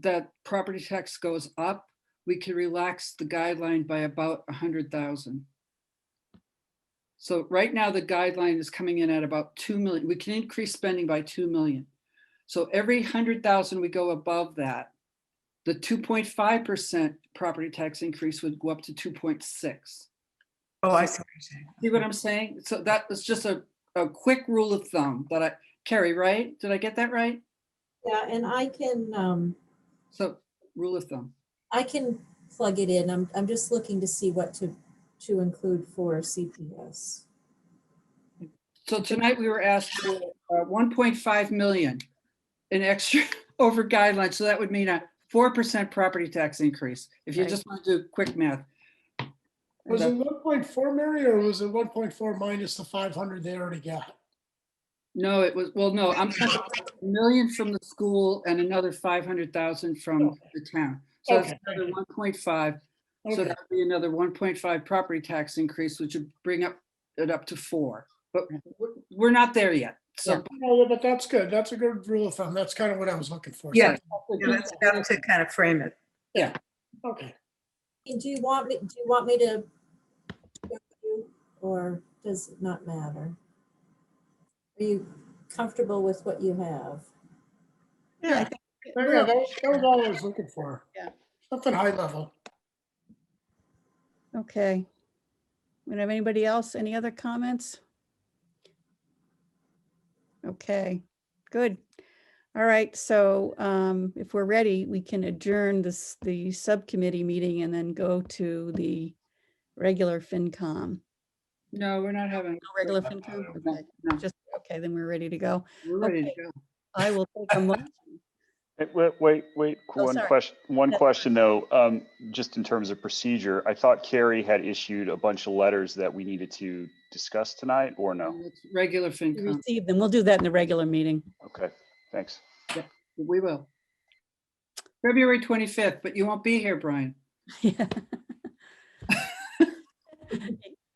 that property tax goes up, we can relax the guideline by about 100,000. So right now the guideline is coming in at about 2 million. We can increase spending by 2 million. So every 100,000 we go above that, the 2.5% property tax increase would go up to 2.6. oh, I see what you're saying. See what I'm saying? So that was just a quick rule of thumb that Carrie, right? Did I get that right? Yeah, and I can, So rule of thumb. I can plug it in. I'm just looking to see what to include for CPS. So tonight we were asked for 1.5 million in extra over guidelines. So that would mean a 4% property tax increase. If you Right. just want to do quick math. Was it 1.4, Mary, or was it 1.4 minus the 500 they already got? No, it was, well, no, I'm talking about $1 million from the school and another 500,000 from the town. So that's Okay, another 1.5. So Okay. that would be another 1.5 property tax increase, which would bring it up to 4. But we're not there yet. So No, but that's good. That's a good rule of thumb. That's kind of what I was looking for. Yeah, that's enough to kind of frame it. Yeah. Okay. And do you want me to, or does it not matter? Are you comfortable with what you have? Yeah, I think Yeah, that was all I was looking for. Yeah. Something high level. okay. We don't have anybody else? Any other comments? Okay, good. All right, so if we're ready, we can adjourn the subcommittee meeting and then go to the regular FinCom. no, we're not having. No regular FinCom? Okay, No, just, okay, then we're ready to go. we're ready Okay. to go. I will take a motion. Wait, Oh, one sorry. question, Yeah. though, just in terms of procedure, I thought Carrie had issued a bunch of letters that we needed to discuss tonight, or no? It's regular We FinCom. receive them. We'll do that in the regular meeting. Okay, thanks. We will. February 25th, but you won't be here, Brian. Yeah.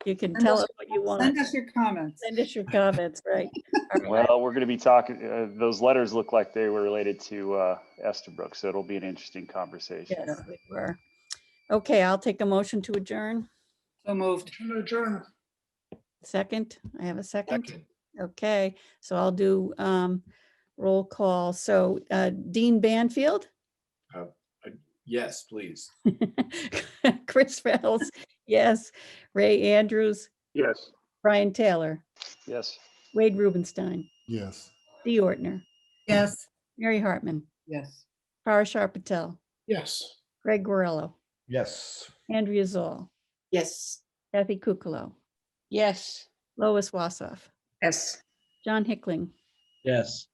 You can Send tell us- us what you want. Send us your comments. Send us your comments, right? All right. Well, we're going to be talking, those letters look like they were related to Estabrook, so it'll be an interesting conversation. Yes, they were. Okay, I'll take a motion to adjourn. So moved. Adjourn. Second, I have a second. Second. Okay, so I'll do Roll call. So Dean Banfield, Yes, please. Chris Reynolds, yes. Ray Andrews, Yes. Brian Taylor, Yes. Wade Rubenstein, Yes. Dee Ortner, Yes, Mary Hartman, Yes. Parashar Patel, Yes. Greg Guerrero, Yes. Andrea Zoll, Yes. Kathy Kukalo, Yes, Lois Wassoff, Yes. John Hickling, Yes.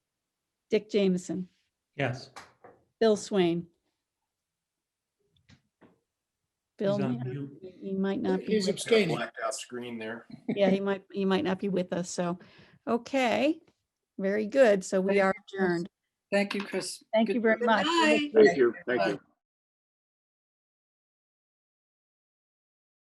Dick Jameson, Yes. Bill Swain. Bill, He's on man, mute. he might not be. He's with us. Got a abstaining. blacked out screen there. Yeah, he might not be with us. So, okay, very good. So we are adjourned. Thank you, Chris. Thank Good you very work. much. night. Thank you. Thank you.